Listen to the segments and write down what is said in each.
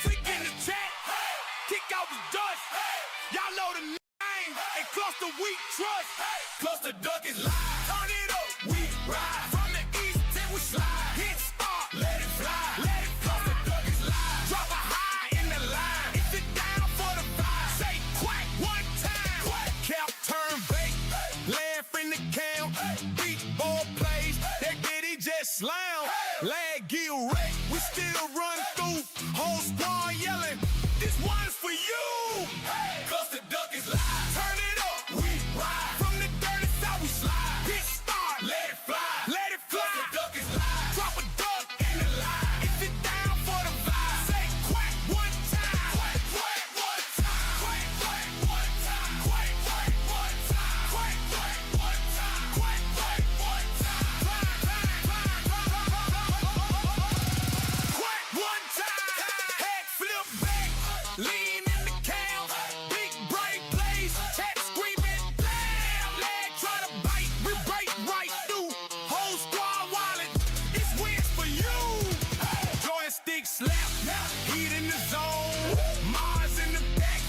Taking the chat, kick out the dust. Y'all know the name, and Cluster we trust. Cluster Duck is live. Turn it up, we ride. From the east, then we slide. Hit start, let it fly. Let it fly. Cluster Duck is live. Drop a high in the line. If it down for the vibe, say quack one time. Quack. Cap turn bait, laugh in the count. Beat ball plays, that bitty just slam. Lag gear wreck, we still run through. Whole squad yelling, this one's for you. Cluster Duck is live. Turn it up, we ride. From the dirty south we slide. Hit start, let it fly. Let it fly. Cluster Duck is live. Drop a duck in the line. If it down for the vibe, say quack one time. Quack, quack one time. Quack, quack one time. Quack, quack one time. Quack, quack one time. Quack, quack one time. Quack one time. Head flip back. Lean in the count. Big bright blaze. Head screaming damn. Leg try to bite. We break right through. Whole squad wallet. It's wins for you. Joystick slap. Heat in the zone. Mars in the back.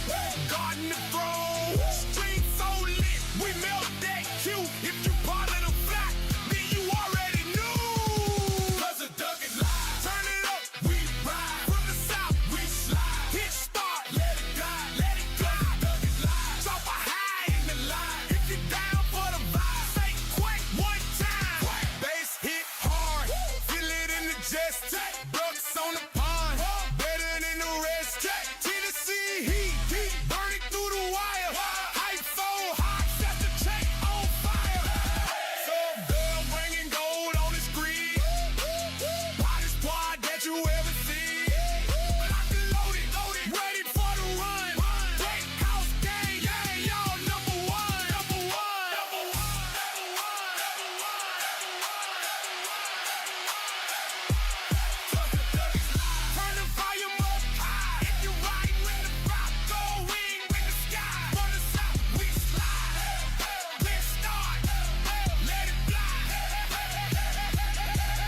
Guarding the throne. Street so lit. We melt that Q. If you part of the flock, then you already knew. Cause the duck is live. Turn it up. We ride. From the south, we slide. Hit start. Let it glide. Let it glide. Duck is live. Drop a high in the line. If you down for the vibe, say quack one time. Quack. Bass hit hard. Feel it in the chest. Ducks on the pond. Better than the rest. Tennessee heat. Burn it through the wire. Hype so hot. Set the check on fire. So girl bringing gold on the screen. Hottest squad that you ever seen. Lock and loaded. Ready for the run. Break house gang. Yeah, y'all number one. Number one. Number one. Turn the volume up high. If you ride with the rock, go wing with the sky. From the south, we slide. Let's start. Let it fly.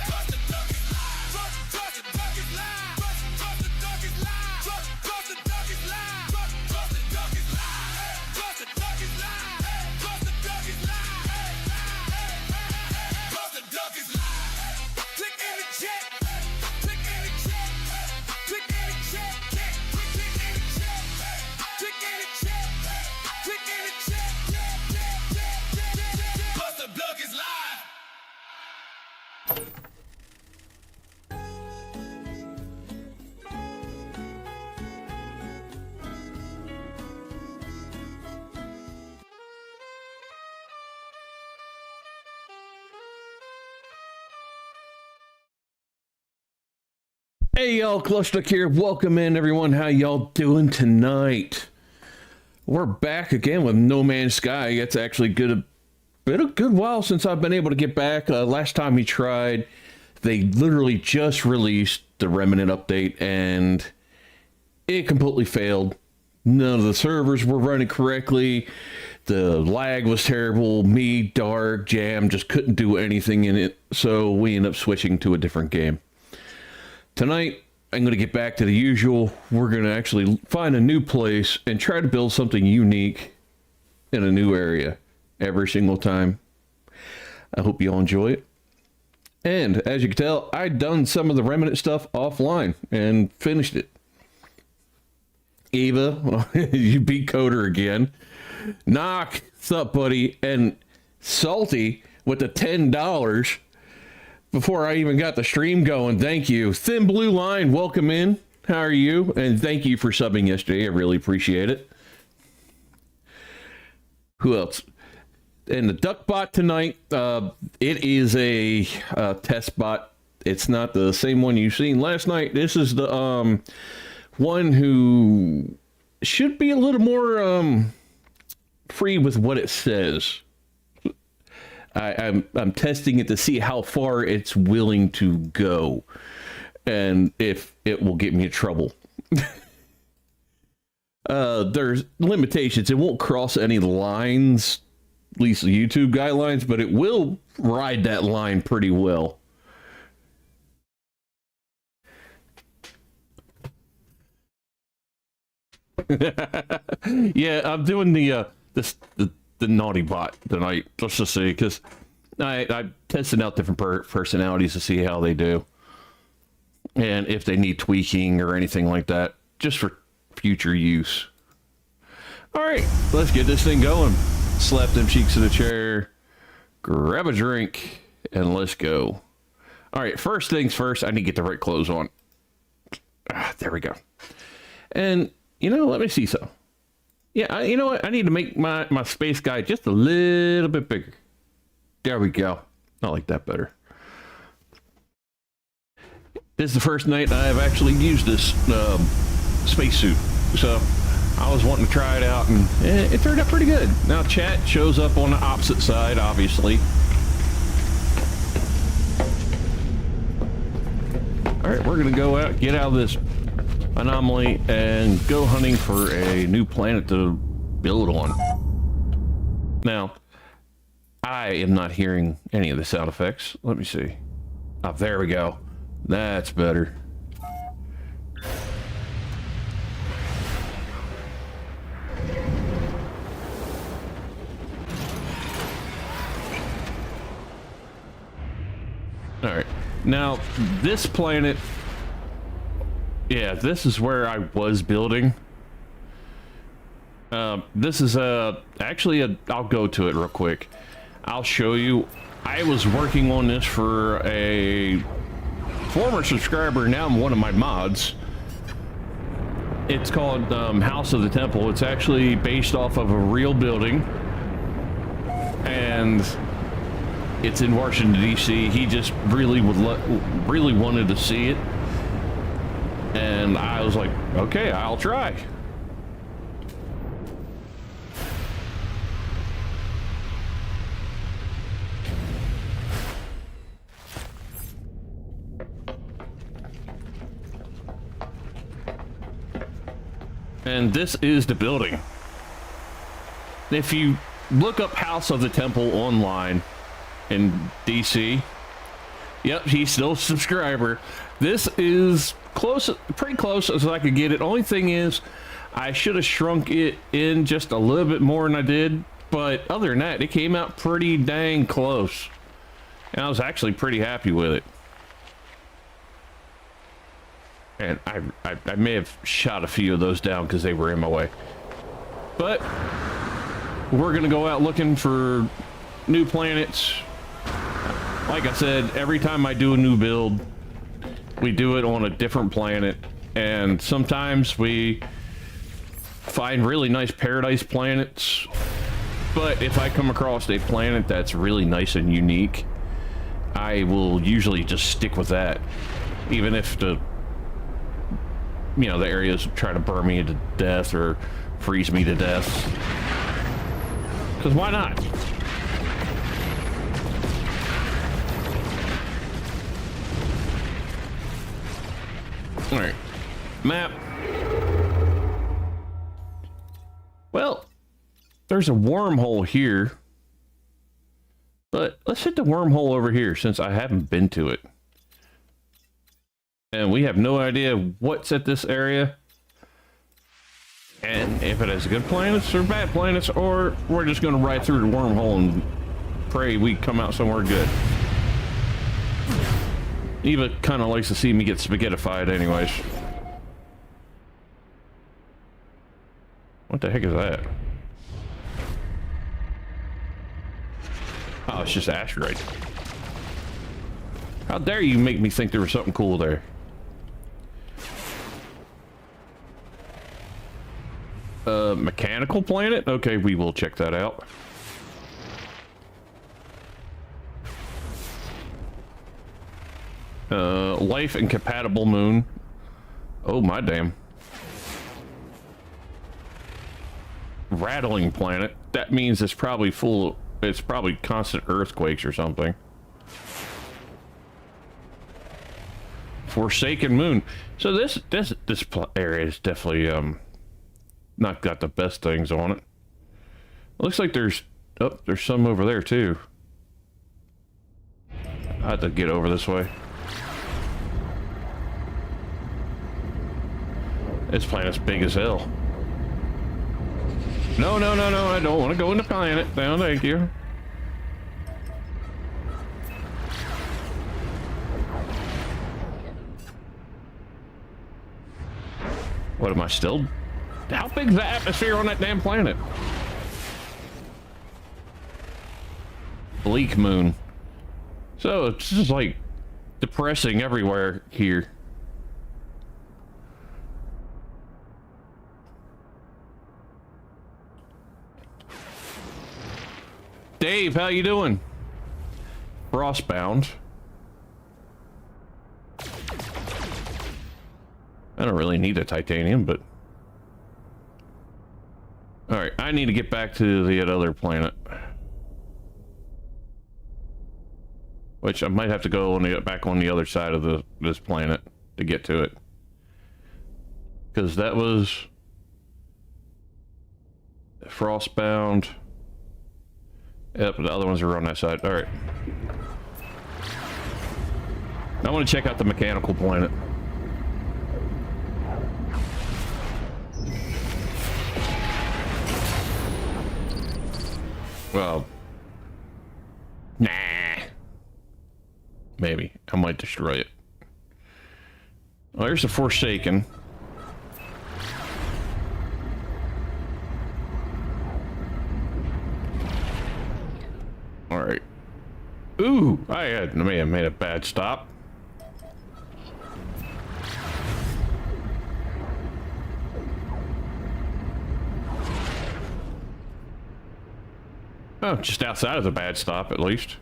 Trust the duck is live. Trust the duck is live. Trust the duck is live. Trust the duck is live. Trust the duck is live. Trust the duck is live. Trust the duck is live. Trust the duck is live. Click in the chat. Click in the chat. Click in the chat. Click in the chat. Click in the chat. Click in the chat. Plus the duck is live. Hey y'all, Clusterduck here. Welcome in everyone. How y'all doing tonight? We're back again with No Man's Sky. It's actually been a good while since I've been able to get back. Last time we tried, they literally just released the Remnant update and it completely failed. None of the servers were running correctly. The lag was terrible. Me, Dark, Jam just couldn't do anything in it. So we ended up switching to a different game. Tonight, I'm going to get back to the usual. We're going to actually find a new place and try to build something unique in a new area every single time. I hope you all enjoy it. And as you can tell, I've done some of the Remnant stuff offline and finished it. Eva, you beat Coder again. Knock, what's up, buddy? And Salty with the $10. Before I even got the stream going, thank you. Thin Blue Line, welcome in. How are you? And thank you for subbing yesterday. I really appreciate it. Who else? And the duck bot tonight, it is a test bot. It's not the same one you've seen last night. This is the one who should be a little more free with what it says. I'm testing it to see how far it's willing to go and if it will get me in trouble. There's limitations. It won't cross any lines at least the YouTube guidelines, but it will ride that line pretty well. Yeah, I'm doing the naughty bot tonight just to see, because I'm testing out different personalities to see how they do and if they need tweaking or anything like that, just for future use. All right, let's get this thing going. Slap them cheeks in the chair, grab a drink, and let's go. All right, first things first, I need to get the right clothes on. There we go. And let me see some. Yeah, you know what? I need to make my space guy just a little bit bigger. There we go. I like that better. This is the first night I have actually used this spacesuit. So I was wanting to try it out, and it turned out pretty good. Now chat shows up on the opposite side, obviously. All right, we're going to go out, get out of this anomaly, and go hunting for a new planet to build on. Now, I am not hearing any of the sound effects. Let me see. Oh, there we go. That's better. All right. Now, this planet, yeah, this is where I was building. This is actually I'll go to it real quick. I'll show you. I was working on this for a former subscriber. Now I'm one of my mods. It's called House of the Temple. It's actually based off of a real building, and it's in Washington, D.C. He just really wanted to see it, and I was like, okay, I'll try. And this is the building. If you look up House of the Temple online in DC, yep, he's still a subscriber. This is close, pretty close as I could get it. Only thing is, I should have shrunk it in just a little bit more than I did. But other than that, it came out pretty dang close. And I was actually pretty happy with it. And I may have shot a few of those down because they were in my way. But we're going to go out looking for new planets. Like I said, every time I do a new build, we do it on a different planet. And sometimes we find really nice paradise planets. But if I come across a planet that's really nice and unique, I will usually just stick with that. Even if the areas try to burn me to death or freeze me to death. Because why not? Alright. Map. Well, there's a wormhole here. But let's hit the wormhole over here since I haven't been to it. And we have no idea what's at this area. And if it has good planets or bad planets, or we're just going to ride through the wormhole and pray we come out somewhere good. Eva kind of likes to see me get spaghettified anyways. What the heck is that? Oh, it's just asteroid. How dare you make me think there was something cool there? Mechanical planet? Okay, we will check that out. Life incompatible moon. Oh my damn. Rattling planet. That means it's probably full. It's probably constant earthquakes or something. Forsaken moon. So this area is definitely not got the best things on it. Looks like there's Oh, there's some over there too. I have to get over this way. This planet's big as hell. No, no, no, no, I don't want to go in the planet. No, thank you. What am I still? How big's the atmosphere on that damn planet? Bleak moon. So it's just like depressing everywhere here. Dave, how you doing? Frostbound. I don't really need the titanium, but... Alright, I need to get back to the other planet. Which I might have to go on the, back on the other side of this planet to get to it. Because that was... Frostbound. Yep, the other ones are on that side. Alright. I want to check out the mechanical planet. Well, nah. Maybe. I might destroy it. Well, there's the Forsaken. Alright. Ooh, I may have made a bad stop. Oh, just outside of the bad stop, at least.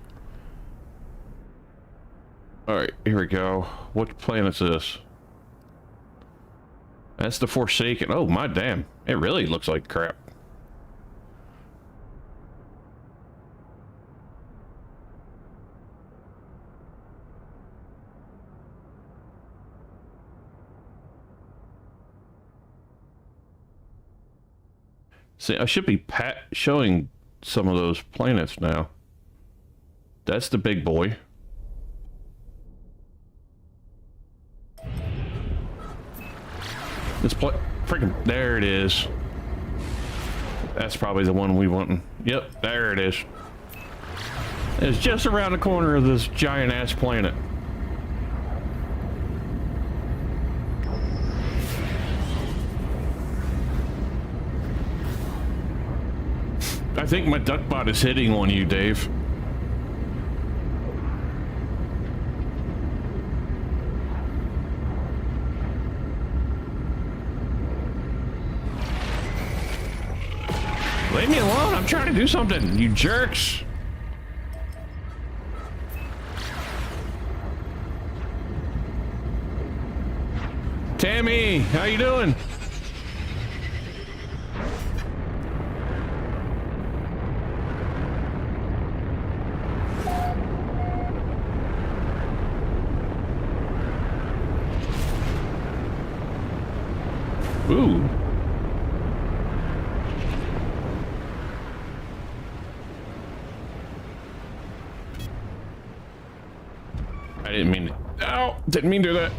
Alright, here we go. What planet's this? That's the Forsaken. Oh, my damn. It really looks like crap. See, I should be showing some of those planets now. That's the big boy. This freaking, there it is. That's probably the one we want. Yep, there it is. It's just around the corner of this giant ass planet. I think my duckbot is hitting on you, Dave. Leave me alone, I'm trying to do something, you jerks. Tammy, how you doing? Ooh. I didn't mean to. Ow! Didn't mean to do that.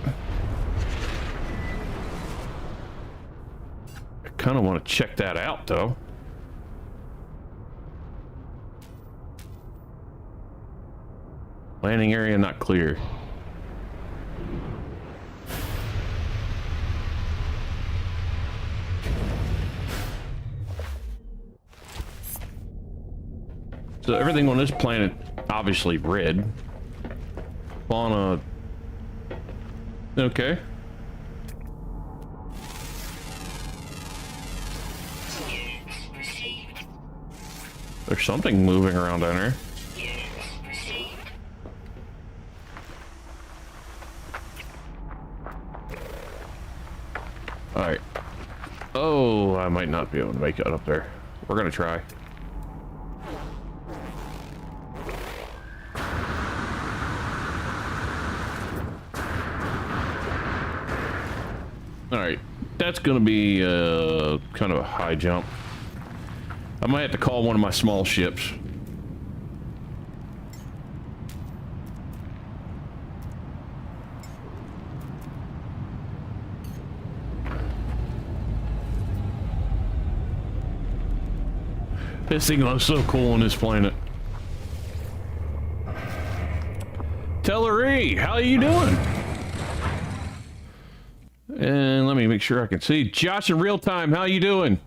I kind of want to check that out, though. Landing area not clear. So everything on this planet, obviously red. Fauna. Okay. There's something moving around down there. Alright. Oh, I might not be able to make it up there. We're gonna try. Alright, that's gonna be kind of a high jump. I might have to call one of my small ships. This thing looks so cool on this planet. Tellery, how you doing? And let me make sure I can see. Josh in real time, how you doing?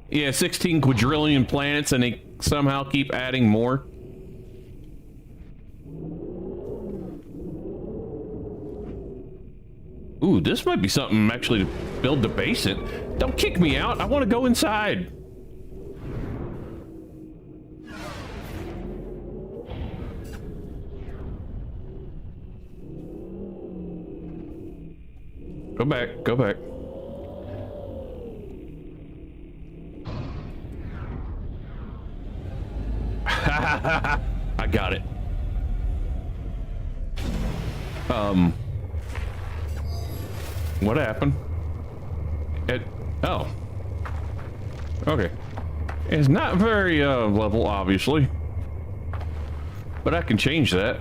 Yeah, 16 quadrillion planets, and they somehow keep adding more. Ooh, this might be something actually to build the base in. Don't kick me out. I want to go inside. Go back, go back. I got it. What happened? Oh. Okay. It's not very, level, obviously. But I can change that.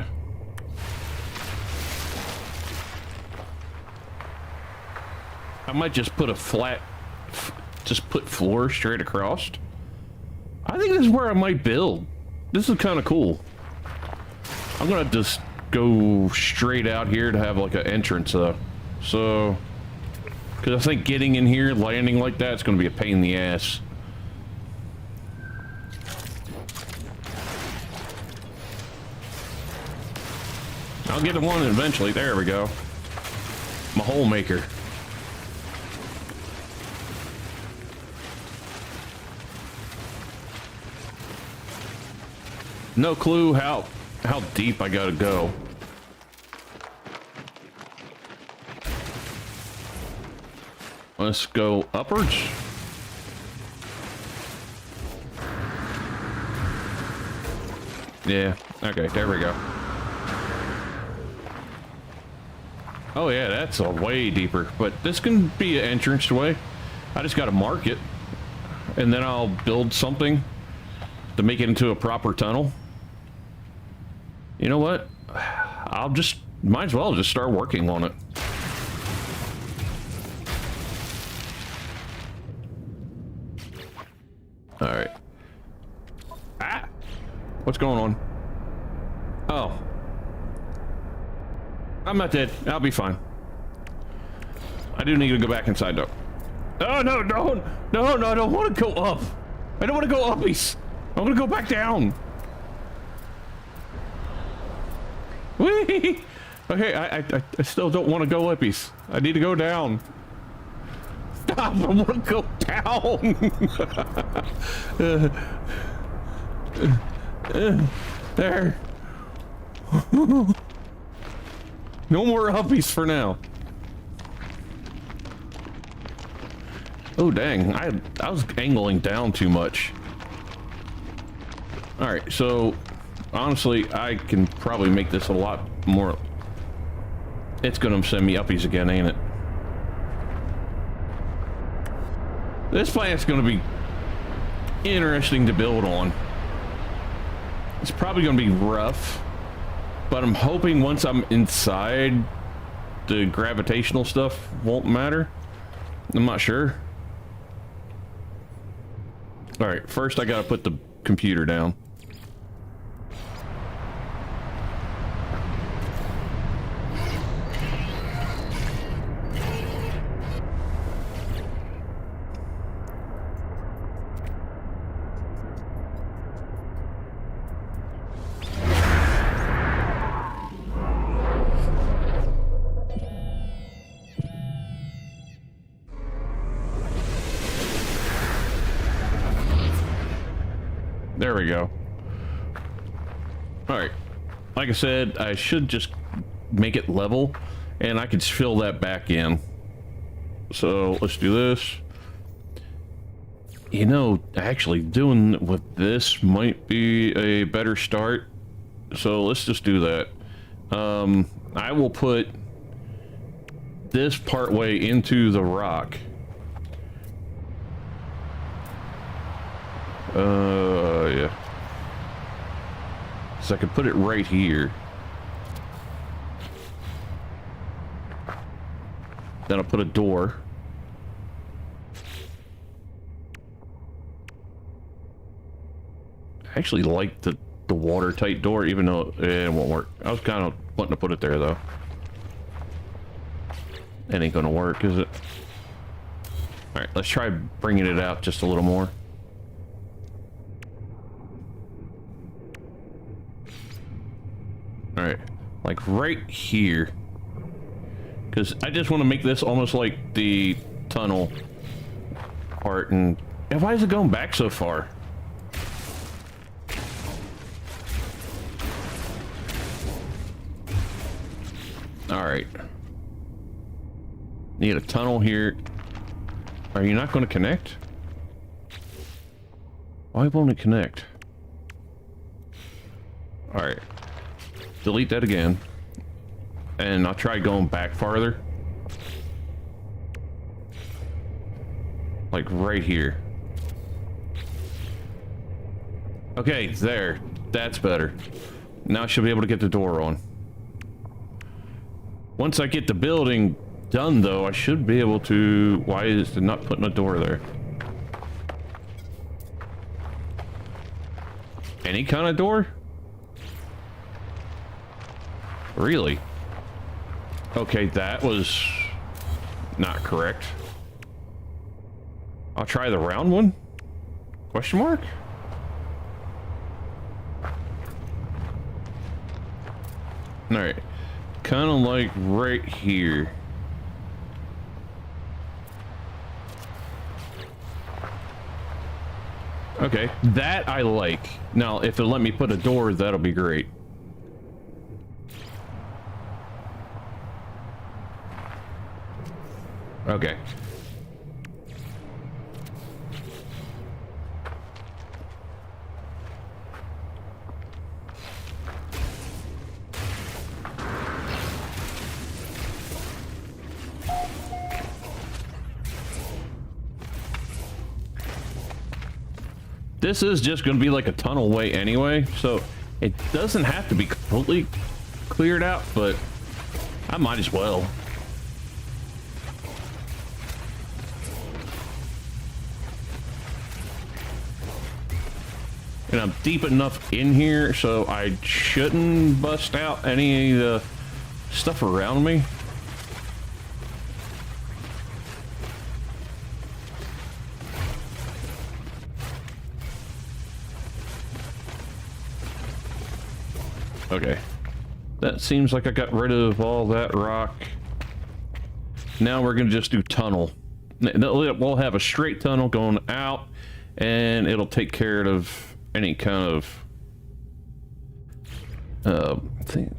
I might just put a flat, just put floor straight across. I think this is where I might build. This is kind of cool. I'm gonna just go straight out here to have like an entrance, so, because I think getting in here, landing like that, is gonna be a pain in the ass. I'll get one eventually. There we go. My hole maker. No clue how deep I gotta go. Let's go upwards. Yeah, okay, there we go. Oh yeah, that's a way deeper, but this can be an entrance way. I just gotta mark it, and then I'll build something to make it into a proper tunnel. You know what? I'll just, might as well just start working on it. All right. Ah! What's going on? Oh. I'm not dead. I'll be fine. I do need to go back inside though. Oh no, no, no, no, I don't want to go up. I don't want to go uppies. I'm gonna go back down. Whee! Okay, I still don't want to go uppies. I need to go down. Stop! I want to go down. There. No more uppies for now. Oh dang! I was angling down too much. All right, so honestly, I can probably make this a lot more. It's gonna send me uppies again, ain't it? This planet's gonna be interesting to build on. It's probably gonna be rough, but I'm hoping once I'm inside, the gravitational stuff won't matter. I'm not sure. All right, first I gotta put the computer down. There we go. All right. Like I said, I should just make it level, and I can fill that back in. So let's do this. You know, actually doing with this might be a better start. So let's just do that. I will put this part way into the rock. Yeah. So I could put it right here. Then I'll put a door. I actually like the watertight door, even though it won't work. I was kind of wanting to put it there, though. It ain't gonna work, is it? Alright, let's try bringing it out just a little more. Alright, like right here. Because I just want to make this almost like the tunnel part. And why is it going back so far? Alright. Need a tunnel here. Are you not going to connect? Why won't it connect? Alright. Delete that again. And I'll try going back farther. Like right here. Okay, there. That's better. Now I should be able to get the door on. Once I get the building done, though, I should be able to... Why is it not putting a door there? Any kind of door? Really? Okay, that was not correct. I'll try the round one? Question mark? Alright. Kind of like right here. Okay, that I like. Now, if it'll let me put a door, that'll be great. Okay. This is just going to be like a tunnel way anyway, so it doesn't have to be completely cleared out, but I might as well. And I'm deep enough in here, so I shouldn't bust out any of the stuff around me. Okay. That seems like I got rid of all that rock. Now we're going to just do tunnel. We'll have a straight tunnel going out, and it'll take care of any kind of thing.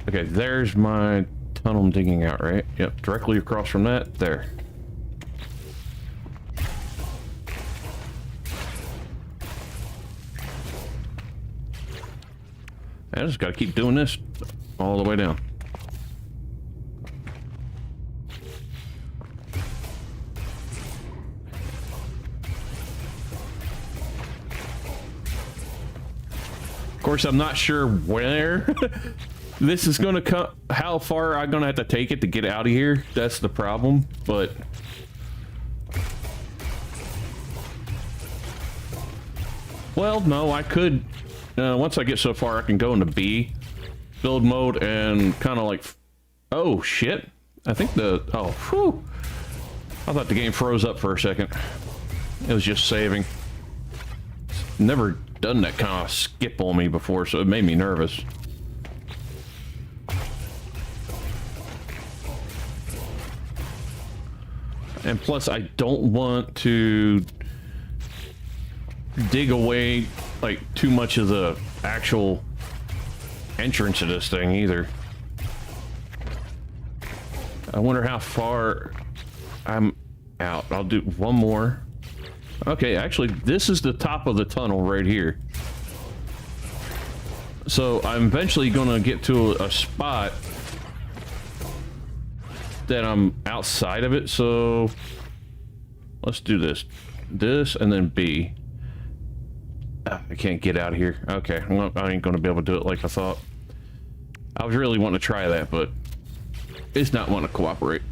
Okay, there's my tunnel I'm digging out, right? Yep, directly across from that. There. I just gotta keep doing this all the way down. Of course, I'm not sure where this is gonna come, how far I'm gonna have to take it to get out of here. That's the problem, but well, no, I could. Once I get so far, I can go into B build mode and kind of like, oh shit! I think oh, whew! I thought the game froze up for a second. It was just saving. Never done that kind of skip on me before, so it made me nervous. And plus, I don't want to dig away like too much of the actual entrance of this thing either. I wonder how far I'm out. I'll do one more. Okay, actually, this is the top of the tunnel right here. So I'm eventually gonna get to a spot that I'm outside of it, so let's do this and then B. I can't get out of here. Okay, well, I ain't gonna be able to do it like I thought. I was really wanting to try that, but it's not wanting to cooperate.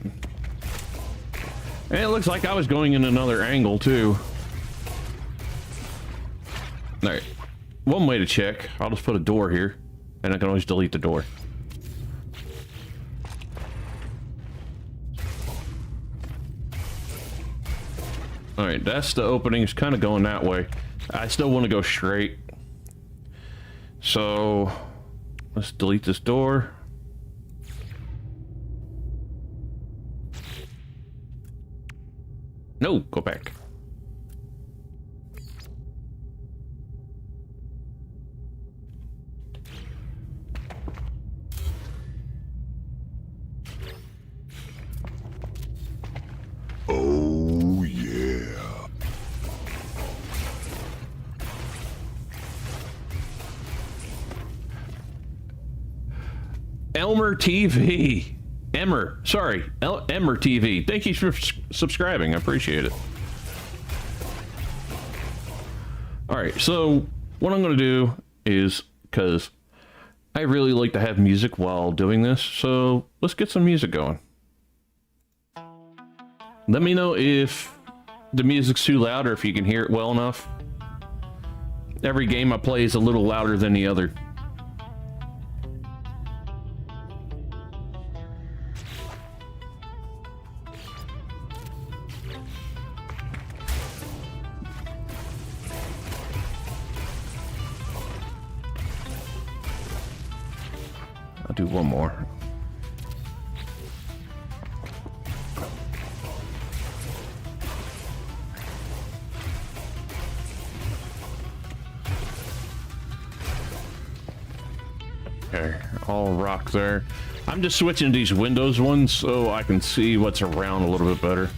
And it looks like I was going in another angle too. All right, one way to check. I'll just put a door here, and I can always delete the door. All right, that's the opening. It's kind of going that way. I still want to go straight. So let's delete this door. No, go back. Oh, yeah. Elmer TV. Emmer. Sorry. Emmer TV. Thank you for subscribing. I appreciate it. Alright, so what I'm going to do is, because I really like to have music while doing this, so let's get some music going. Let me know if the music's too loud or if you can hear it well enough. Every game I play is a little louder than the other. I'll do one more. Okay, all rock there. I'm just switching these Windows ones so I can see what's around a little bit better.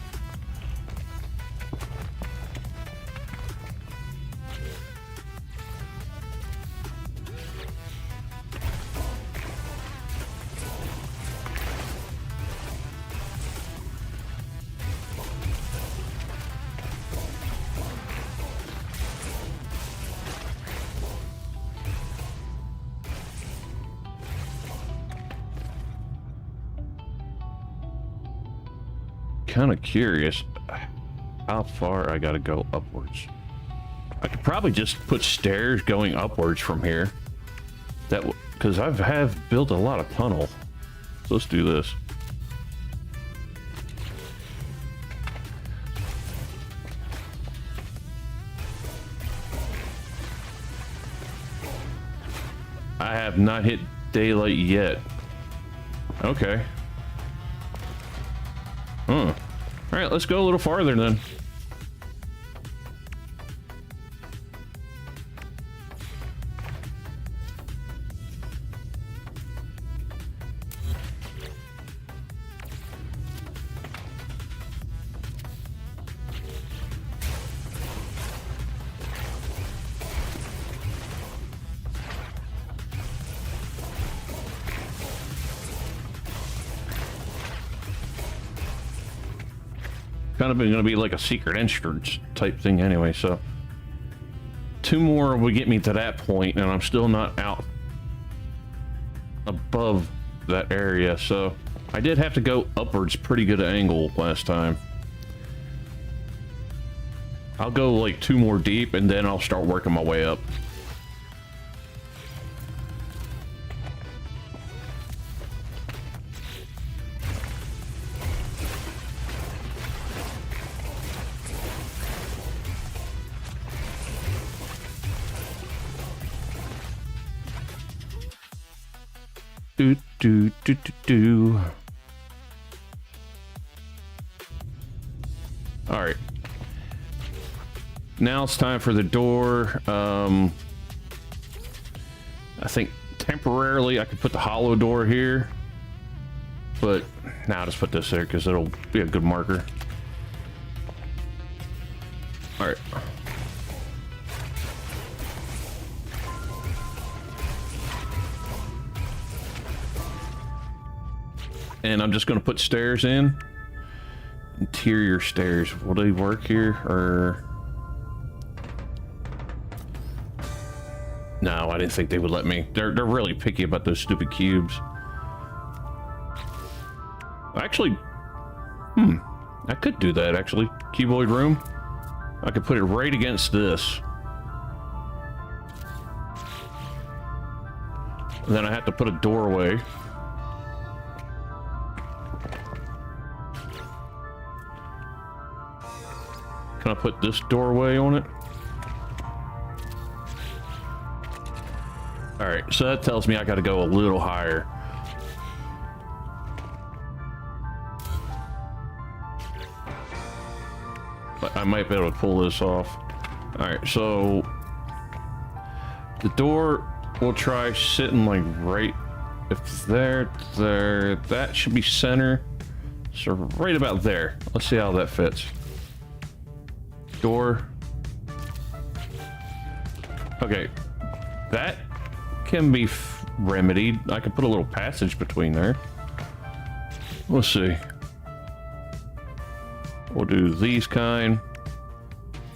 Kind of curious how far I gotta go upwards. I could probably just put stairs going upwards from here. That because I have built a lot of tunnel. So let's do this. I have not hit daylight yet. Okay. Huh. All right, let's go a little farther then. Kind of going to be like a secret entrance type thing anyway, so 2 more will get me to that point, and I'm still not out above that area, so I did have to go upwards pretty good angle last time. I'll go like 2 more deep and then I'll start working my way up. Do. All right. Now it's time for the door. I think temporarily I could put the hollow door here, but now I'll just put this there because it'll be a good marker. All right. And I'm just going to put stairs in. Interior stairs. Will they work here? Or No, I didn't think they would let me. They're really picky about those stupid cubes. Actually, I could do that, actually. Cuboid room. I could put it right against this. And then I have to put a doorway. Can I put this doorway on it? Alright, so that tells me I gotta go a little higher. But I might be able to pull this off. Alright, so the door will try sitting like right if there, that should be center. So right about there. Let's see how that fits. Door. Okay, that can be remedied. I could put a little passage between there. Let's see. We'll do these kind.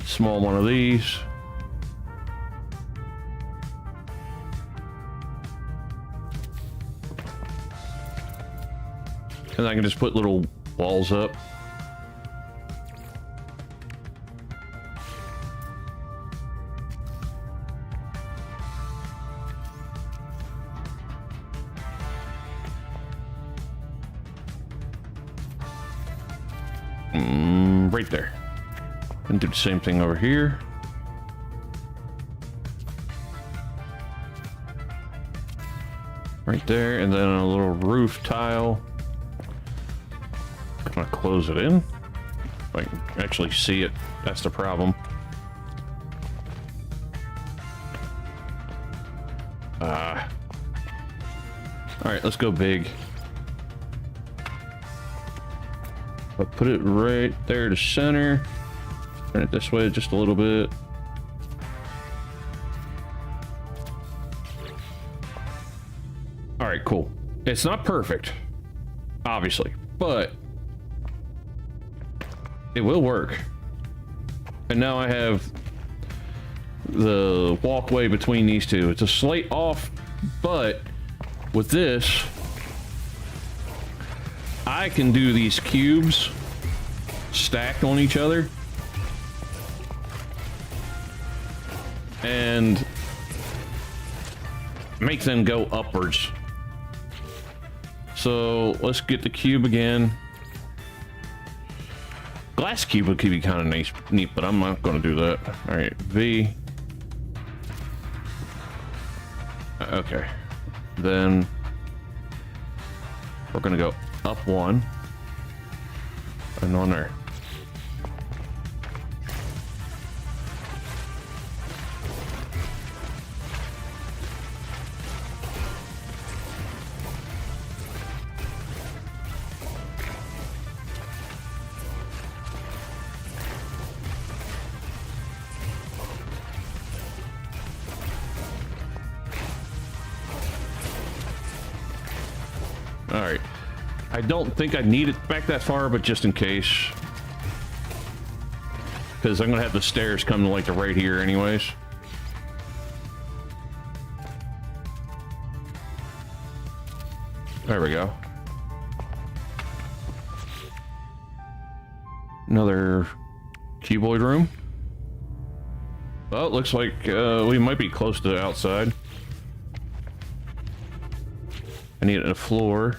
Small one of these. And I can just put little walls up. Right there. And do the same thing over here. Right there, and then a little roof tile. I'm gonna close it in. If I can actually see it, that's the problem. Alright, let's go big. But put it right there to center. Turn it this way just a little bit. Alright, cool. It's not perfect, obviously, but it will work. And now I have the walkway between these two. It's a slight off, but with this, I can do these cubes stacked on each other and make them go upwards. So let's get the cube again. Glass cube would be kind of nice, neat, but I'm not going to do that. All right, V. Okay, then we're going to go up one and on there. All right. I don't think I need it back that far, but just in case. Because I'm going to have the stairs come to like the right here anyways. There we go. Another cuboid room. Well, it looks like we might be close to the outside. I need a floor.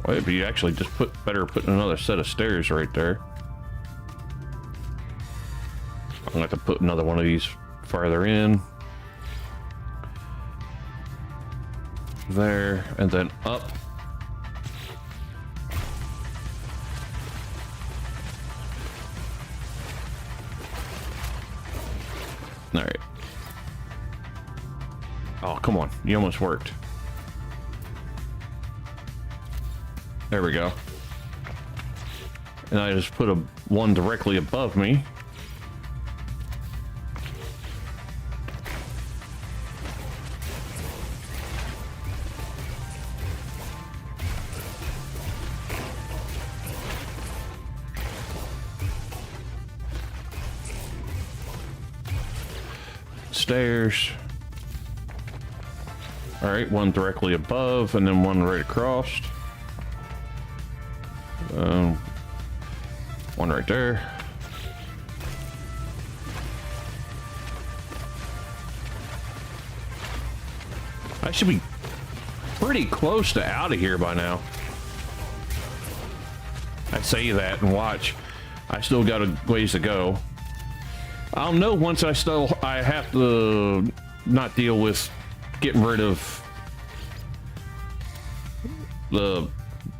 Wait, but you actually just better put another set of stairs right there. I'm gonna have to put another one of these farther in. There, and then up. All right. Oh, come on. You almost worked. There we go. And I just put one directly above me. stairs. All right, one directly above and then one right across. One right there. I should be pretty close to out of here by now. I say that and watch. I still got a ways to go. I'll know once I have to not deal with getting rid of the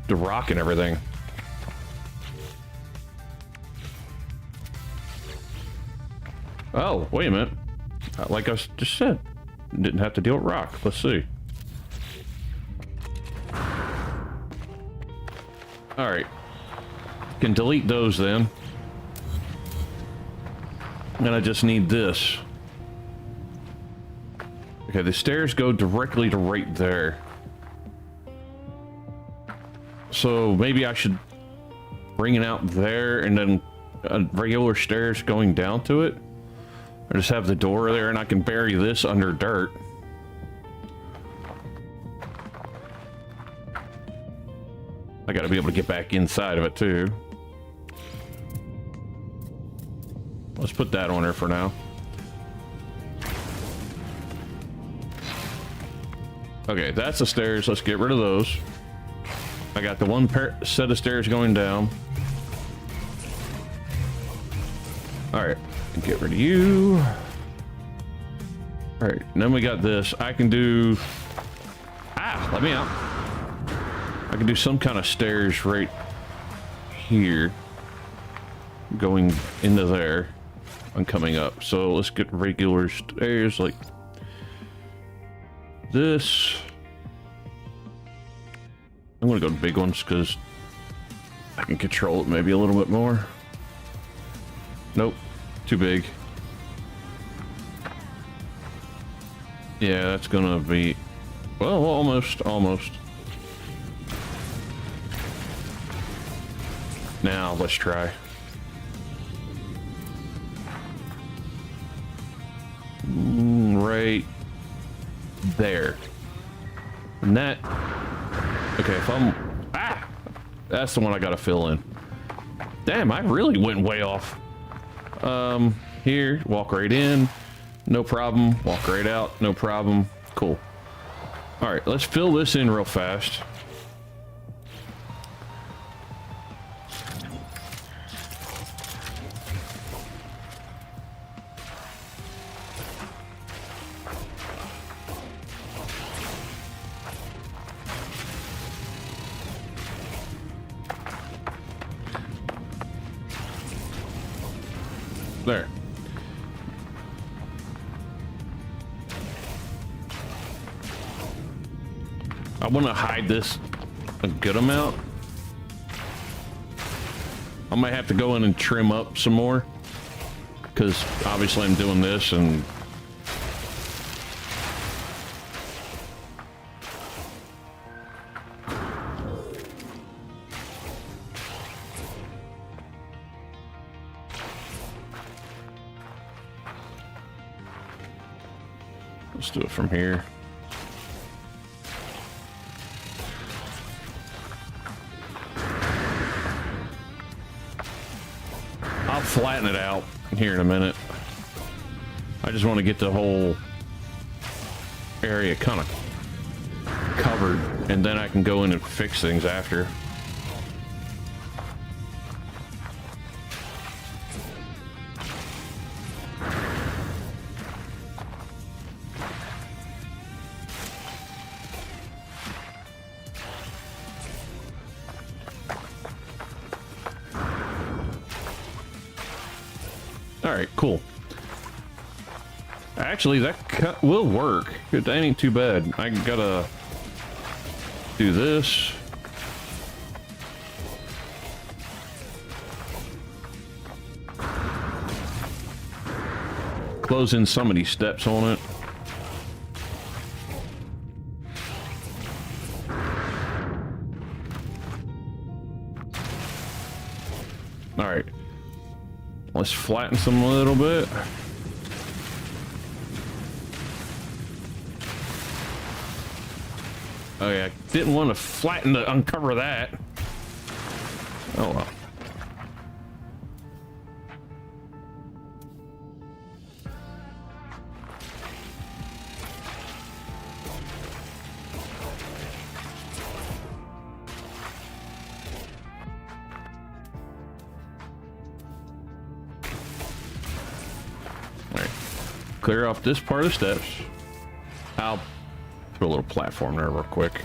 rock and everything. Oh, wait a minute. Like I just said, didn't have to deal with rock. Let's see. All right. Can delete those then. And I just need this. Okay, the stairs go directly to right there. So maybe I should bring it out there and then regular stairs going down to it. Or just have the door there and I can bury this under dirt. I gotta be able to get back inside of it too. Let's put that on there for now. Okay, that's the stairs. Let's get rid of those. I got the one set of stairs going down. All right, get rid of you. All right, and then we got this. I can do... Ah, let me out. I can do some kind of stairs right here. Going into there. I'm coming up. So let's get regular stairs like this. I'm gonna go to big ones because I can control it maybe a little bit more. Nope, too big. Yeah, that's gonna be, well, almost. Now let's try. Right there. And that, okay, if I'm, that's the one I gotta fill in. Damn, I really went way off. Here, walk right in, no problem. Walk right out, no problem. Cool. All right, let's fill this in real fast. There. I want to hide this a good amount. I might have to go in and trim up some more because obviously I'm doing this and let's do it from here. I'll flatten it out here in a minute. I just want to get the whole area kind of covered and then I can go in and fix things after. All right, cool. Actually, that cut will work. That ain't too bad. I gotta do this. Close in some of these steps on it. All right. Let's flatten some a little bit. Oh yeah, didn't want to flatten to uncover that. Oh well. Alright. Clear off this part of the steps. I'll put a little platform there real quick.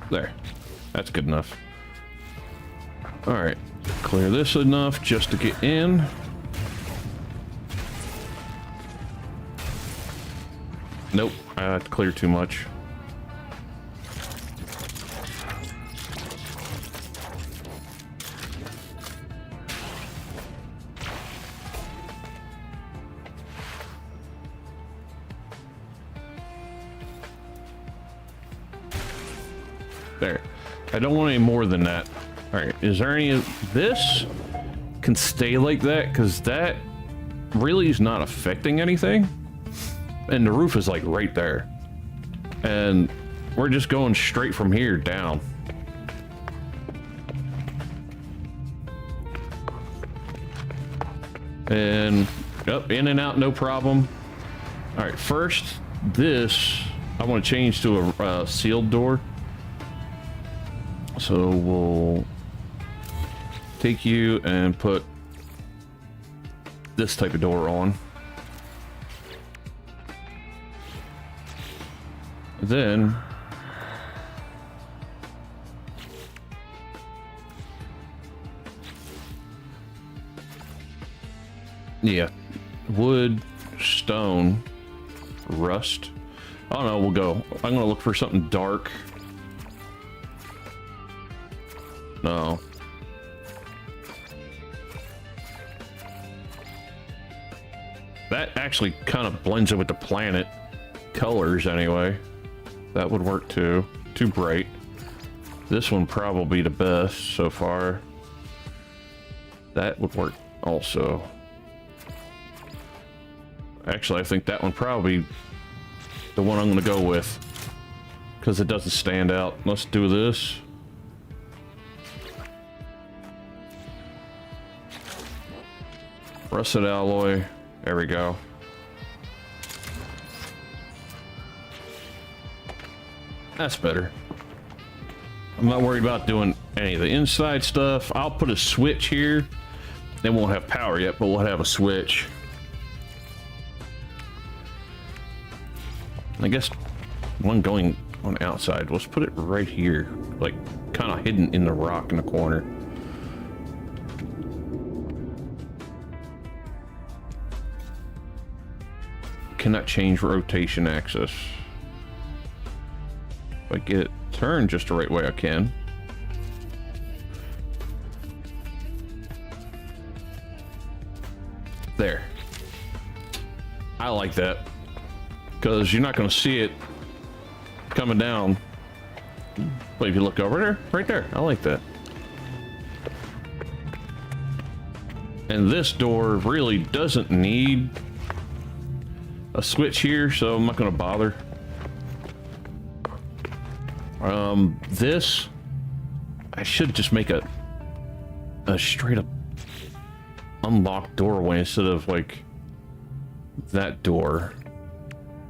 There. That's good enough. Alright. Clear this enough just to get in. Nope. I have to clear too much. There. I don't want any more than that. Alright, is there any of this can stay like that? Because that really is not affecting anything. And the roof is like right there. And we're just going straight from here down. And up, in and out, no problem. Alright, first, this I want to change to a sealed door. So we'll take you and put this type of door on. Then yeah, wood, stone, rust. I don't know, we'll go. I'm gonna look for something dark. No. That actually kind of blends in with the planet colors anyway. That would work too. Too bright. This one probably the best so far. That would work also. Actually, I think that one probably the one I'm gonna go with, because it doesn't stand out. Let's do this. Rusted alloy. There we go. That's better. I'm not worried about doing any of the inside stuff. I'll put a switch here. They won't have power yet, but we'll have a switch. I guess one going on the outside. Let's put it right here, like kind of hidden in the rock in the corner. Cannot change rotation axis. If I get it turned just the right way, I can. There. I like that, because you're not going to see it coming down. But if you look over there, right there, I like that. And this door really doesn't need a switch here, so I'm not going to bother. This I should just make a straight up unlocked doorway instead of like that door.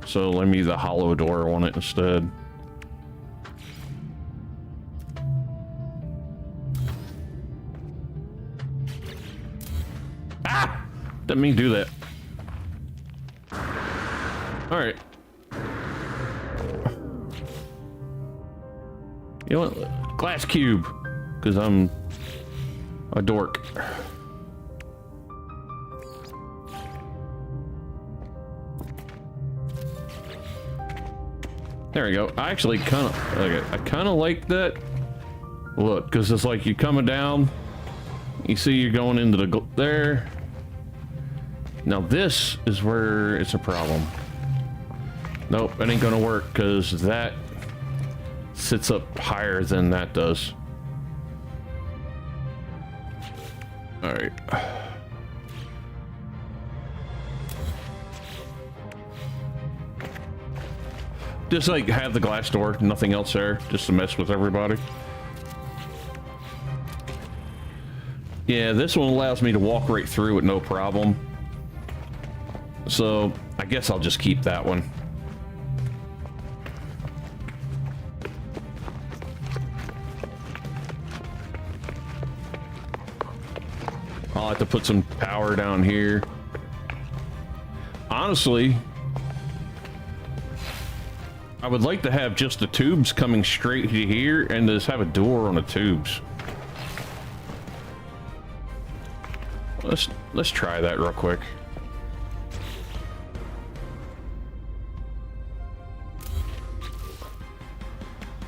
So let me the hollow door on it instead. Ah! Didn't mean to do that. All right. You know what? Glass cube, because I'm a dork. There we go. I actually kind of, okay, I kind of like that look, because it's like you're coming down, you see you're going into the there. Now this is where it's a problem. Nope, it ain't gonna work, because that sits up higher than that does. All right. Just like have the glass door, nothing else there, just to mess with everybody. Yeah, this one allows me to walk right through with no problem. So I guess I'll just keep that one. I'll have to put some power down here. Honestly, I would like to have just the tubes coming straight to here and just have a door on the tubes. Let's try that real quick.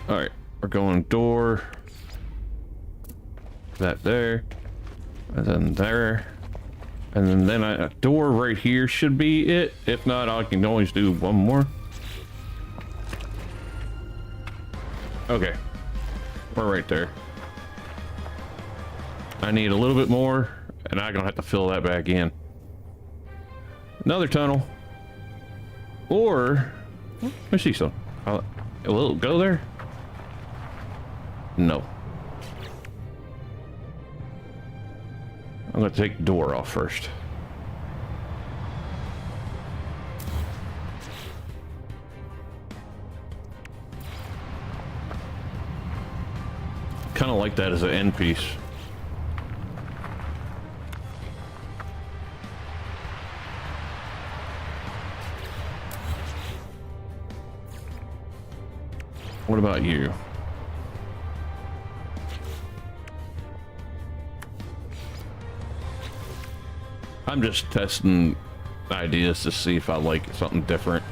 All right, we're going door. That there, and then there, and then a door right here should be it. If not, I can always do one more. Okay, we're right there. I need a little bit more, and I'm gonna have to fill that back in. Another tunnel, or let me see some. Will it go there? No. I'm gonna take the door off first. Kind of like that as an end piece. What about you? I'm just testing ideas to see if I like something different.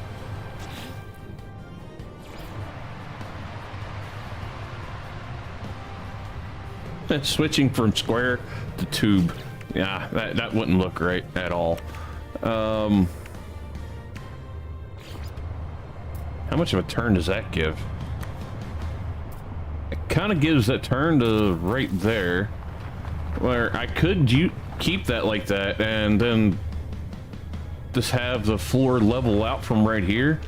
Switching from square to tube. Yeah, that wouldn't look right at all. How much of a turn does that give? It kind of gives that turn to right there, where I could keep that like that and then just have the floor level out from right here.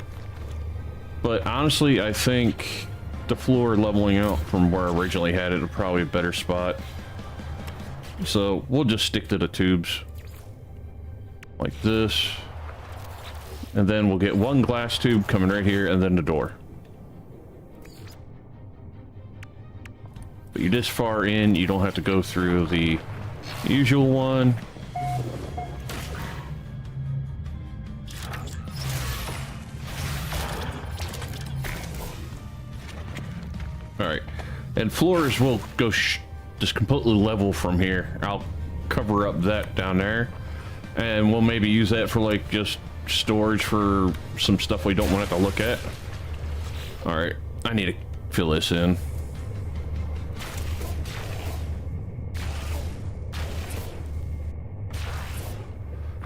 But honestly, I think the floor leveling out from where I originally had it is probably a better spot. So we'll just stick to the tubes like this, and then we'll get one glass tube coming right here and then the door. But you're this far in, you don't have to go through the usual one. All right, and floors will go just completely level from here. I'll cover up that down there, and we'll maybe use that for like just storage for some stuff we don't want to have to look at. All right, I need to fill this in.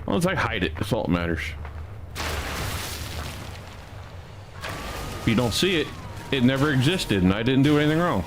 Well, as I hide it, that's all that matters. If you don't see it, it never existed, and I didn't do anything wrong.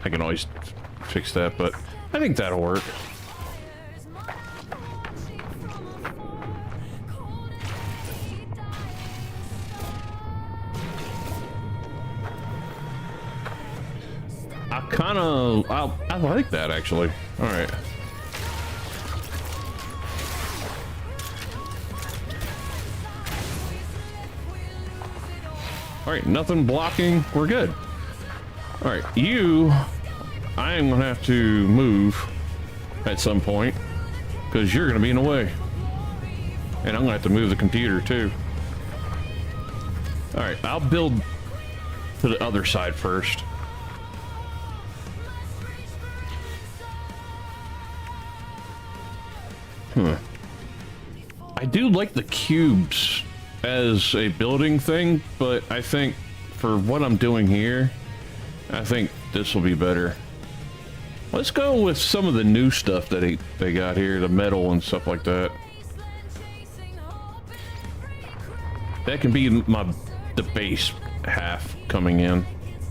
I can always fix that, but I think that'll work. I like that actually. All right. All right, nothing blocking. We're good. All right, I am gonna have to move at some point because you're gonna be in the way, and I'm gonna have to move the computer too. All right, I'll build to the other side first. I do like the cubes as a building thing, but I think for what I'm doing here, I think this will be better. Let's go with some of the new stuff that they got here, the metal and stuff like that. That can be the base half coming in.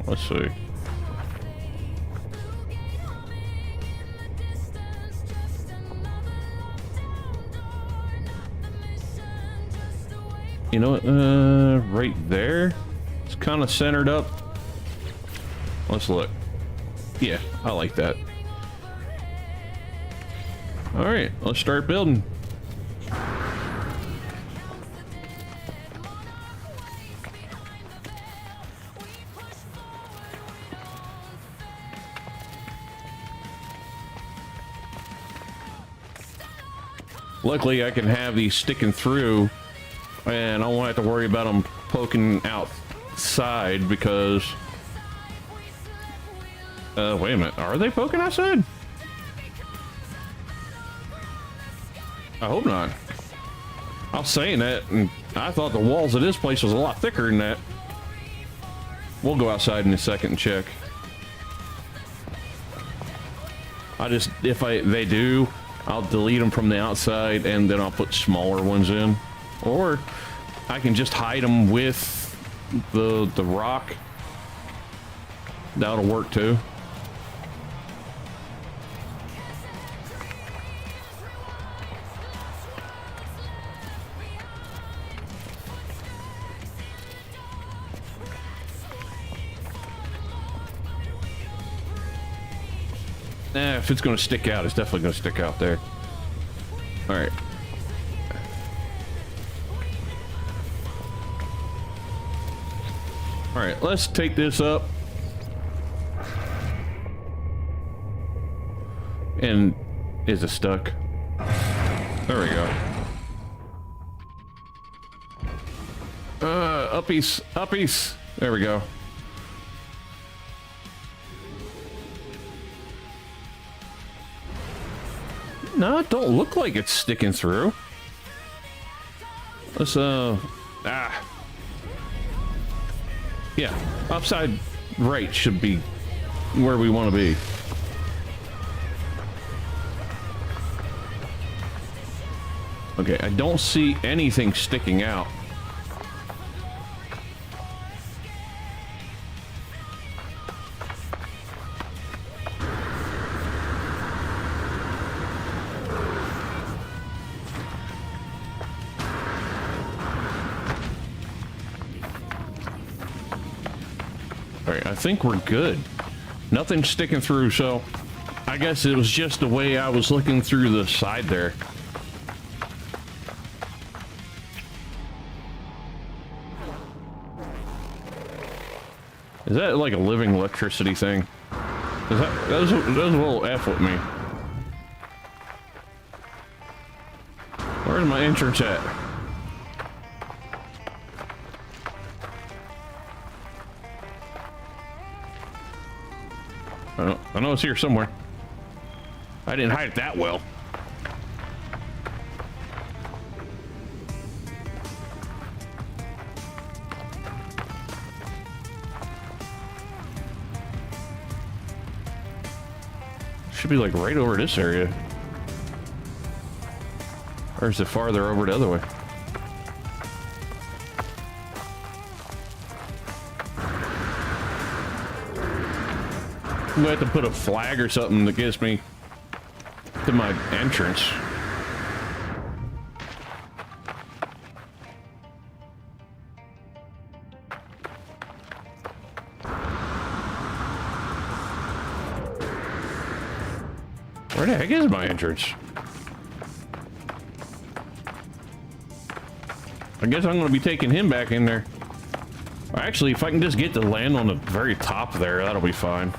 Let's see. You know what? Right there. It's kind of centered up. Let's look. Yeah, I like that. All right, let's start building. Luckily, I can have these sticking through, and I won't have to worry about them poking outside because... wait a minute. Are they poking outside? I hope not. I was saying that, and I thought the walls of this place was a lot thicker than that. We'll go outside in a second and check. If they do, I'll delete them from the outside and then I'll put smaller ones in. Or I can just hide them with the rock. That'll work too. Nah, if it's going to stick out, it's definitely going to stick out there. All right. All right, let's take this up. And is it stuck? There we go. Uppies, uppies. There we go. No, it don't look like it's sticking through. Let's, yeah, upside right should be where we want to be. Okay, I don't see anything sticking out. I think we're good. Nothing's sticking through, so I guess it was just the way I was looking through the side there. Is that like a living electricity thing? That was a little F with me. Where's my entrance at? I know it's here somewhere. I didn't hide it that well. Should be like right over this area. Or is it farther over the other way? I'm gonna have to put a flag or something that gets me to my entrance. Where the heck is my entrance? I guess I'm gonna be taking him back in there. Actually, if I can just get to land on the very top there, that'll be fine.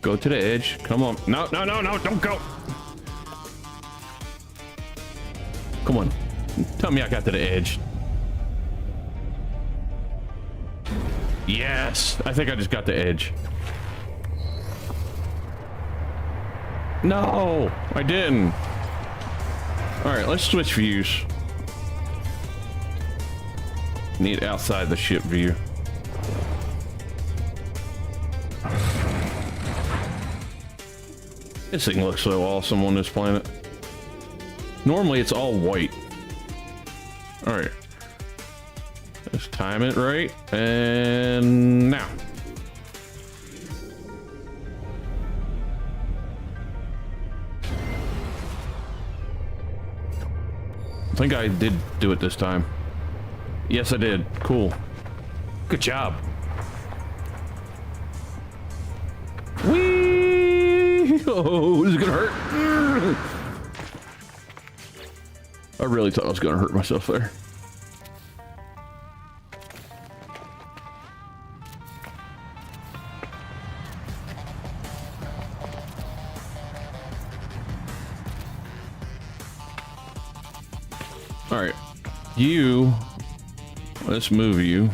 Go to the edge. Come on. No, no, no, no, don't go. Come on. Tell me I got to the edge. Yes, I think I just got the edge. No, I didn't. All right, let's switch views. Need outside the ship view. This thing looks so awesome on this planet. Normally it's all white. All right. Let's time it right. And now. I think I did do it this time. Yes, I did. Cool. Good job. Whee! Oh, this is gonna hurt. I really thought I was gonna hurt myself there. All right, you. Let's move you.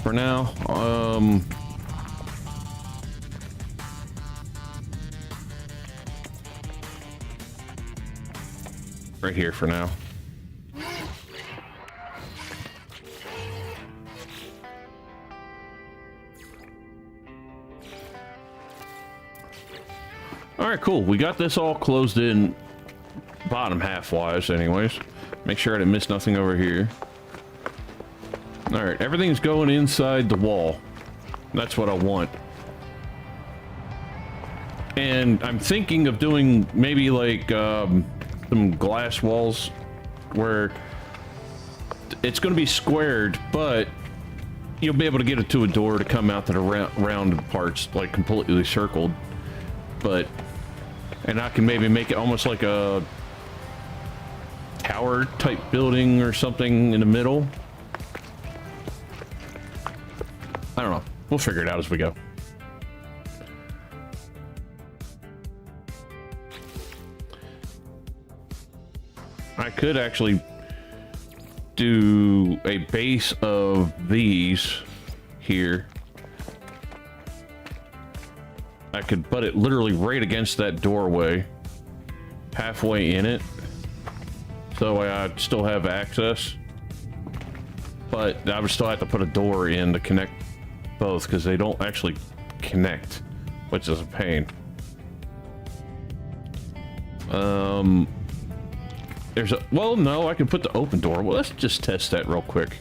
For now, right here for now. All right, cool. We got this all closed in bottom half wise anyways. Make sure I didn't miss nothing over here. All right, everything's going inside the wall. That's what I want. And I'm thinking of doing maybe like some glass walls where it's going to be squared, but you'll be able to get it to a door to come out to the round parts, like completely circled. But, and I can maybe make it almost like a tower type building or something in the middle. I don't know. We'll figure it out as we go. I could actually do a base of these here. I could put it literally right against that doorway, halfway in it, so I still have access. But I would still have to put a door in to connect both because they don't actually connect, which is a pain. There's a, well, no, I can put the open door. Well, let's just test that real quick.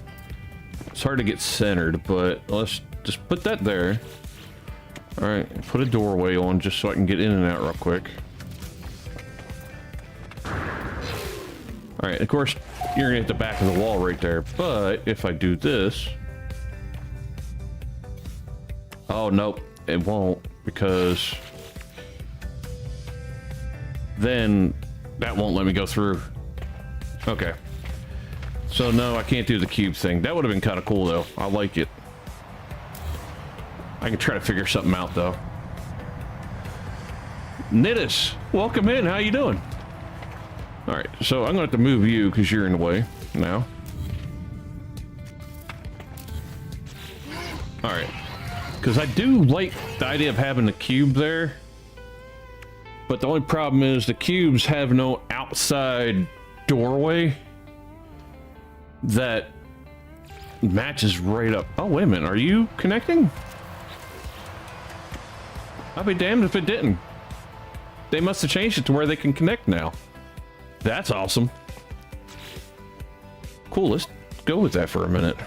It's hard to get centered, but let's just put that there. All right, put a doorway on just so I can get in and out real quick. All right, of course, you're gonna hit the back of the wall right there, but if I do this, oh, nope, it won't, because then that won't let me go through. Okay. So no, I can't do the cube thing. That would have been kind of cool though. I like it. I can try to figure something out though. Nidus, welcome in. How you doing? All right, so I'm gonna have to move you because you're in the way now. All right, because I do like the idea of having the cube there, but the only problem is the cubes have no outside doorway that matches right up. Oh, wait a minute. Are you connecting? I'll be damned if it didn't. They must have changed it to where they can connect now. That's awesome. Cool. Let's go with that for a minute.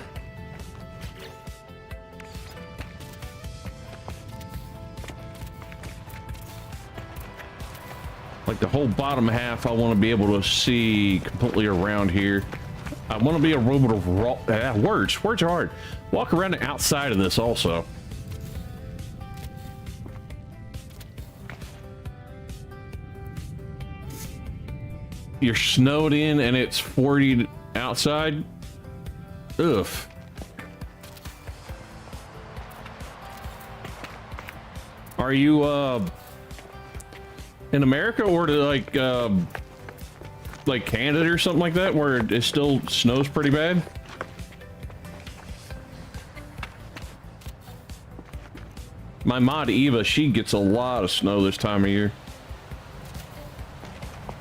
Like the whole bottom half, I want to be able to see completely around here. I want to be able to words are hard. Walk around the outside of this also. You're snowed in and it's 40 outside. Ugh. Are you in America or to like Canada or something like that, where it still snows pretty bad? My mod Eva, she gets a lot of snow this time of year.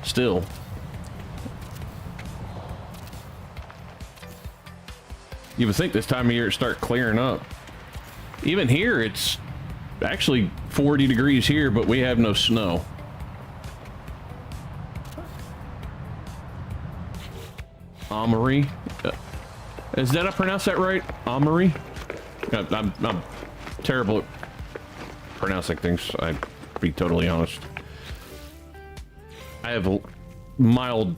Still. You would think this time of year it start clearing up. Even here, it's actually 40 degrees here, but we have no snow. Amory. Did I pronounce that right? Amory? I'm terrible at pronouncing things, I'd be totally honest. I have a mild,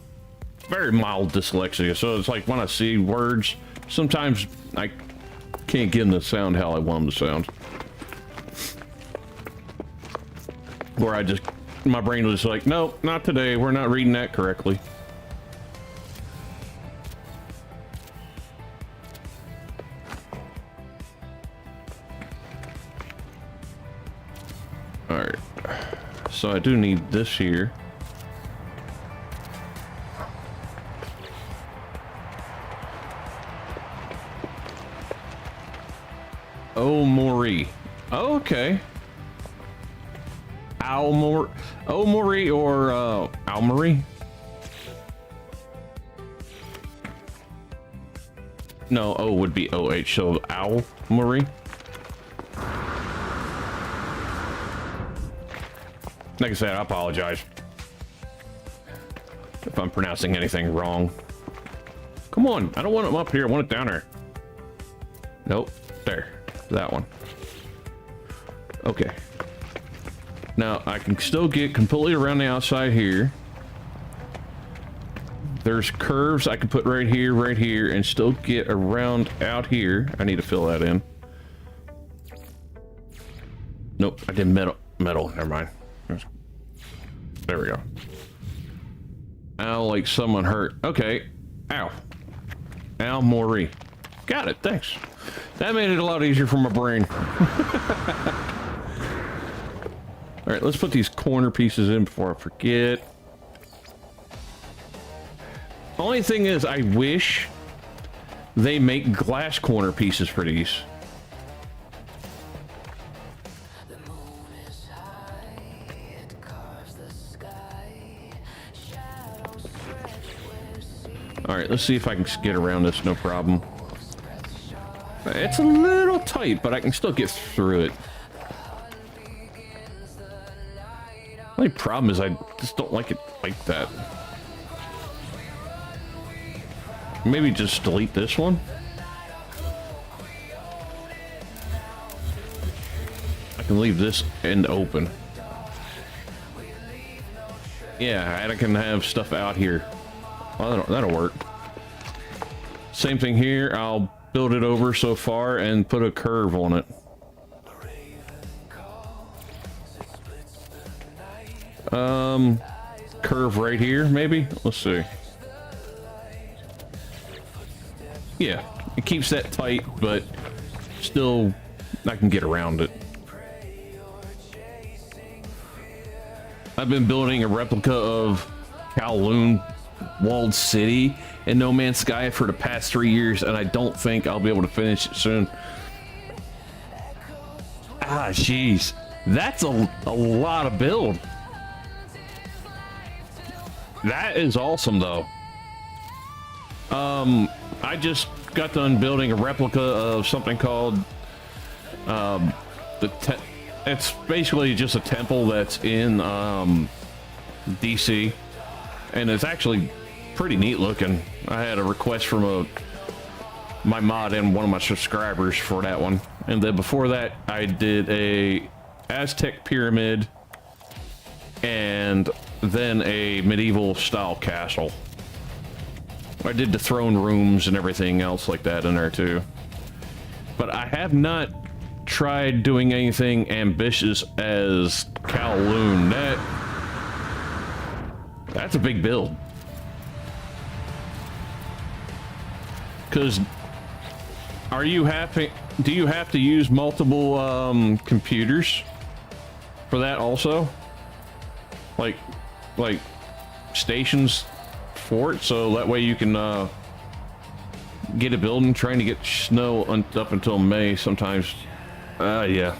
very mild dyslexia, so it's like when I see words, sometimes I can't get them to sound how I want them to sound. Or I just, my brain was like, nope, not today, we're not reading that correctly. Alright, so I do need this here. Oh, Mori. Oh, okay. Almori. Oh, Mori or Almori? No, O would be OH, so Almori. Like I said, I apologize if I'm pronouncing anything wrong. Come on, I don't want it up here, I want it down there. Nope, there, that one. Okay. Now, I can still get completely around the outside here. There's curves I can put right here, and still get around out here. I need to fill that in. Nope, I did metal, never mind. There we go. Ow, like someone hurt. Okay. Ow. Ow, Maury. Got it, thanks. That made it a lot easier for my brain. Alright, let's put these corner pieces in before I forget. Only thing is, I wish they make glass corner pieces for these. Alright, let's see if I can get around this, no problem. It's a little tight, but I can still get through it. The only problem is I just don't like it like that. Maybe just delete this one. I can leave this end open. Yeah, and I can have stuff out here. Well, that'll work. Same thing here. I'll build it over so far and put a curve on it. Curve right here, maybe? Let's see. Yeah, it keeps that tight, but still, I can get around it. I've been building a replica of Kowloon walled city in No Man's Sky for the past 3 years, and I don't think I'll be able to finish it soon. Ah, jeez. That's a lot of build. That is awesome, though. I just got done building a replica of something called it's basically just a temple that's in DC, and it's actually pretty neat looking. I had a request from my mod and one of my subscribers for that one, and then before that I did a Aztec pyramid and then a medieval style castle. I did the throne rooms and everything else like that in there too. But I have not tried doing anything ambitious as Kowloon. That's a big build. Because do you have to use multiple computers for that also. Like stations for it, so that way you can get a building. Trying to get snow up until May sometimes. Yeah.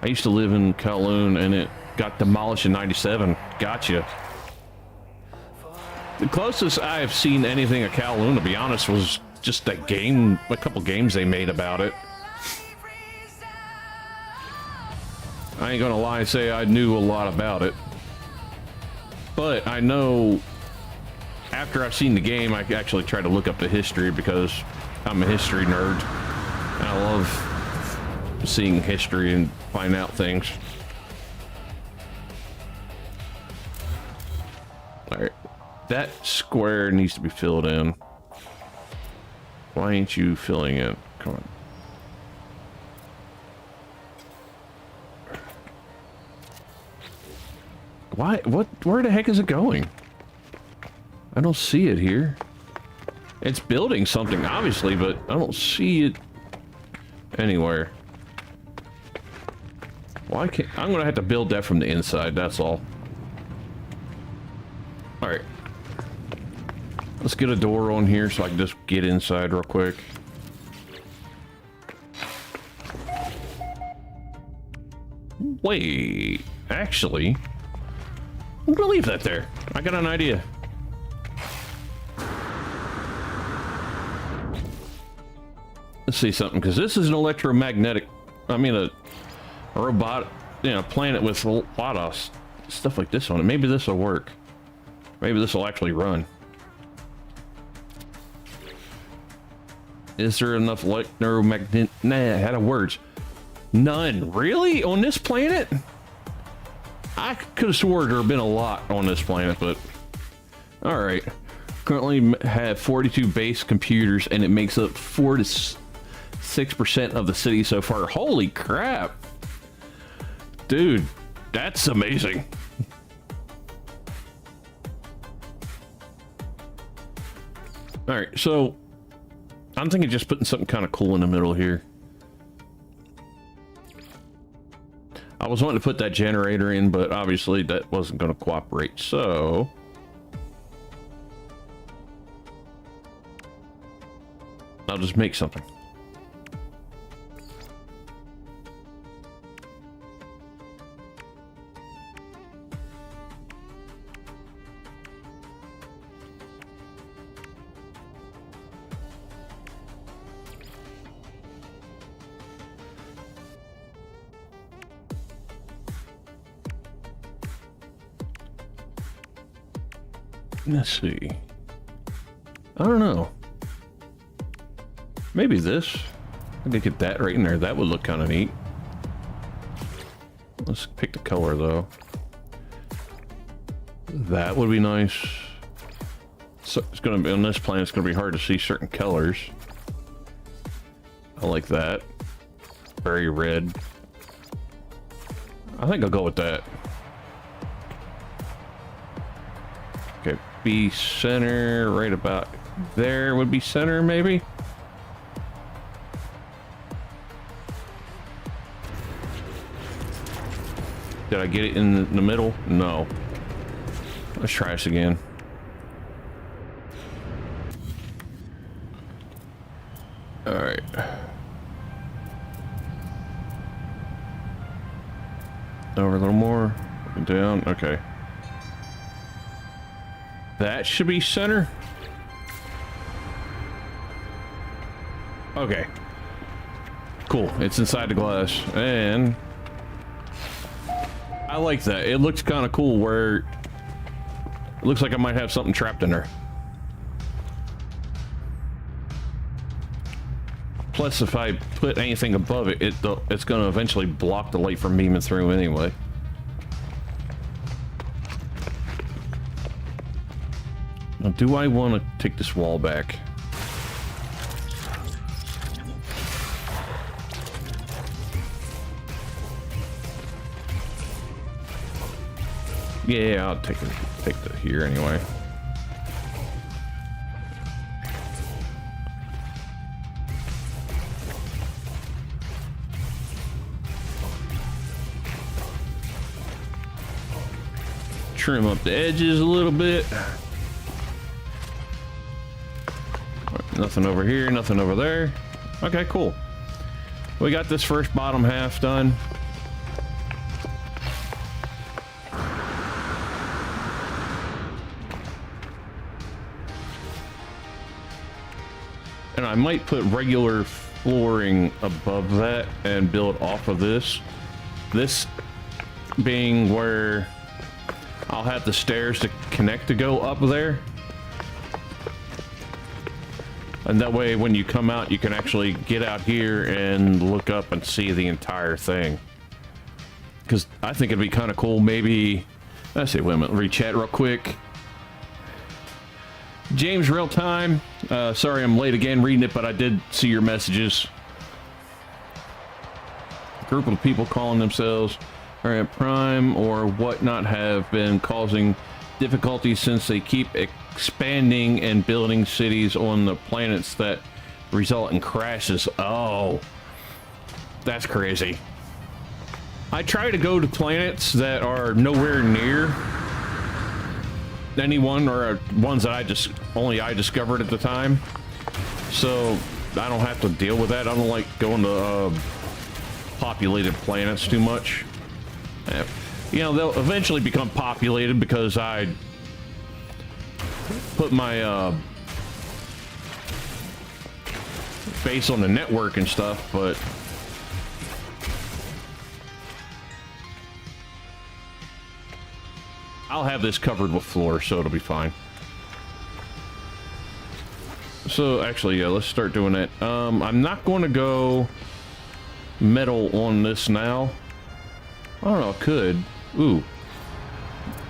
I used to live in Kowloon and it got demolished in 97. Gotcha. The closest I've seen anything of Kowloon, to be honest, was just a couple games they made about it. I ain't gonna lie and say I knew a lot about it. But I know after I've seen the game, I actually try to look up the history because I'm a history nerd. And I love seeing history and find out things. Alright. That square needs to be filled in. Why ain't you filling it? Come on. Why? What? Where the heck is it going? I don't see it here. It's building something, obviously, but I don't see it anywhere. Why can't... I'm gonna have to build that from the inside, that's all. Alright. Let's get a door on here so I can just get inside real quick. Wait, actually... I'm gonna leave that there. I got an idea. Let's see something, because this is an electromagnetic, I mean a robot, you know, planet with a lot of stuff like this on it. Maybe this will work. Maybe this will actually run. Is there enough electromagnet? Nah, out of words. None. Really? On this planet? I could have swore there have been a lot on this planet, but... Alright. Currently have 42 base computers, and it makes up 4 to 6% of the city so far. Holy crap! Dude, that's amazing. Alright, so... I'm thinking just putting something kind of cool in the middle here. I was wanting to put that generator in, but obviously that wasn't going to cooperate, so... I'll just make something. Let's see. I don't know. Maybe this. I could get that right in there. That would look kind of neat. Let's pick the color though. That would be nice. So it's gonna be on this plan. It's gonna be hard to see certain colors. I like that. Very red. I think I'll go with that. Okay, be center right about there would be center maybe. Did I get it in the middle? No. Let's try this again. All right. Over a little more. Down. Okay. That should be center. Okay. Cool. It's inside the glass. And I like that. It looks kind of cool where it looks like I might have something trapped in there. Plus, if I put anything above it, it's going to eventually block the light from beaming through anyway. Now, do I want to take this wall back? Yeah, I'll take the here anyway. trim up the edges a little bit. Nothing over here, nothing over there. Okay, cool. We got this first bottom half done. And I might put regular flooring above that and build off of this. This being where I'll have the stairs to connect to go up there. And that way when you come out, you can actually get out here and look up and see the entire thing. Because I think it'd be kind of cool, maybe... Let's see, wait a minute, read chat real quick. James, real time. Sorry I'm late again reading it, but I did see your messages. A group of people calling themselves Prime or whatnot have been causing difficulties since they keep expanding and building cities on the planets that result in crashes. Oh, that's crazy. I try to go to planets that are nowhere near anyone or ones that I discovered at the time, so I don't have to deal with that. I don't like going to populated planets too much. You know, they'll eventually become populated because I put my base on the network and stuff, but I'll have this covered with floor, so it'll be fine. So actually, yeah, let's start doing that. I'm not going to go metal on this now. I don't know, I could. Ooh,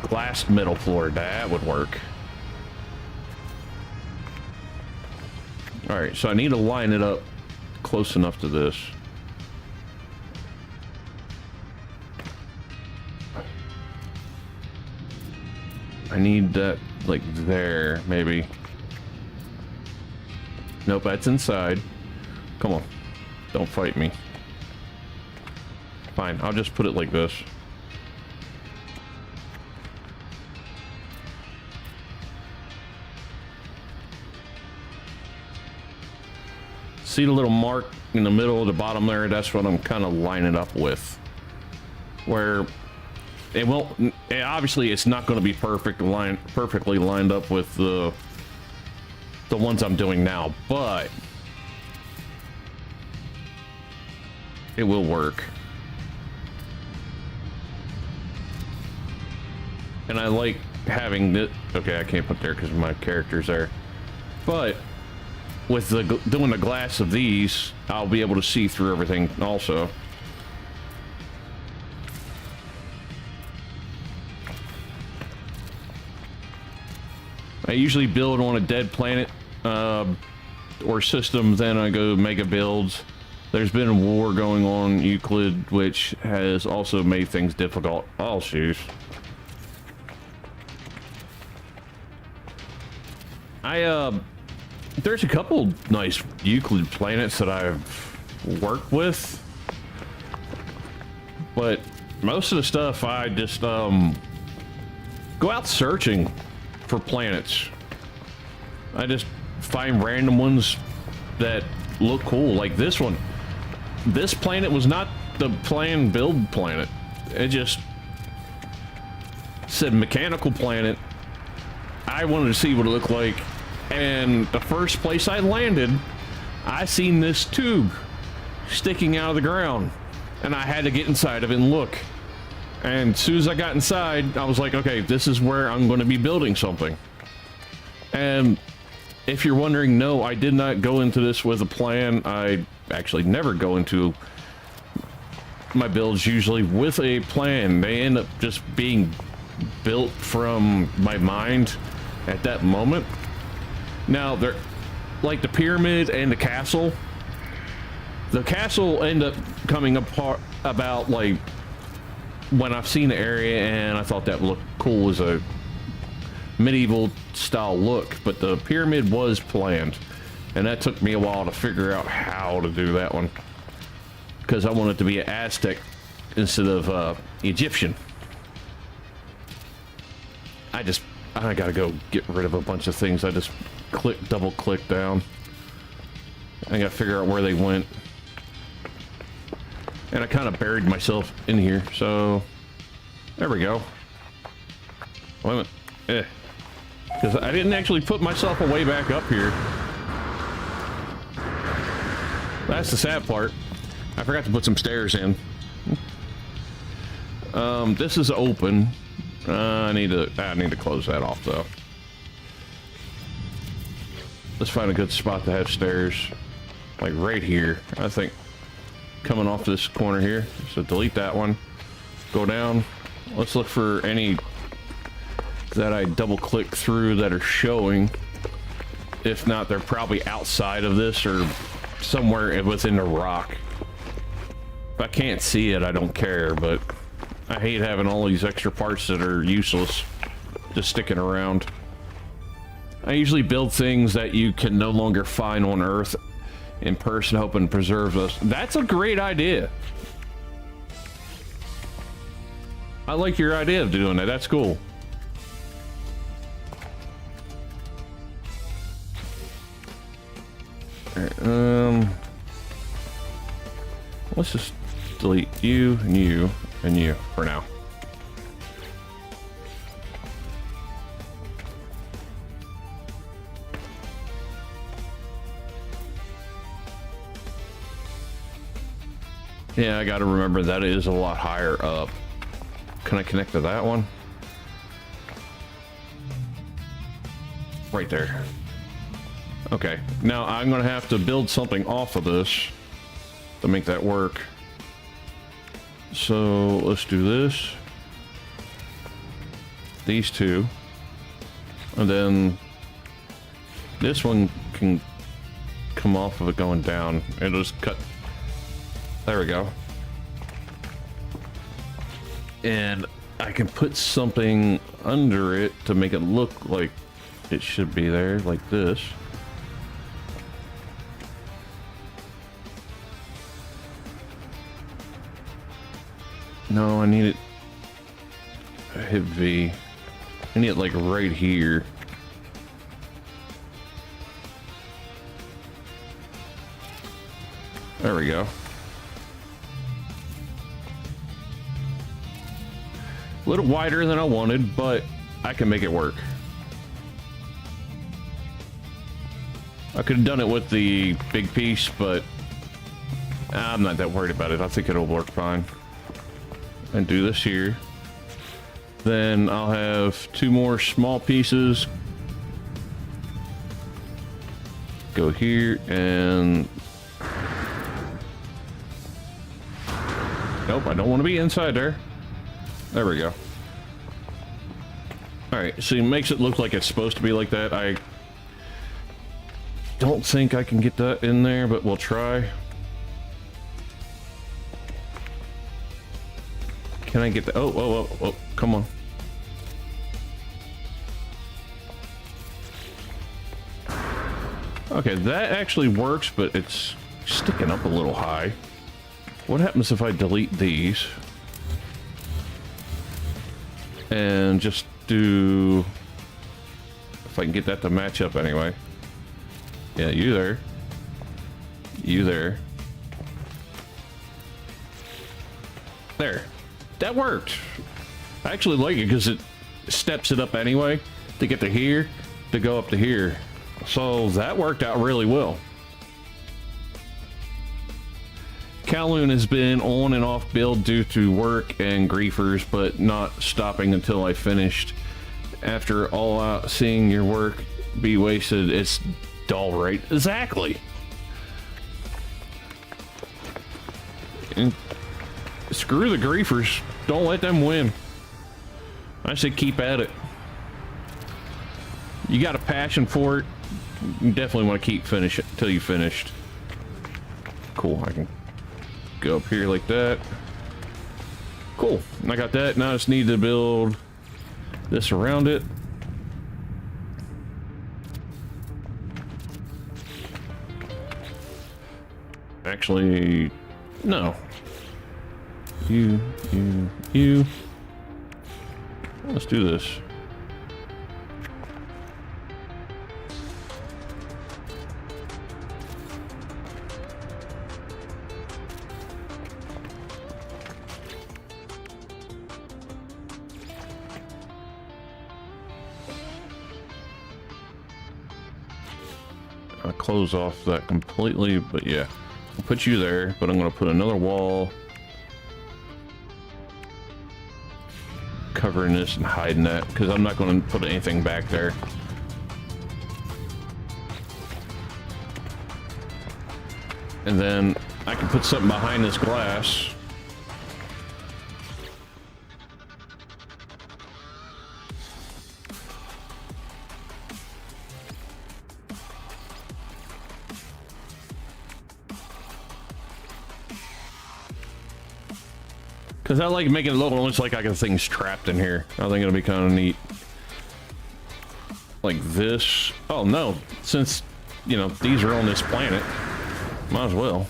glass metal floor, that would work. All right, so I need to line it up close enough to this. I need that, like, there, maybe. Nope, that's inside. Come on. Don't fight me. Fine, I'll just put it like this. See the little mark in the middle of the bottom there? That's what I'm kind of lining up with. Where it won't, obviously it's not going to be perfectly lined up with the ones I'm doing now, but it will work. And I like having this. Okay, I can't put there because my character's there, but with doing the glass of these, I'll be able to see through everything also. I usually build on a dead planet or system, then I go mega builds. There's been a war going on Euclid, which has also made things difficult. Oh, shoot. There's a couple nice Euclid planets that I've worked with, but most of the stuff I just go out searching for planets. I just find random ones that look cool, like this one. This planet was not the planned build planet. It just said mechanical planet. I wanted to see what it looked like, and the first place I landed, I seen this tube sticking out of the ground, and I had to get inside of it and look. And as soon as I got inside, I was like, okay, this is where I'm going to be building something. And if you're wondering, no, I did not go into this with a plan. I actually never go into my builds usually with a plan. They end up just being built from my mind at that moment. Now, they're like the pyramid and the castle. The castle end up coming apart about like when I've seen the area, and I thought that looked cool as a medieval style look, but the pyramid was planned, and that took me a while to figure out how to do that one, because I wanted it to be an Aztec instead of Egyptian. I gotta go get rid of a bunch of things. I just double click down. I gotta figure out where they went. And I kind of buried myself in here, so there we go. Wait a minute. Because I didn't actually put myself way back up here. That's the sad part. I forgot to put some stairs in. This is open. I need to close that off though. Let's find a good spot to have stairs, like right here. I think coming off this corner here. So delete that one. Go down. Let's look for any that I double click through that are showing. If not, they're probably outside of this or somewhere within the rock. If I can't see it, I don't care, but I hate having all these extra parts that are useless just sticking around. I usually build things that you can no longer find on Earth in person, hoping to preserve those. That's a great idea. I like your idea of doing that. That's cool. All right, let's just delete you and you and you for now. Yeah, I gotta remember that is a lot higher up. Can I connect to that one? Right there. Okay, now I'm gonna have to build something off of this to make that work. So let's do this. These two. And then this one can come off of it going down. It'll just cut. There we go. And I can put something under it to make it look like it should be there, like this. No, I need it. I hit V. I need it like right here. There we go. A little wider than I wanted, but I can make it work. I could have done it with the big piece, but I'm not that worried about it. I think it'll work fine. And do this here. Then I'll have two more small pieces. Go here and... Nope, I don't want to be inside there. There we go. Alright, so it makes it look like it's supposed to be like that. I don't think I can get that in there, but we'll try. Can I get the... Oh, come on. Okay, that actually works, but it's sticking up a little high. What happens if I delete these? And just do... If I can get that to match up anyway. Yeah, you there. You there. There. That worked. I actually like it because it steps it up anyway to get to here, to go up to here. So that worked out really well. Kowloon has been on and off build due to work and griefers, but not stopping until I finished. After all out seeing your work be wasted, it's dull, right? Exactly. And screw the griefers. Don't let them win. I say keep at it. You got a passion for it. You definitely want to keep finish it until you finished. Cool. I can go up here like that. Cool. I got that. Now I just need to build this around it. Actually, no. You. Let's do this. want to close off that completely, but yeah. I'll put you there, but I'm going to put another wall covering this and hiding that, because I'm not going to put anything back there. And then I can put something behind this glass. Because I like making it look almost like I got things trapped in here. I think it'll be kind of neat. Like this. Oh no, since, you know, these are on this planet, might as well.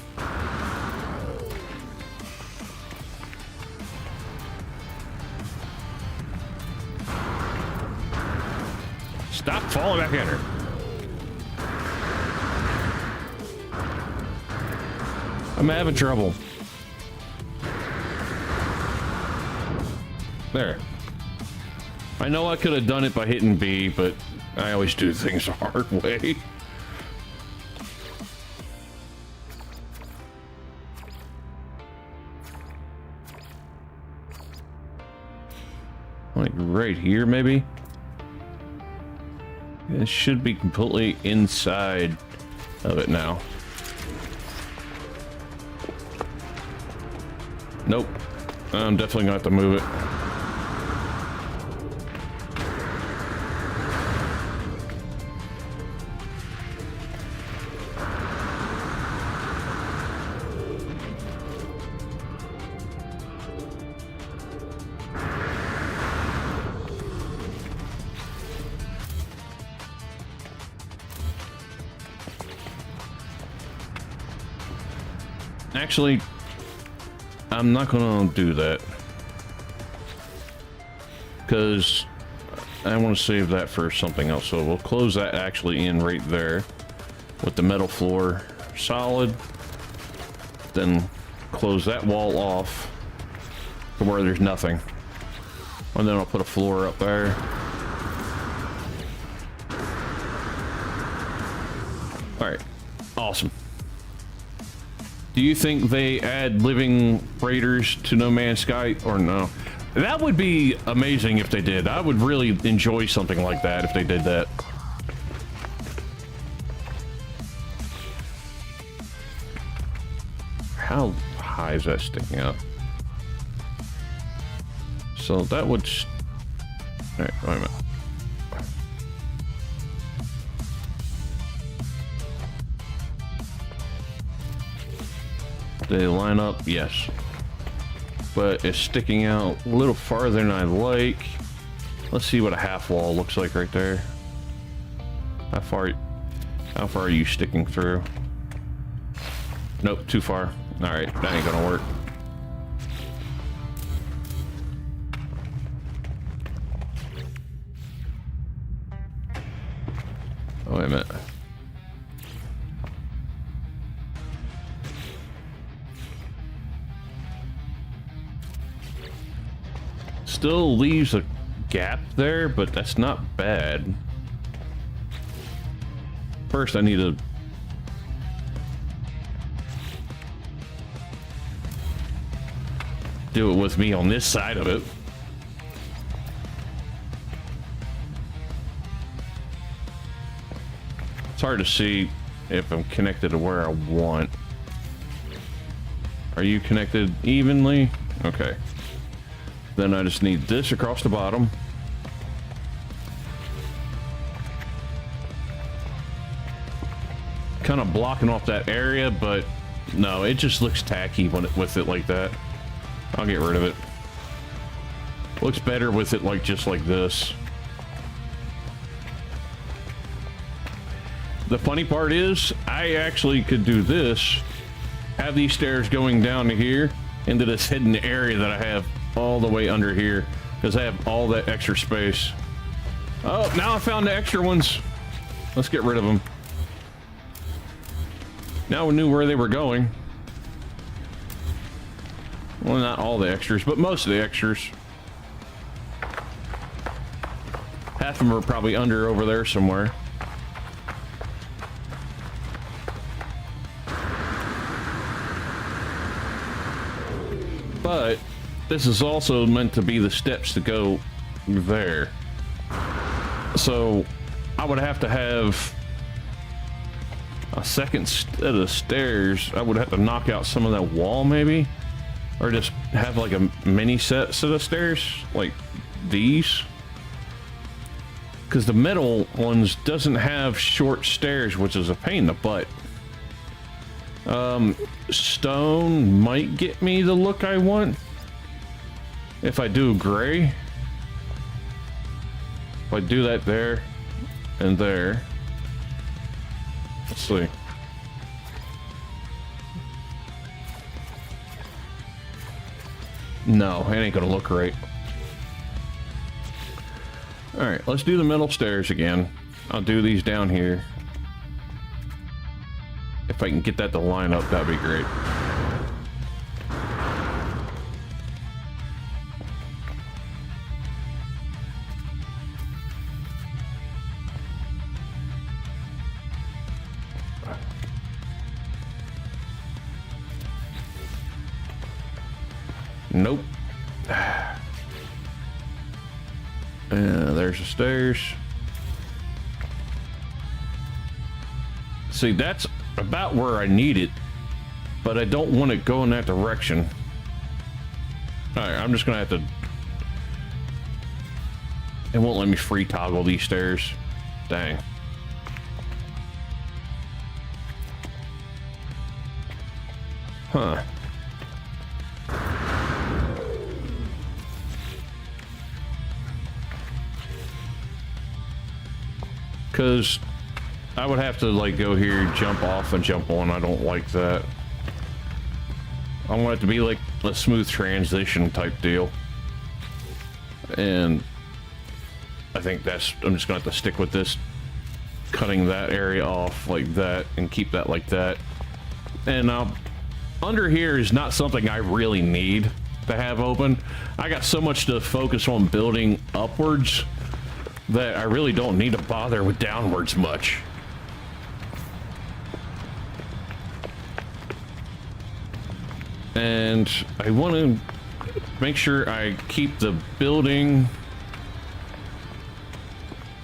Stop falling back in her. I'm having trouble. There. I know I could have done it by hitting B, but I always do things the hard way. Like right here, maybe? It should be completely inside of it now. Nope. I'm definitely gonna have to move it. Actually, I'm not gonna do that because I want to save that for something else. So we'll close that actually in right there with the metal floor solid. Then close that wall off to where there's nothing. And then I'll put a floor up there. All right, awesome. Do you think they add living raiders to No Man's Sky or no? That would be amazing if they did. I would really enjoy something like that if they did that. How high is that sticking up? So that would... All right, wait a minute. They line up, yes, but it's sticking out a little farther than I like. Let's see what a half wall looks like right there. How far are you sticking through? Nope, too far. All right, that ain't gonna work. Oh, wait a minute. Still leaves a gap there, but that's not bad. First, I need to do it with me on this side of it. It's hard to see if I'm connected to where I want. Are you connected evenly? Okay. Then I just need this across the bottom. Kind of blocking off that area, but no, it just looks tacky with it like that. I'll get rid of it. Looks better with it like just like this. The funny part is, I actually could do this, have these stairs going down to here into this hidden area that I have all the way under here because I have all that extra space. Oh, now I found the extra ones. Let's get rid of them. Now we knew where they were going. Well, not all the extras, but most of the extras. Half of them are probably under over there somewhere. But this is also meant to be the steps to go there. So I would have to have a second set of stairs. I would have to knock out some of that wall maybe, or just have like a mini set of stairs like these, because the metal ones doesn't have short stairs, which is a pain in the butt. Stone might get me the look I want if I do gray. If I do that there and there. Let's see. No, it ain't gonna look right. Alright, let's do the metal stairs again. I'll do these down here. If I can get that to line up, that'd be great. Nope. There's the stairs. See, that's about where I need it, but I don't want it going that direction. Alright, I'm just gonna have to... It won't let me free toggle these stairs. Dang. Huh. Because I would have to like go here, jump off and jump on. I don't like that. I want it to be like a smooth transition type deal. And I think that's, I'm just gonna have to stick with this, cutting that area off like that and keep that like that. And under here is not something I really need to have open. I got so much to focus on building upwards that I really don't need to bother with downwards much. And I want to make sure I keep the building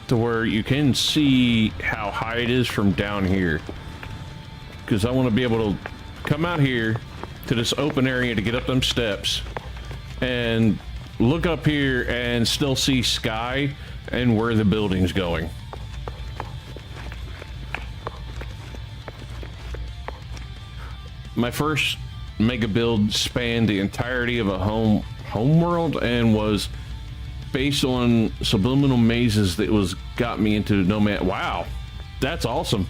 to where you can see how high it is from down here, because I want to be able to come out here to this open area to get up them steps and look up here and still see sky and where the building's going. My first mega build spanned the entirety of a home world and was based on subliminal mazes that got me into Nomad. Wow, that's awesome.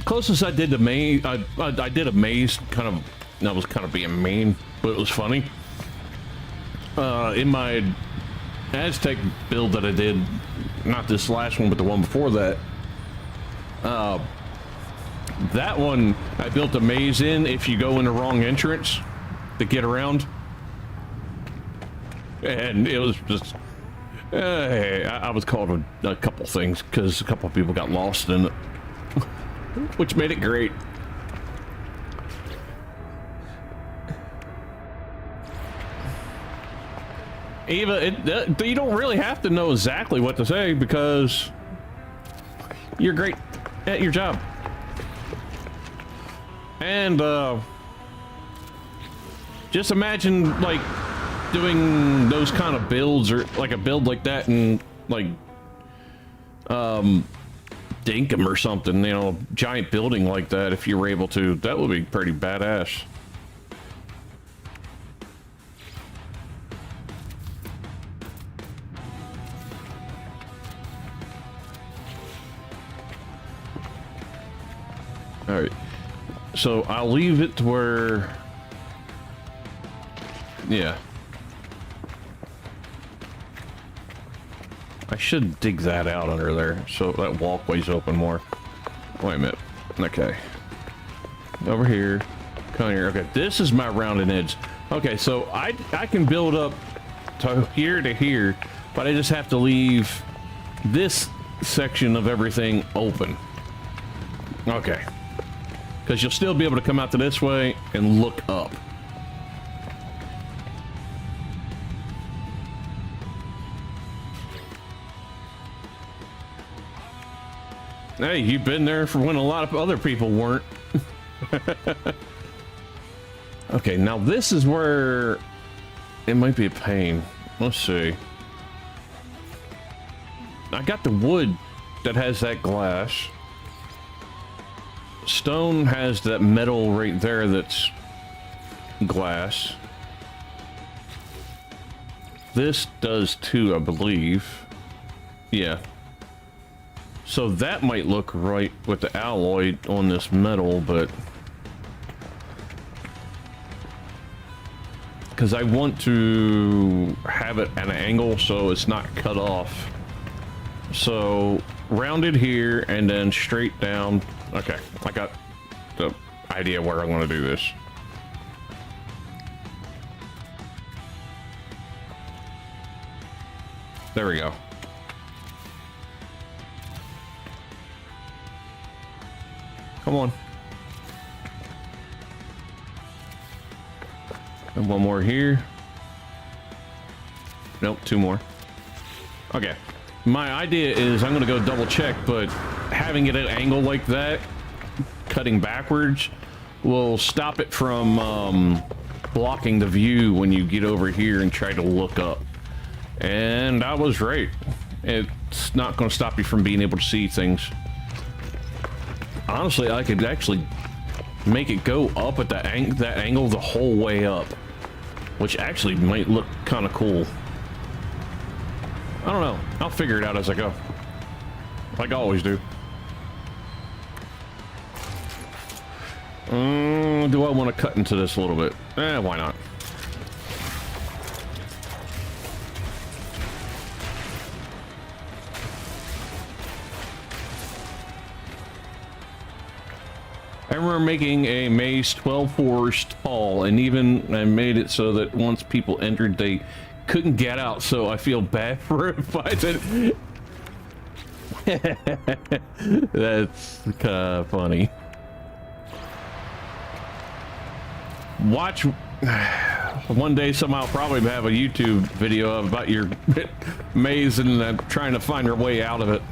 Closest I did to maze, I did a maze kind of, that was kind of being mean, but it was funny. In my Aztec build that I did, not this last one, but the one before that, that one I built a maze in if you go in the wrong entrance to get around. And it was just, I was called a couple things because a couple of people got lost in it, which made it great. Eva, you don't really have to know exactly what to say because you're great at your job. And just imagine like doing those kind of builds, or like a build like that and like Dinkum or something, you know, giant building like that. If you were able to, that would be pretty badass. All right, so I'll leave it to where, yeah, I should dig that out under there so that walkway's open more. Wait a minute. Okay, over here, come here. Okay, this is my rounded edge. Okay, so I can build up to here, but I just have to leave this section of everything open. Okay. Because you'll still be able to come out to this way and look up. Hey, you've been there for when a lot of other people weren't. Okay, now this is where it might be a pain. Let's see. I got the wood that has that glass. Stone has that metal right there that's glass. This does too, I believe. Yeah. So that might look right with the alloy on this metal, but... because I want to have it at an angle so it's not cut off. So rounded here and then straight down. Okay, I got the idea where I want to do this. There we go. Come on. And one more here. Nope, two more. Okay. My idea is I'm gonna go double check, but having it at an angle like that, cutting backwards, will stop it from blocking the view when you get over here and try to look up. And I was right. It's not gonna stop you from being able to see things. Honestly, I could actually make it go up at that angle the whole way up, which actually might look kind of cool. I don't know. I'll figure it out as I go, like I always do. Do I want to cut into this a little bit? Why not? I remember making a maze 12 floors tall, and even I made it so that once people entered, they couldn't get out, so I feel bad for it if I did. That's kind of funny. Watch. One day somehow probably have a YouTube video about your maze and trying to find your way out of it.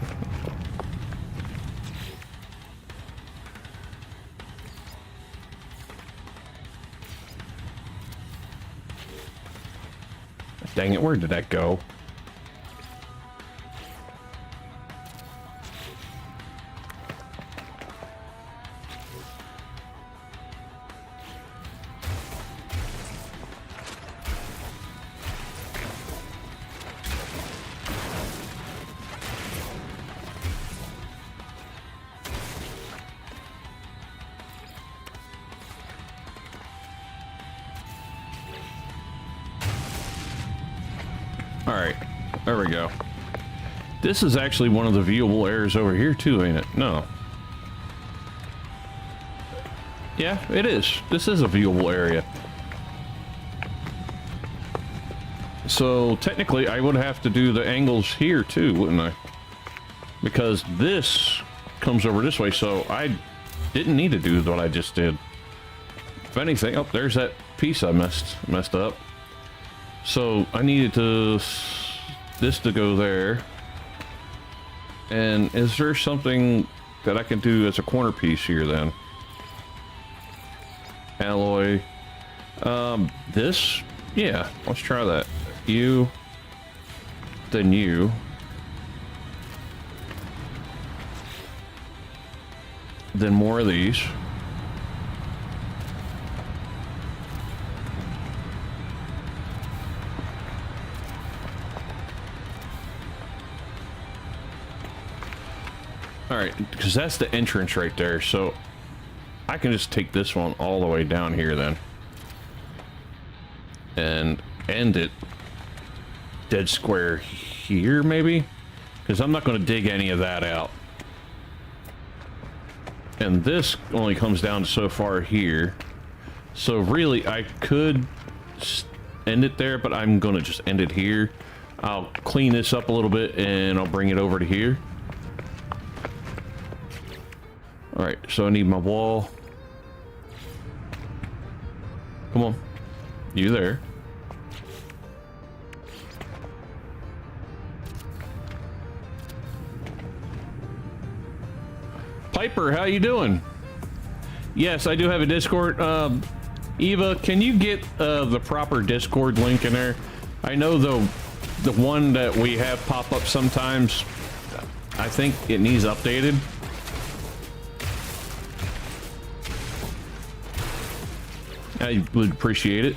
Dang it, where did that go? Alright, there we go. This is actually one of the viewable areas over here too, ain't it? No. Yeah, it is. This is a viewable area. So technically I would have to do the angles here too, wouldn't I? Because this comes over this way, so I didn't need to do what I just did. If anything, oh, there's that piece I messed up. So I needed this to go there. And is there something that I can do as a corner piece here then? Alloy. This? Yeah, let's try that. You. Then you. Then more of these. Alright, because that's the entrance right there, so I can just take this one all the way down here then. And end it dead square here, maybe? Because I'm not going to dig any of that out. And this only comes down so far here. So really, I could end it there, but I'm going to just end it here. I'll clean this up a little bit, and I'll bring it over to here. Alright, so I need my wall. Come on. You there. Piper, how you doing? Yes, I do have a Discord. Eva, can you get the proper Discord link in there? I know the one that we have pop up sometimes, I think it needs updated. I would appreciate it.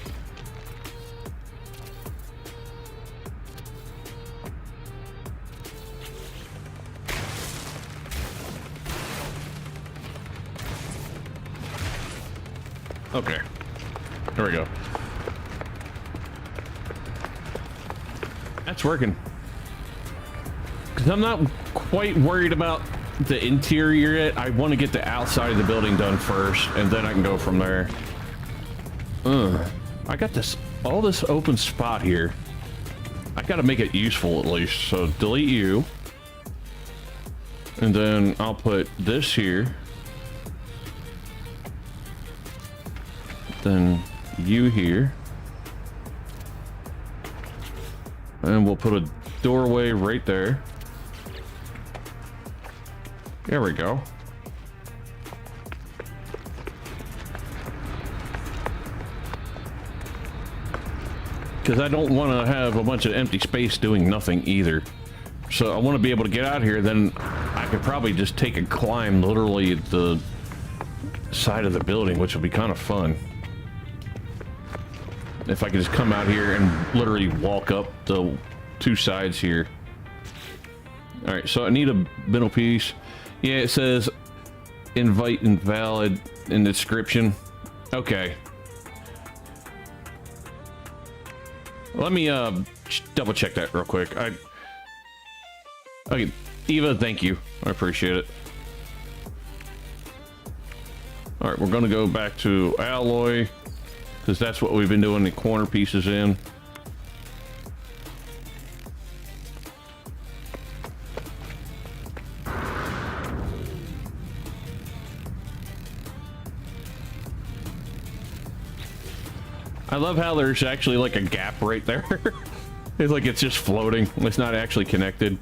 Okay, there we go. That's working. Because I'm not quite worried about the interior yet. I want to get the outside of the building done first, and then I can go from there. I got all this open spot here. I got to make it useful at least. So delete you. And then I'll put this here. Then you here. And we'll put a doorway right there. There we go. Because I don't want to have a bunch of empty space doing nothing either. So I want to be able to get out here, then I could probably just take a climb literally at the side of the building, which will be kind of fun. If I could just come out here and literally walk up the two sides here. Alright, so I need a middle piece. Yeah, it says invite invalid in the description. Okay. Let me double check that real quick. Okay, Eva, thank you. I appreciate it. All right, we're gonna go back to alloy because that's what we've been doing the corner pieces in. I love how there's actually like a gap right there. It's like it's just floating. It's not actually connected.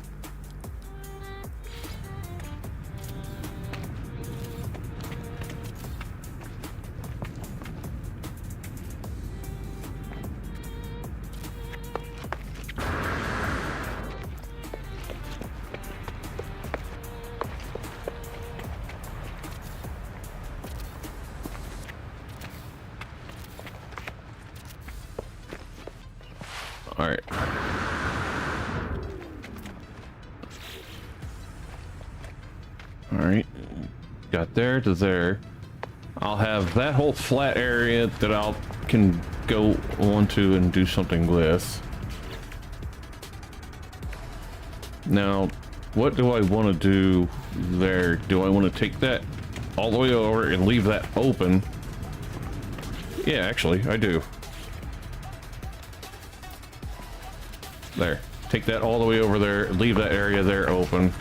Alright. Alright. Got there to there. I'll have that whole flat area that I can go onto and do something with. Now, what do I want to do there? Do I want to take that all the way over and leave that open? Yeah, actually, I do. There. Take that all the way over there, leave that area there open.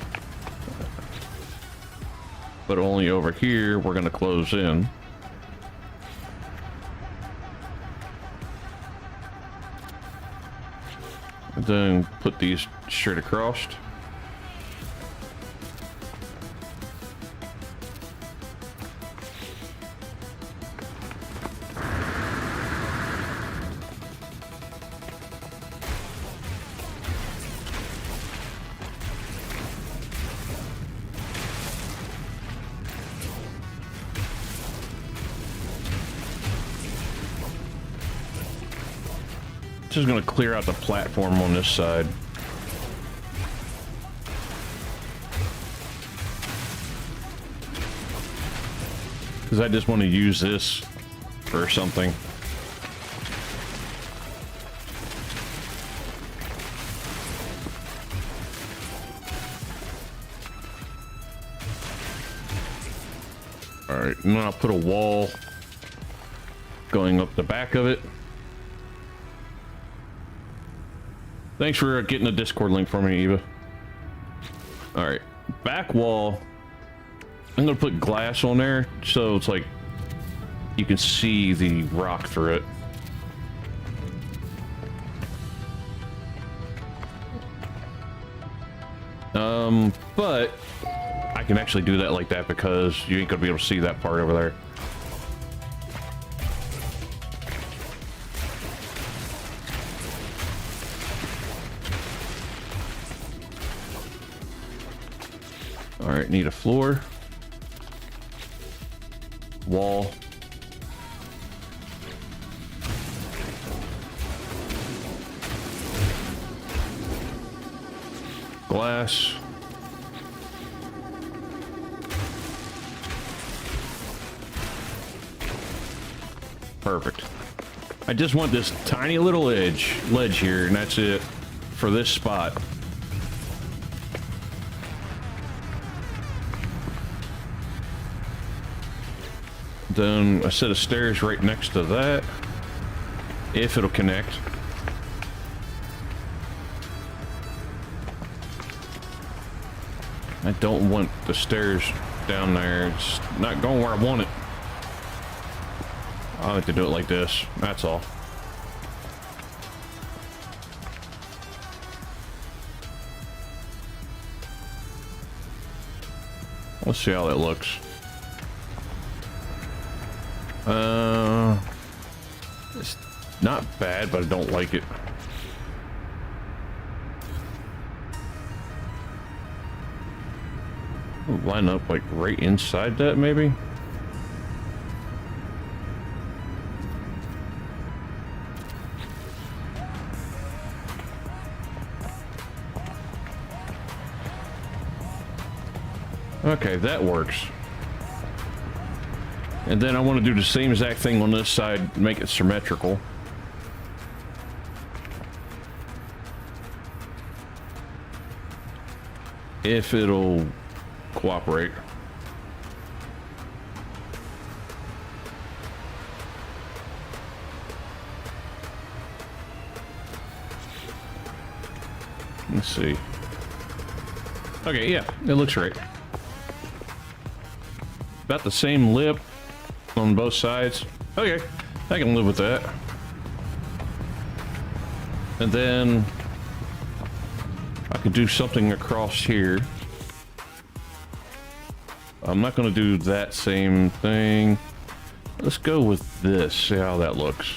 But only over here, we're going to close in. And then put these straight across. Just gonna clear out the platform on this side. Because I just want to use this for something. Alright, and then I'll put a wall going up the back of it. Thanks for getting the Discord link for me, Eva. Alright, back wall. I'm gonna put glass on there, so it's like you can see the rock through it. But I can actually do that like that because you ain't gonna be able to see that part over there. All right, need a floor, wall. Glass. Perfect. I just want this tiny little ledge here, and that's it for this spot. Then a set of stairs right next to that, if it'll connect. I don't want the stairs down there. It's not going where I want it. I like to do it like this. That's all. Let's see how that looks. It's not bad, but I don't like it. Line up like right inside that, maybe. Okay, that works. And then I want to do the same exact thing on this side, make it symmetrical. If it'll cooperate. Let's see. Okay, yeah, it looks right. About the same lip on both sides. Okay, I can live with that. And then I could do something across here. I'm not going to do that same thing. Let's go with this, see how that looks.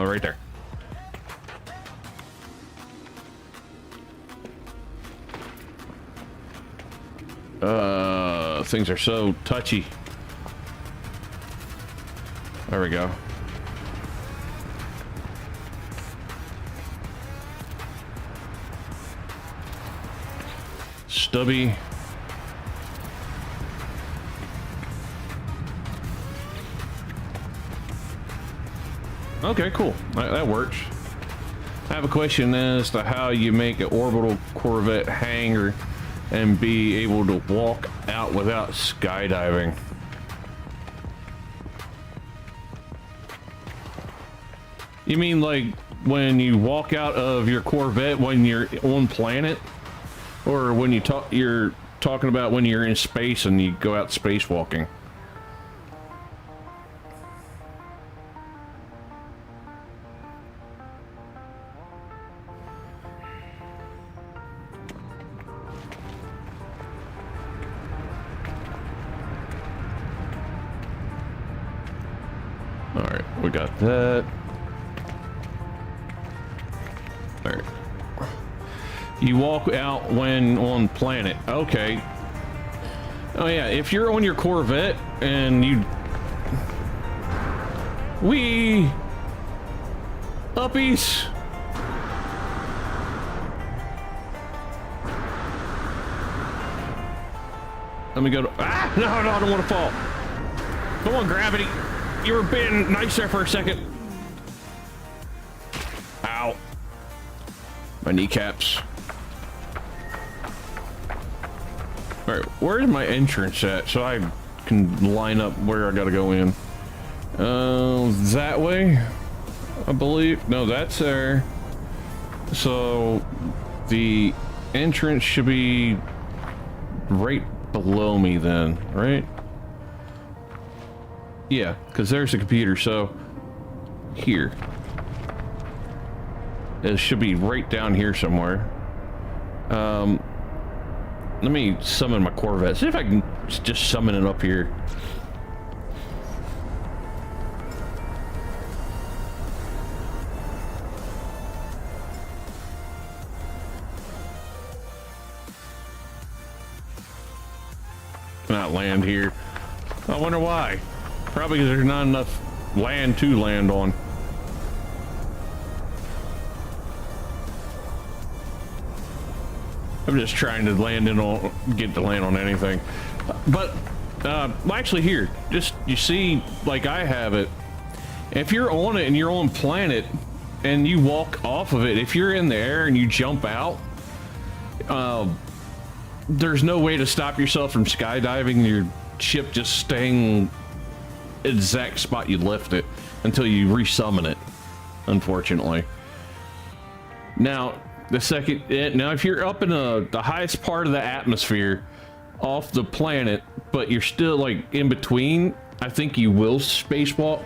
Right there. Things are so touchy. There we go. Stubby. Okay, cool. That works. I have a question as to how you make an orbital Corvette hangar and be able to walk out without skydiving. You mean like when you walk out of your Corvette when you're on planet? Or when you're talking about when you're in space and you go out spacewalking? Alright, we got that. Alright. You walk out when on planet. Okay. Oh yeah, if you're on your Corvette and you... Wee! Uppies! Let me go to... Ah! No, I don't want to fall. Come on, gravity. You were being nice there for a second. Ow. My kneecaps. Alright, where's my entrance at so I can line up where I gotta go in? That way? I believe. No, that's there. So the entrance should be right below me then, right? Yeah, because there's the computer. So here. It should be right down here somewhere. Let me summon my Corvette. See if I can just summon it up here. Cannot land here. I wonder why. Probably because there's not enough land to land on. I'm just trying to get to land on anything. But, well, actually here, just, you see, like I have it, if you're on it and you're on planet and you walk off of it, if you're in the air and you jump out, there's no way to stop yourself from skydiving, your ship just staying exact spot you left it until you resummon it, unfortunately. Now, now if you're up in the highest part of the atmosphere off the planet, but you're still like in between, I think you will spacewalk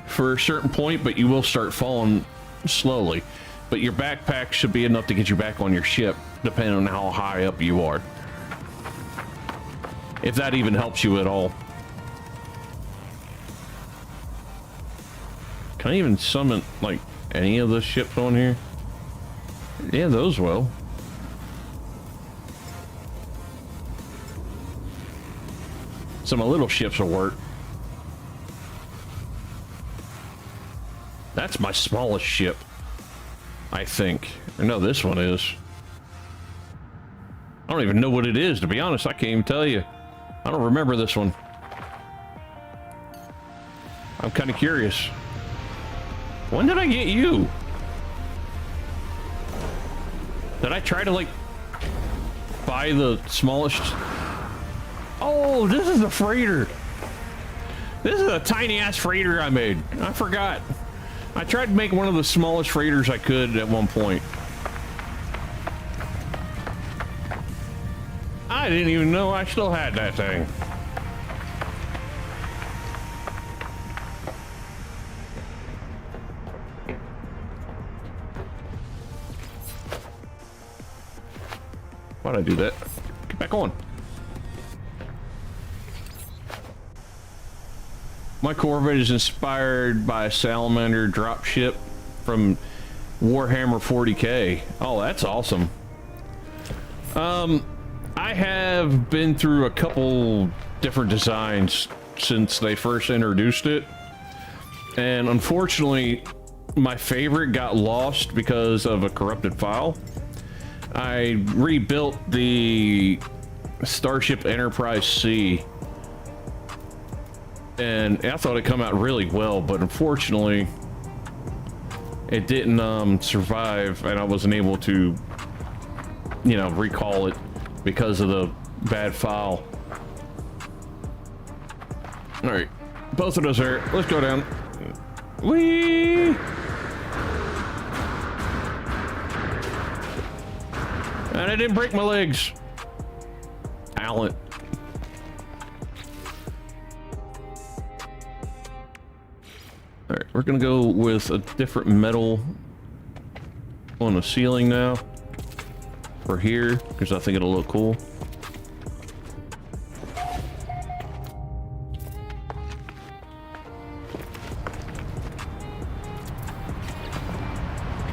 for a certain point, but you will start falling slowly. But your backpack should be enough to get you back on your ship, depending on how high up you are. If that even helps you at all. Can I even summon, like, any of the ships on here? Yeah, those will. Some of the little ships will work. That's my smallest ship, I think. Or no, this one is. I don't even know what it is, to be honest. I can't even tell you. I don't remember this one. I'm kind of curious. When did I get you? Did I try to, like, buy the smallest? Oh, this is a freighter. This is a tiny ass freighter I made. I forgot. I tried to make one of the smallest freighters I could at one point. I didn't even know I still had that thing. Why'd I do that? Get back on. My Corvette is inspired by a Salamander dropship from Warhammer 40K. Oh, that's awesome. I have been through a couple different designs since they first introduced it. And unfortunately, my favorite got lost because of a corrupted file. I rebuilt the Starship Enterprise C, and I thought it'd come out really well, but unfortunately it didn't survive, and I wasn't able to, you know, recall it because of the bad file. All right, both of those are. Let's go down. Whee! And I didn't break my legs. Talent. All right, we're gonna go with a different metal on the ceiling now. For here, because I think it'll look cool.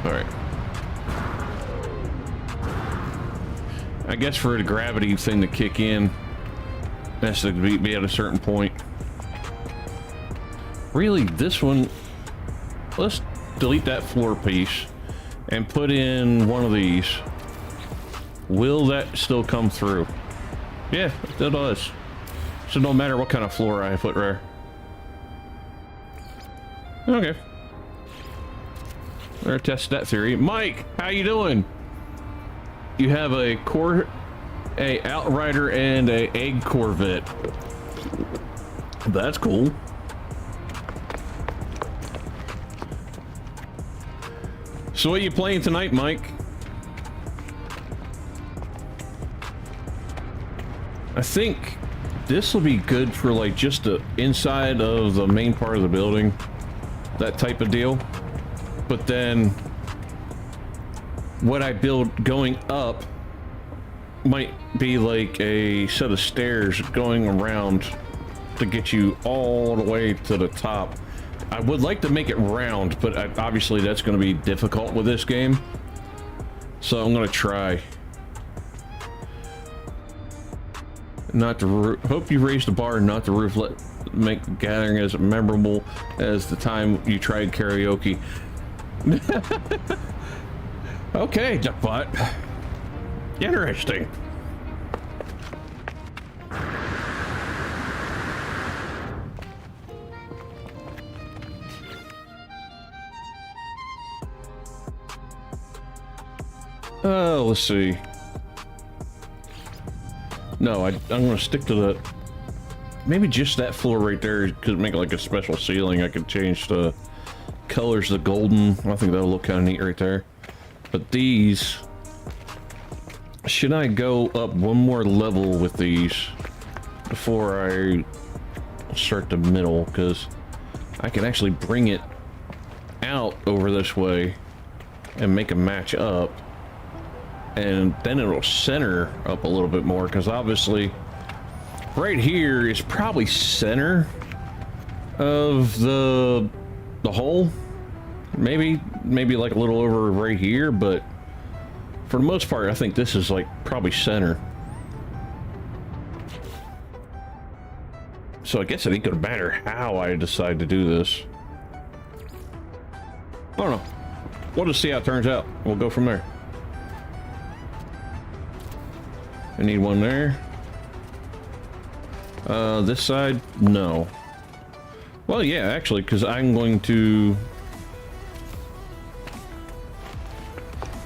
All right. I guess for the gravity thing to kick in, it has to be at a certain point. Really, this one, let's delete that floor piece and put in one of these. Will that still come through? Yeah, it does. So no matter what kind of floor I put there. Okay. We're gonna test that theory. Mike, how you doing? You have a Outrider and a Egg Corvette. That's cool. So what are you playing tonight, Mike? I think this will be good for like just the inside of the main part of the building, that type of deal. But then what I build going up might be like a set of stairs going around to get you all the way to the top. I would like to make it round, but obviously that's going to be difficult with this game. So I'm going to try. Not the roof. Hope you raised the bar, not the roof. Let make the gathering as memorable as the time you tried karaoke. Okay, but interesting. Oh, let's see. No, I'm gonna stick to the maybe just that floor right there. Could make like a special ceiling. I could change the colors to golden. I think that'll look kind of neat right there. But these, should I go up one more level with these before I start the middle? Because I can actually bring it out over this way and make them match up. And then it'll center up a little bit more, because obviously right here is probably center of the hole. Maybe like a little over right here, but for the most part I think this is like probably center. So I guess it ain't gonna matter how I decide to do this. I don't know. We'll just see how it turns out. We'll go from there. I need one there. This side, no. Well, yeah, actually, because I'm going to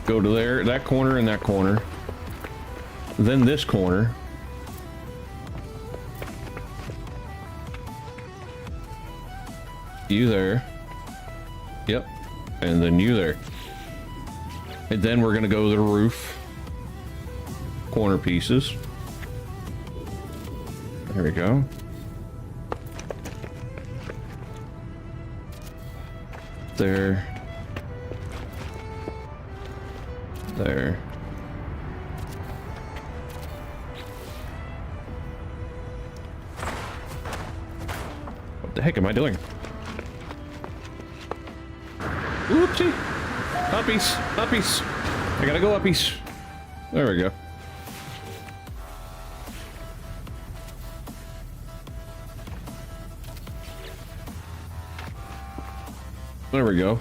go to there, that corner and that corner. Then this corner. You there. Yep. And then you there. And then we're gonna go to the roof. Corner pieces. There we go. There. There. What the heck am I doing? Oopsie! Uppies! Uppies! I gotta go uppies. There we go. There we go.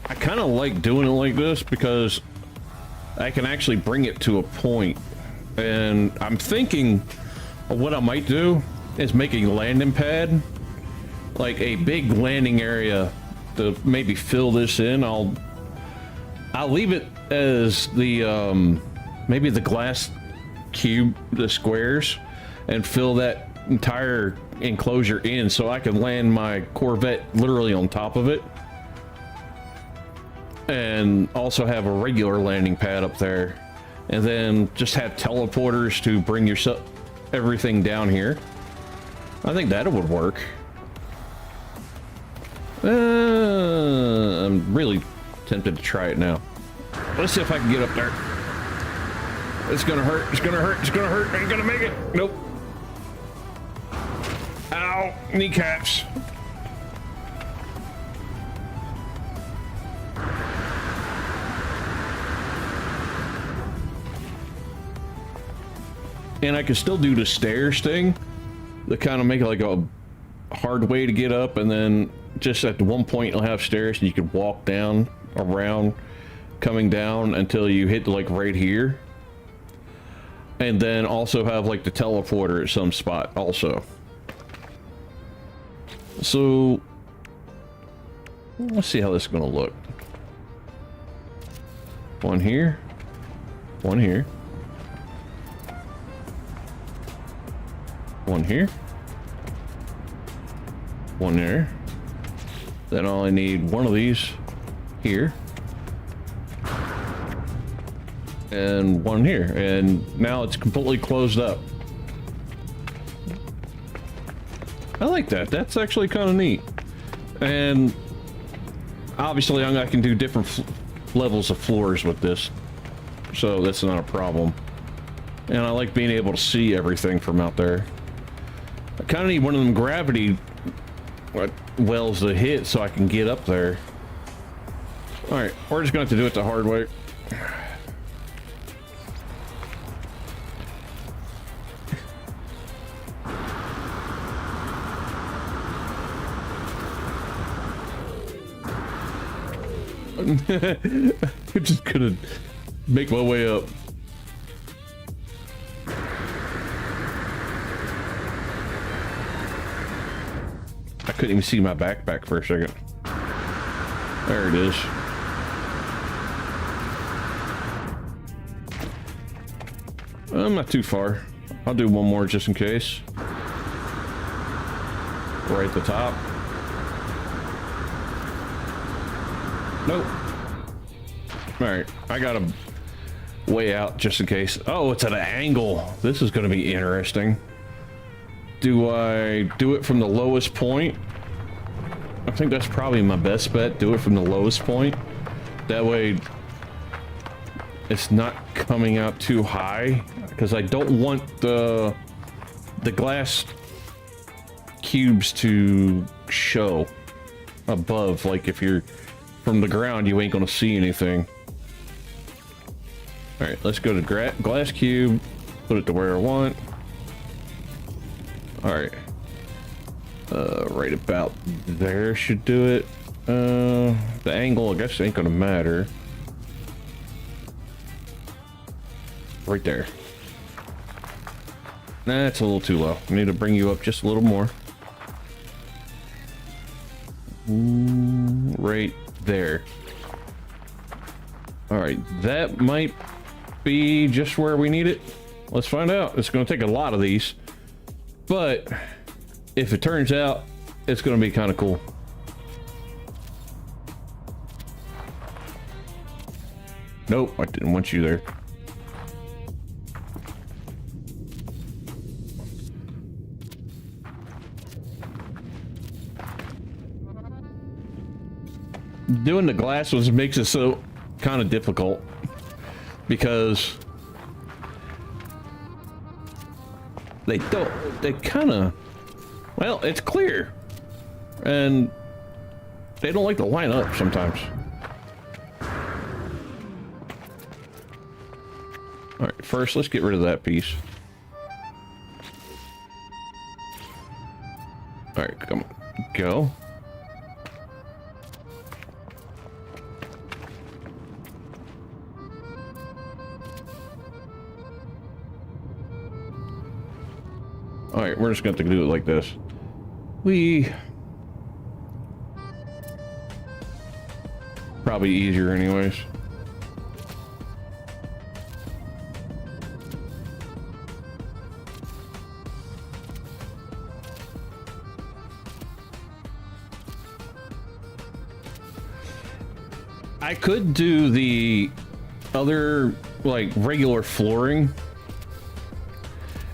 I kind of like doing it like this because I can actually bring it to a point. And I'm thinking of what I might do is make a landing pad, like a big landing area to maybe fill this in. I'll leave it as the maybe the glass cube, the squares, and fill that entire enclosure in so I can land my Corvette literally on top of it, and also have a regular landing pad up there, and then just have teleporters to bring yourself everything down here. I think that would work. I'm really tempted to try it now. Let's see if I can get up there. It's gonna hurt. It's gonna hurt. It's gonna hurt. I ain't gonna make it. Nope. Ow, kneecaps. And I can still do the stairs thing to kind of make it like a hard way to get up, and then just at the one point you'll have stairs and you can walk down around, coming down until you hit like right here, and then also have like the teleporter at some spot also. So let's see how this is going to look. One here, one here, one here, one there. Then I only need one of these here. And one here. And now it's completely closed up. I like that. That's actually kind of neat. And obviously I can do different levels of floors with this. So that's not a problem. And I like being able to see everything from out there. I kind of need one of them gravity wells to hit so I can get up there. Alright, we're just going to have to do it the hard way. I'm just gonna make my way up. I couldn't even see my backpack for a second. There it is. I'm not too far. I'll do one more just in case. Right at the top. Nope. Alright, I got a way out just in case. Oh, it's at an angle. This is going to be interesting. Do I do it from the lowest point? I think that's probably my best bet. Do it from the lowest point. That way it's not coming out too high, because I don't want the glass cubes to show above. Like if you're from the ground, you ain't gonna see anything. All right, let's go to glass cube, put it to where I want. All right, right about there should do it. The angle, I guess, ain't gonna matter. Right there. That's a little too low. I need to bring you up just a little more. Right there. All right, that might be just where we need it. Let's find out. It's going to take a lot of these, but if it turns out, it's going to be kind of cool. Nope, I didn't want you there. Doing the glass ones makes it so kind of difficult, because they kind of, well, it's clear and they don't like to line up sometimes. All right, first let's get rid of that piece. All right, come on, go. All right, we're just going to have to do it like this. Probably easier anyways. I could do the other, like, regular flooring,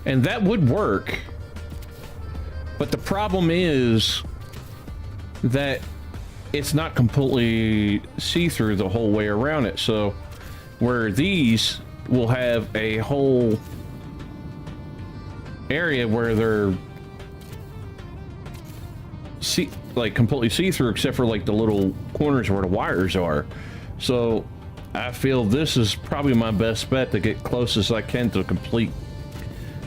and that would work. But the problem is that it's not completely see-through the whole way around it. So where these will have a whole area where they're like completely see-through, except for like the little corners where the wires are. So I feel this is probably my best bet to get close as I can to a complete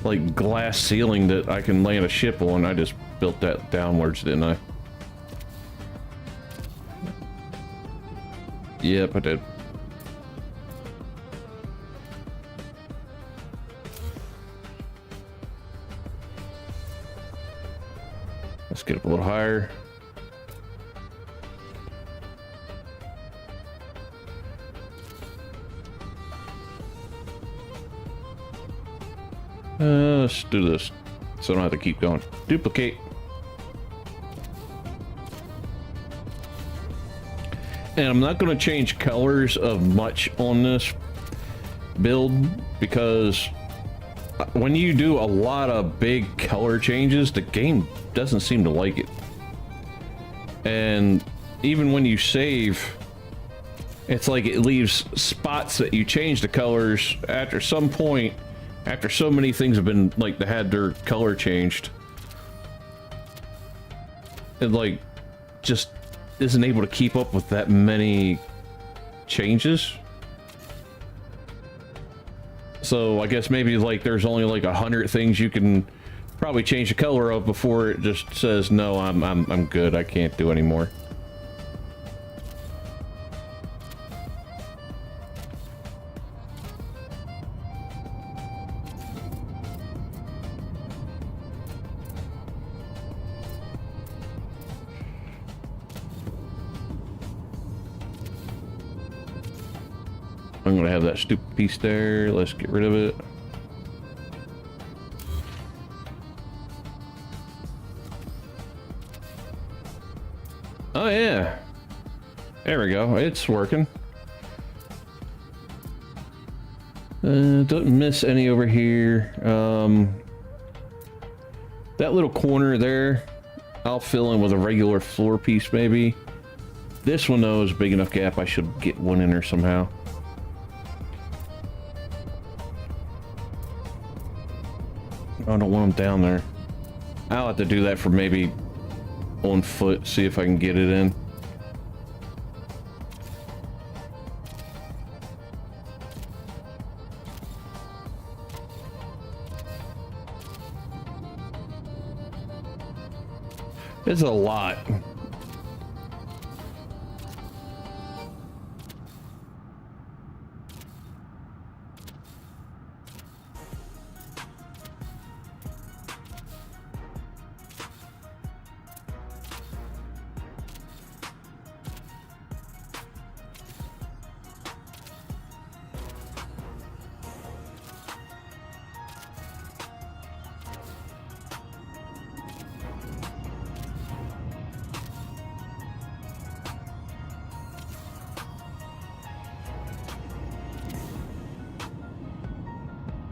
like glass ceiling that I can land a ship on. I just built that downwards, didn't I? Yep, I did. Let's get up a little higher. Let's do this so I don't have to keep going. Duplicate. And I'm not going to change colors of much on this build because when you do a lot of big color changes, the game doesn't seem to like it. And even when you save, it's like it leaves spots that you change the colors after some point, after so many things have been like they had their color changed. It like just isn't able to keep up with that many changes. So I guess maybe like there's only like 100 things you can probably change the color of before it just says no, I'm good, I can't do anymore. I'm gonna have that stupid piece there. Let's get rid of it. Oh yeah. There we go. It's working. Don't miss any over here. That little corner there, I'll fill in with a regular floor piece maybe. This one though is a big enough gap. I should get one in there somehow. I don't want them down there. I'll have to do that for maybe on foot, see if I can get it in. It's a lot.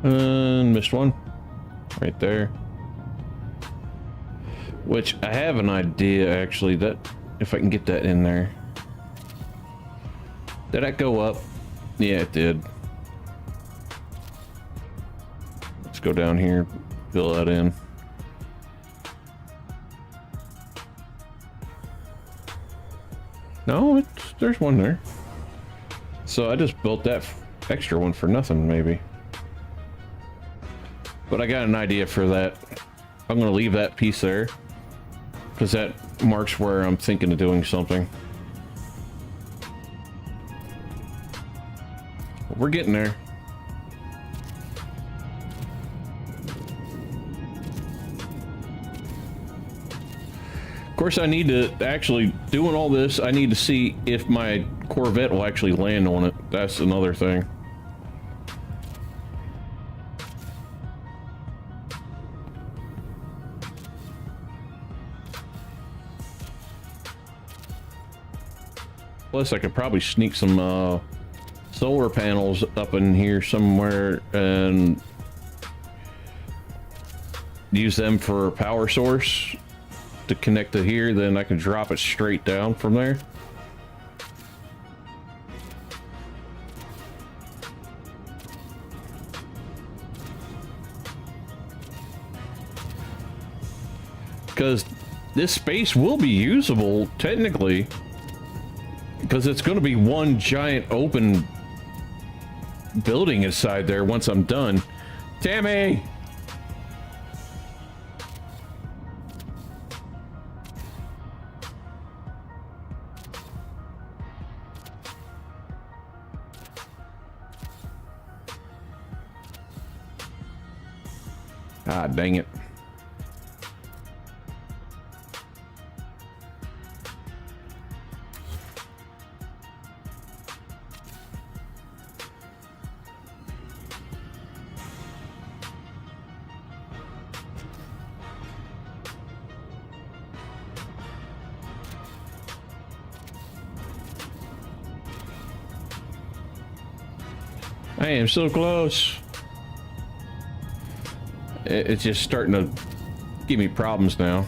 And missed one right there, which I have an idea actually that if I can get that in there. Did that go up? Yeah, it did. Let's go down here, fill that in. No, there's one there. So I just built that extra one for nothing maybe. But I got an idea for that. I'm gonna leave that piece there because that marks where I'm thinking of doing something. We're getting there. Of course, I need to actually doing all this. I need to see if my Corvette will actually land on it. That's another thing. Plus, I could probably sneak some solar panels up in here somewhere and use them for a power source to connect to here. Then I can drop it straight down from there. Because this space will be usable technically. Because it's going to be one giant open building inside there once I'm done. Tammy! Ah, dang it. I am so close. It's just starting to give me problems now.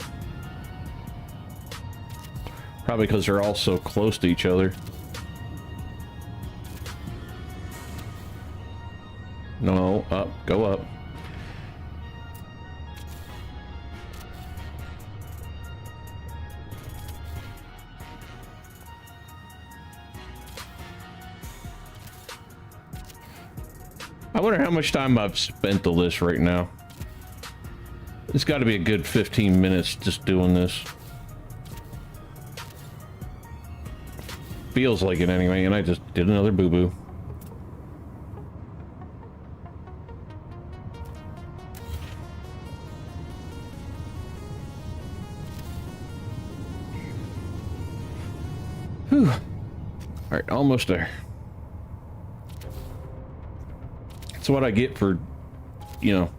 Probably because they're all so close to each other. No, up, go up. I wonder how much time I've spent on this right now. It's got to be a good 15 minutes just doing this. Feels like it anyway, and I just did another boo-boo. Whew. All right, almost there. That's what I get for, you know,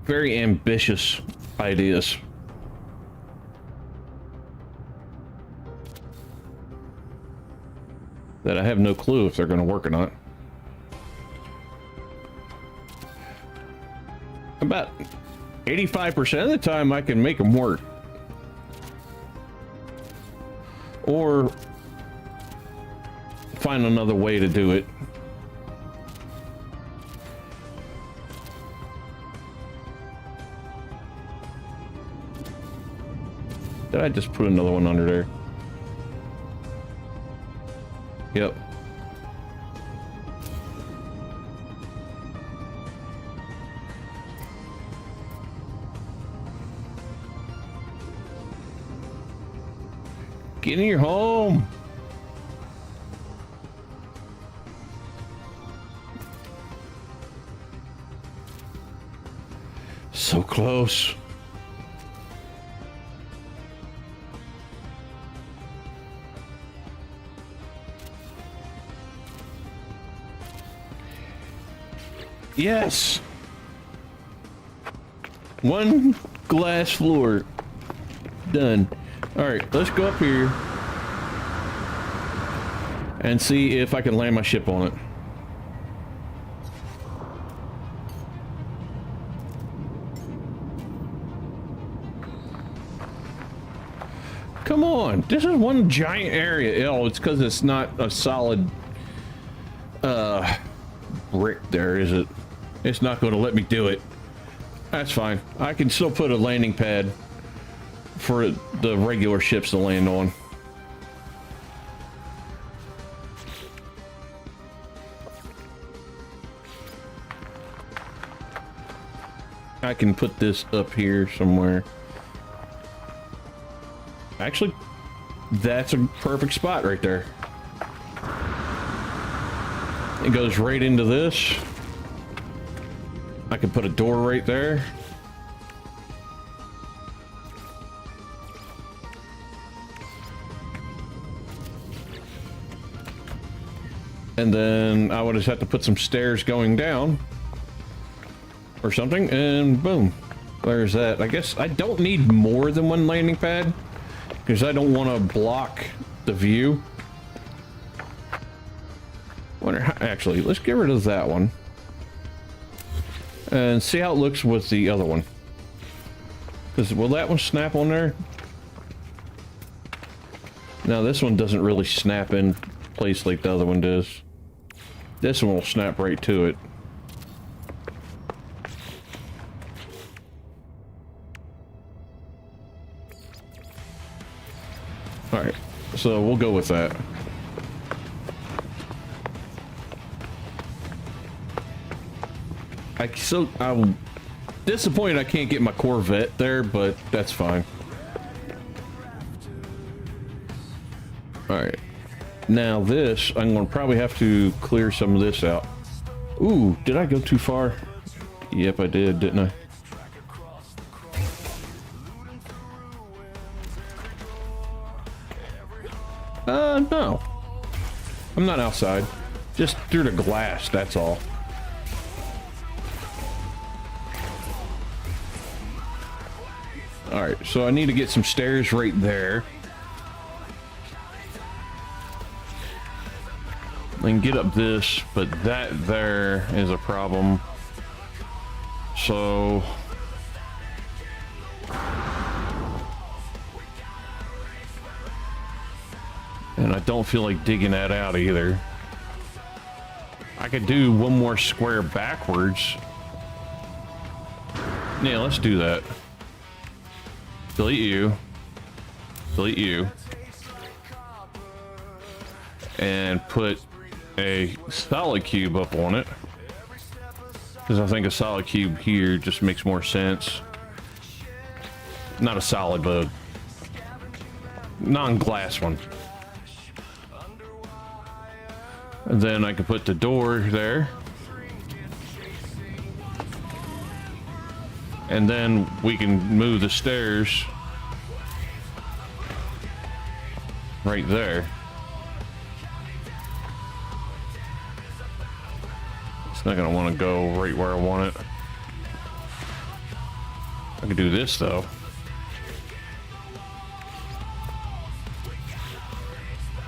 very ambitious ideas. That I have no clue if they're going to work or not. About 85% of the time I can make them work. Or find another way to do it. Did I just put another one under there? Yep. Get in your home. So close. Yes. One glass floor. Done. All right, let's go up here and see if I can land my ship on it. Come on, this is one giant area. Oh, it's because it's not a solid brick there, is it? It's not going to let me do it. That's fine. I can still put a landing pad for the regular ships to land on. I can put this up here somewhere. Actually, that's a perfect spot right there. It goes right into this. I can put a door right there. And then I would just have to put some stairs going down or something, and boom, there's that. I guess I don't need more than one landing pad because I don't want to block the view. Wonder how, actually, let's get rid of that one and see how it looks with the other one. Because will that one snap on there? No, this one doesn't really snap in place like the other one does. This one will snap right to it. Alright, so we'll go with that. I'm disappointed I can't get my Corvette there, but that's fine. Alright. Now this, I'm going to probably have to clear some of this out. Ooh, did I go too far? Yep, I did, didn't I? No. I'm not outside. Just through the glass, that's all. Alright, so I need to get some stairs right there. I can get up this, but that there is a problem. So and I don't feel like digging that out either. I could do one more square backwards. Yeah, let's do that. Delete you. Delete you. And put a solid cube up on it. Because I think a solid cube here just makes more sense. Not a solid, but a non-glass one. And then I can put the door there. And then we can move the stairs right there. It's not gonna want to go right where I want it. I can do this though.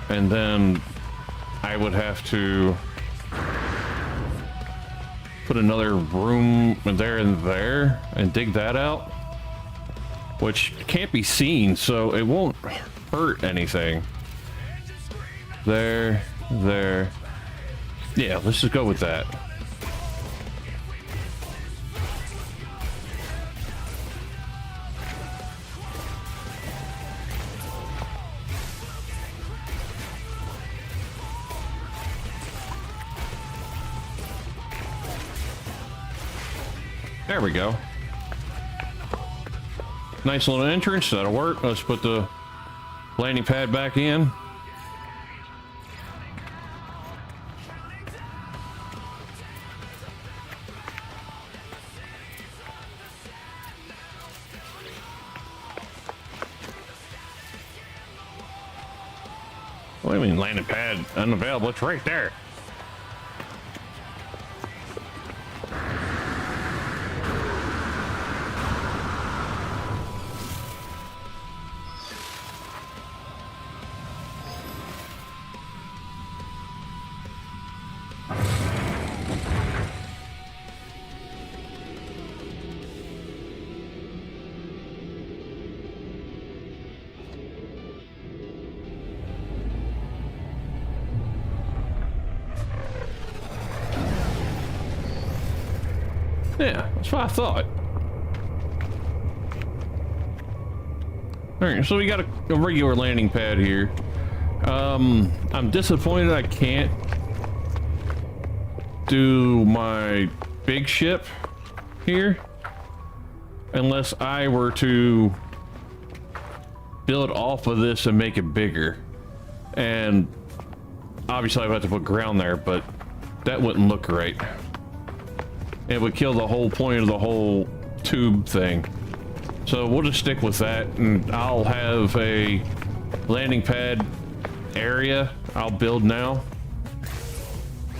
And then I would have to put another room there and there and dig that out, which can't be seen, so it won't hurt anything. There, there. Yeah, let's just go with that. There we go. Nice little entrance, that'll work. Let's put the landing pad back in. What do you mean landing pad unavailable? It's right there. Yeah, that's what I thought. Alright, so we got a regular landing pad here. I'm disappointed I can't do my big ship here unless I were to build off of this and make it bigger. And obviously I'd have to put ground there, but that wouldn't look right. It would kill the whole point of the whole tube thing. So we'll just stick with that, and I'll have a landing pad area I'll build now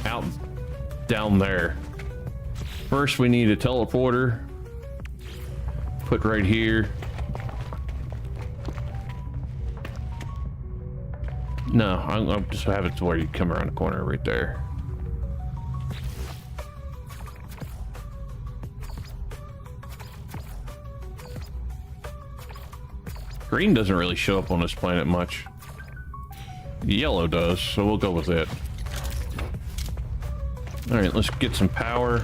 out down there. First we need a teleporter. Put right here. No, I'll just have it to where you come around the corner right there. Green doesn't really show up on this planet much. Yellow does, so we'll go with it. Alright, let's get some power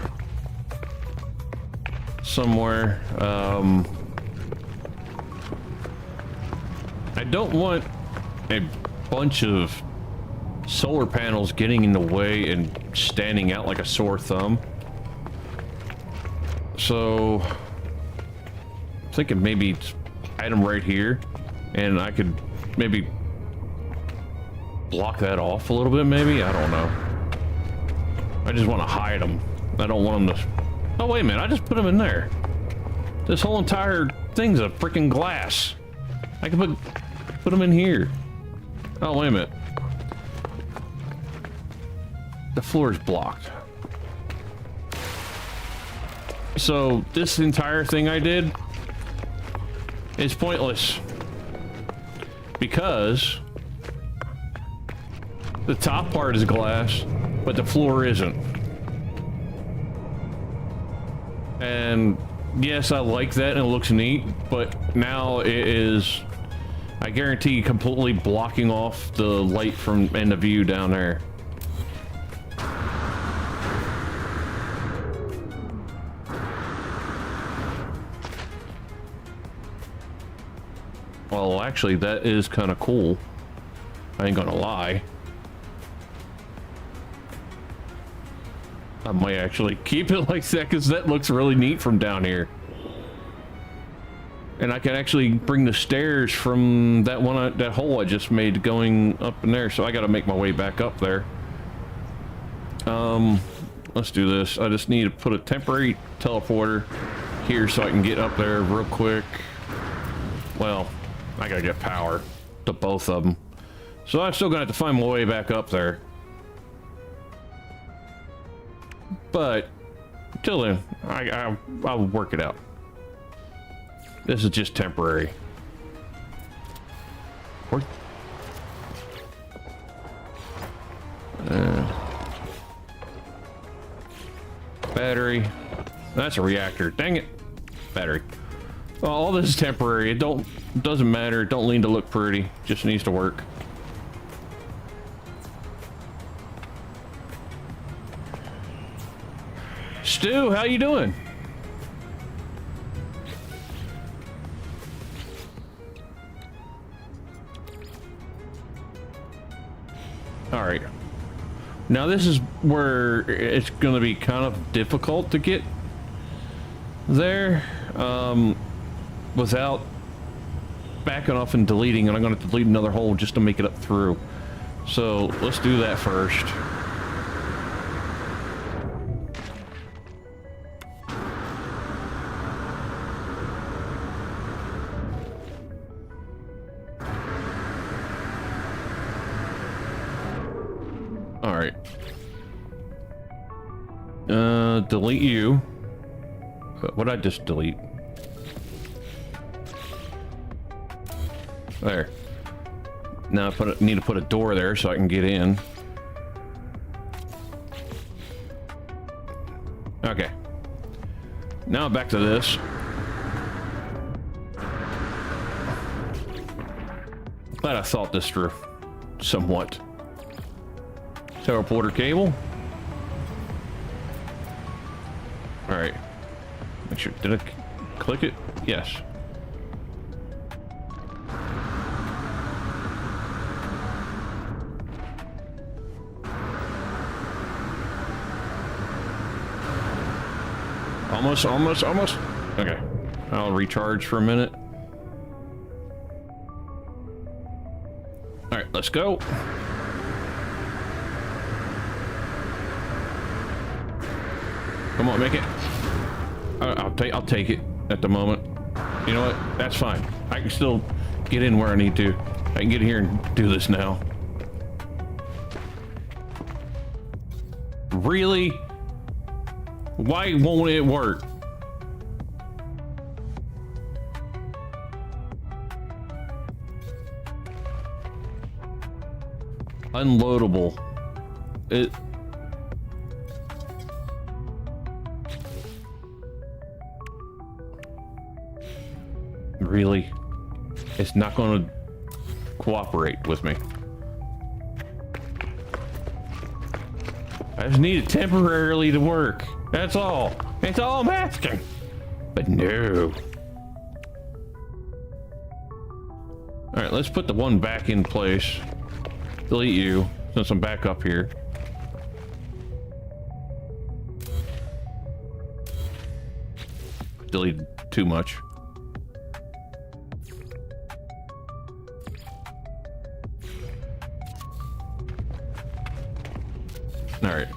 somewhere. I don't want a bunch of solar panels getting in the way and standing out like a sore thumb. So I'm thinking maybe item right here, and I could maybe block that off a little bit, maybe. I don't know. I just want to hide them. I don't want them to... Oh, wait a minute. I just put them in there. This whole entire thing's a freaking glass. I can put them in here. Oh, wait a minute. The floor is blocked. So this entire thing I did is pointless because The top part is glass, but the floor isn't. And yes, I like that and it looks neat, but now it is, I guarantee, completely blocking off the light from and the view down there. Well, actually, that is kind of cool. I ain't gonna lie. I might actually keep it like that because that looks really neat from down here. And I can actually bring the stairs from that one, that hole I just made going up in there. So I got to make my way back up there. Let's do this. I just need to put a temporary teleporter here so I can get up there real quick. Well, I gotta get power to both of them. So I'm still gonna have to find my way back up there. But till then, I'll work it out. This is just temporary. Battery. That's a reactor. Dang it. Battery. Well, all this is temporary. It doesn't matter. It don't need to look pretty. Just needs to work. Stu, how you doing? All right. Now this is where it's going to be kind of difficult to get there without backing off and deleting, and I'm going to delete another hole just to make it up through. So let's do that first. All right. Delete you. What did I just delete? There. Now I need to put a door there so I can get in. Okay. Now back to this. Glad I thought this through somewhat. Teleporter cable. All right. Make sure. Did I click it? Yes. Almost. Okay. I'll recharge for a minute. All right, let's go. Come on, make it. I'll take it at the moment. You know what? That's fine. I can still get in where I need to. I can get here and do this now. Really? Why won't it work? Unloadable. It. Really? It's not going to cooperate with me. I just need it temporarily to work. That's all. That's all I'm asking. But no. All right, let's put the one back in place. Delete you, since I'm back up here. Deleted too much. All right.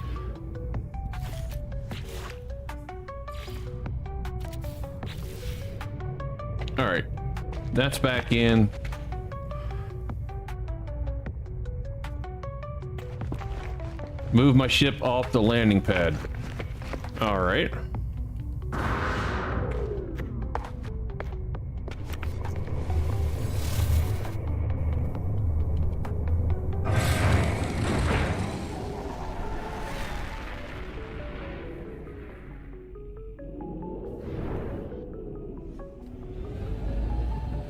All right. That's back in. Move my ship off the landing pad. All right.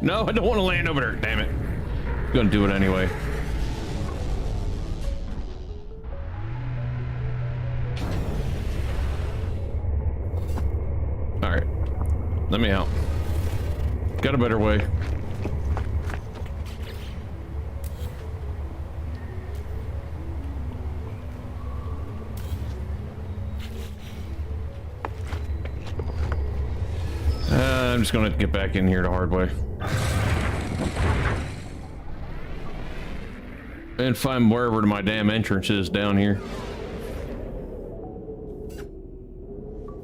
No, I don't want to land over there. Damn it. I'm gonna do it anyway. All right. Let me out. Got a better way. I'm just gonna get back in here the hard way. And find wherever my damn entrance is down here.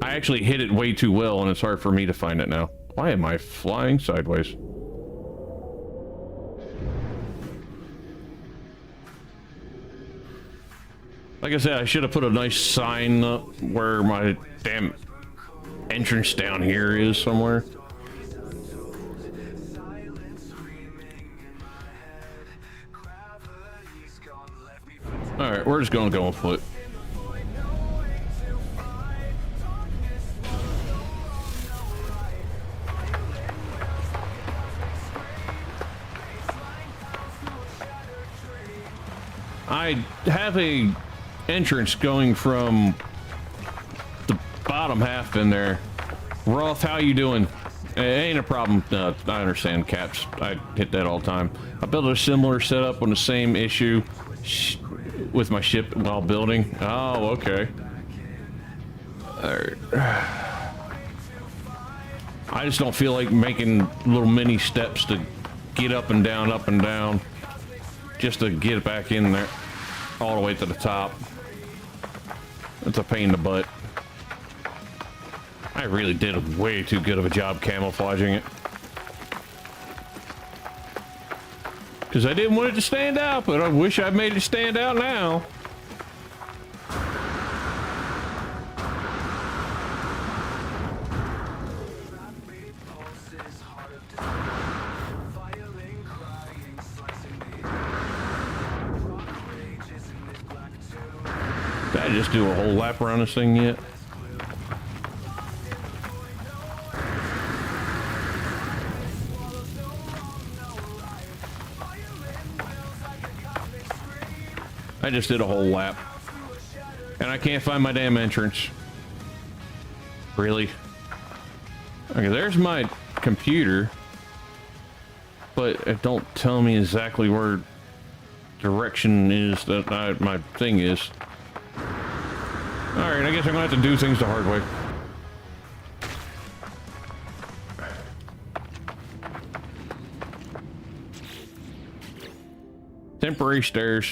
I actually hit it way too well and it's hard for me to find it now. Why am I flying sideways? Like I said, I should have put a nice sign up where my damn entrance down here is somewhere. Alright, we're just gonna go on foot. I have a entrance going from the bottom half in there. Roth, how you doing? It ain't a problem. I understand, Caps. I hit that all the time. I built a similar setup on the same issue with my ship while building. Oh, okay. Alright. I just don't feel like making little mini steps to get up and down, just to get back in there all the way to the top. It's a pain in the butt. I really did way too good of a job camouflaging it. Because I didn't want it to stand out, but I wish I made it stand out now. Did I just do a whole lap around this thing yet? I just did a whole lap. And I can't find my damn entrance. Really? Okay, there's my computer. But it don't tell me exactly where direction is that my thing is. Alright, I guess I'm gonna have to do things the hard way. Temporary stairs.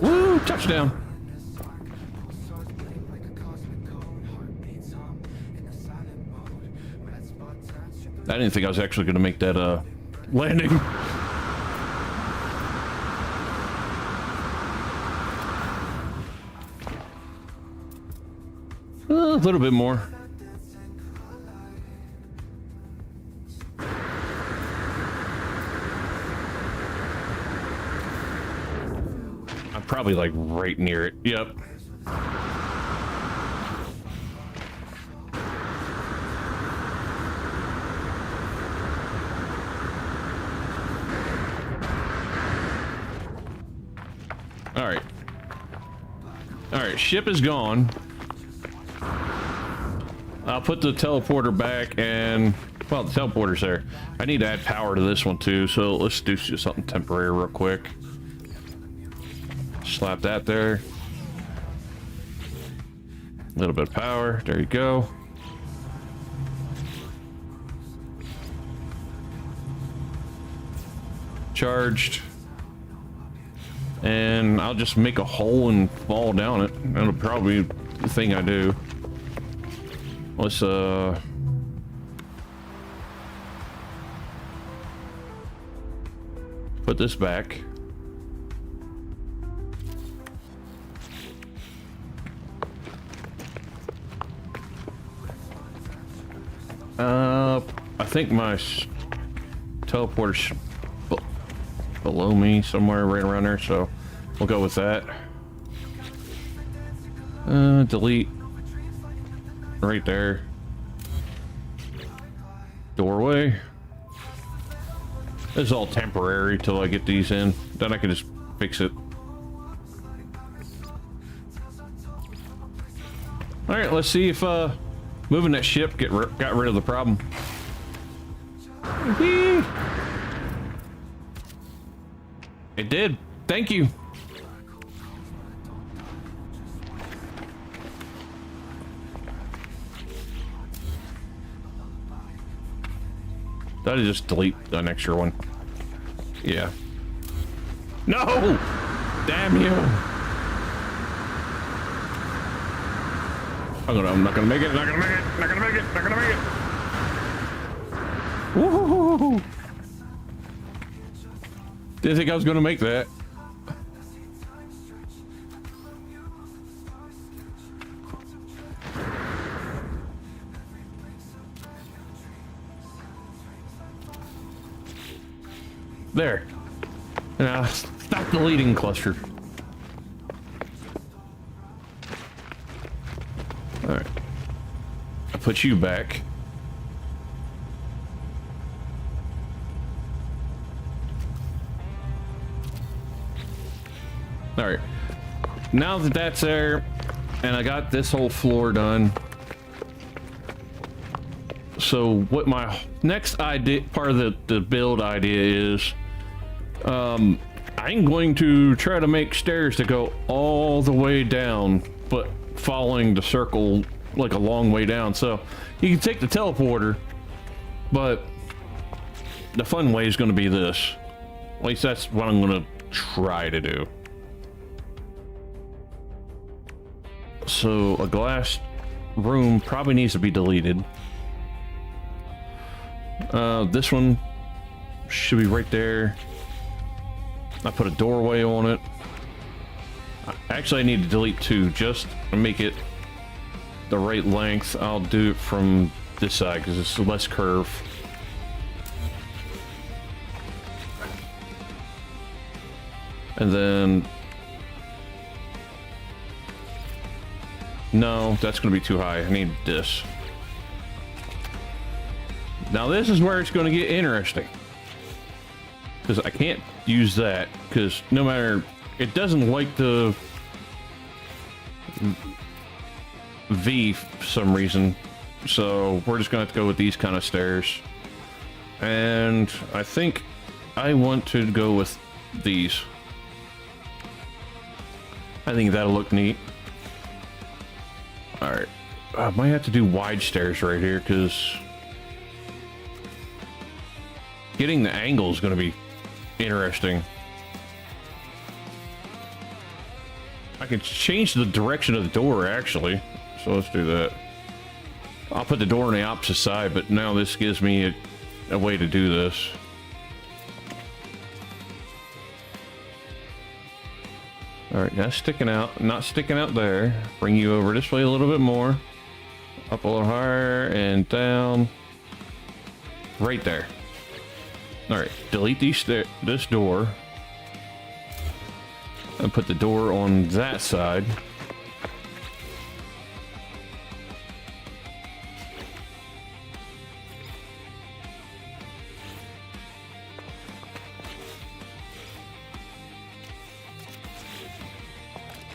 Woo! Touchdown! I didn't think I was actually going to make that landing. A little bit more. I'm probably like right near it. Yep. Alright, ship is gone. I'll put the teleporter back and, well, the teleporter's there. I need to add power to this one too, so let's do something temporary real quick. Slap that there. A little bit of power, there you go. Charged. And I'll just make a hole and fall down it. That'll probably be the thing I do. Let's put this back. I think my teleporter's below me somewhere right around there, so we'll go with that. Delete. Right there. Doorway. This is all temporary till I get these in. Then I can just fix it. Alright, let's see if moving that ship got rid of the problem. It did. Thank you. Did I just delete an extra one? Yeah. No! Damn you! I'm not gonna make it, not gonna make it, not gonna make it, not gonna make it! Woohoo! Didn't think I was gonna make that. There. Now, stop deleting cluster. Alright. I'll put you back. Alright. Now that that's there, and I got this whole floor done. So what my next idea, part of the build idea is, I'm going to try to make stairs that go all the way down, but following the circle like a long way down. So you can take the teleporter, but the fun way is going to be this. At least that's what I'm going to try to do. So a glass room probably needs to be deleted. This one should be right there. I put a doorway on it. Actually, I need to delete two just to make it the right length. I'll do it from this side because it's less curve. And then... no, that's going to be too high. I need this. Now this is where it's going to get interesting. Because I can't use that, because no matter, it doesn't like the V for some reason. So we're just going to have to go with these kind of stairs. And I think I want to go with these. I think that'll look neat. Alright. I might have to do wide stairs right here, because getting the angle is going to be interesting. I can change the direction of the door, actually. So let's do that. I'll put the door on the opposite side, but now this gives me a way to do this. Alright, now sticking out. Not sticking out there. Bring you over this way a little bit more. Up a little higher and down. Right there. Alright, delete this door. And put the door on that side.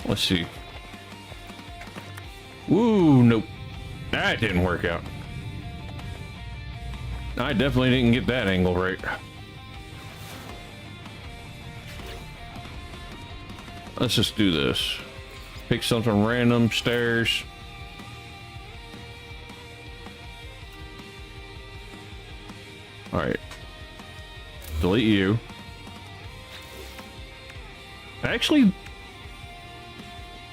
Let's see. Ooh, nope. That didn't work out. I definitely didn't get that angle right. Let's just do this. Pick something random, stairs. Alright. Delete you. Actually,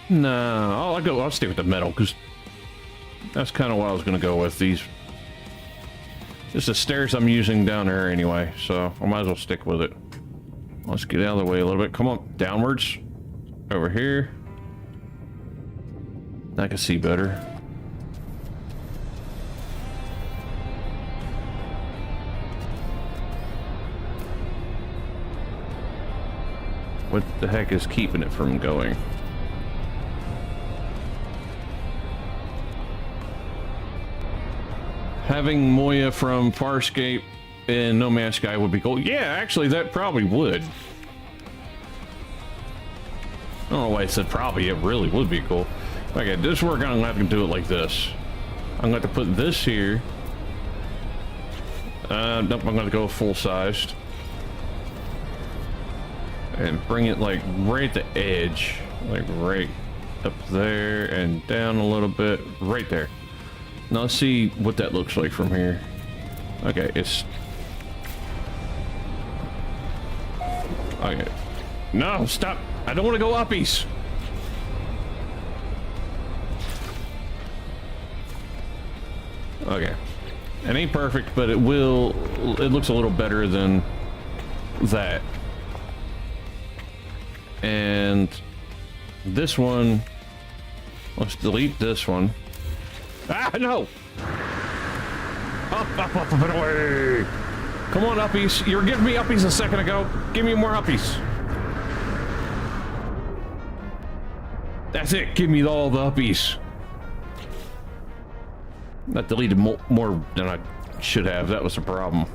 no, I'll stay with the metal, because that's kind of what I was going to go with. These, just the stairs I'm using down there anyway, so I might as well stick with it. Let's get out of the way a little bit. Come on, downwards. Over here. I can see better. What the heck is keeping it from going? Having Moya from Farscape in No Man's Sky would be cool. Yeah, actually, that probably would. I don't know why I said probably. It really would be cool. Okay, this work, I'm gonna have to do it like this. I'm going to put this here. Nope, I'm gonna go full-sized. And bring it like right at the edge. Like right up there and down a little bit. Right there. Now let's see what that looks like from here. Okay, it's... Okay. No, stop! I don't want to go uppies! Okay. It ain't perfect, but it will... It looks a little better than that. And this one... Let's delete this one. Ah, no! Up and away! Come on, uppies. You were giving me uppies a second ago. Give me more uppies. That's it. Give me all the uppies. I deleted more than I should have. That was a problem.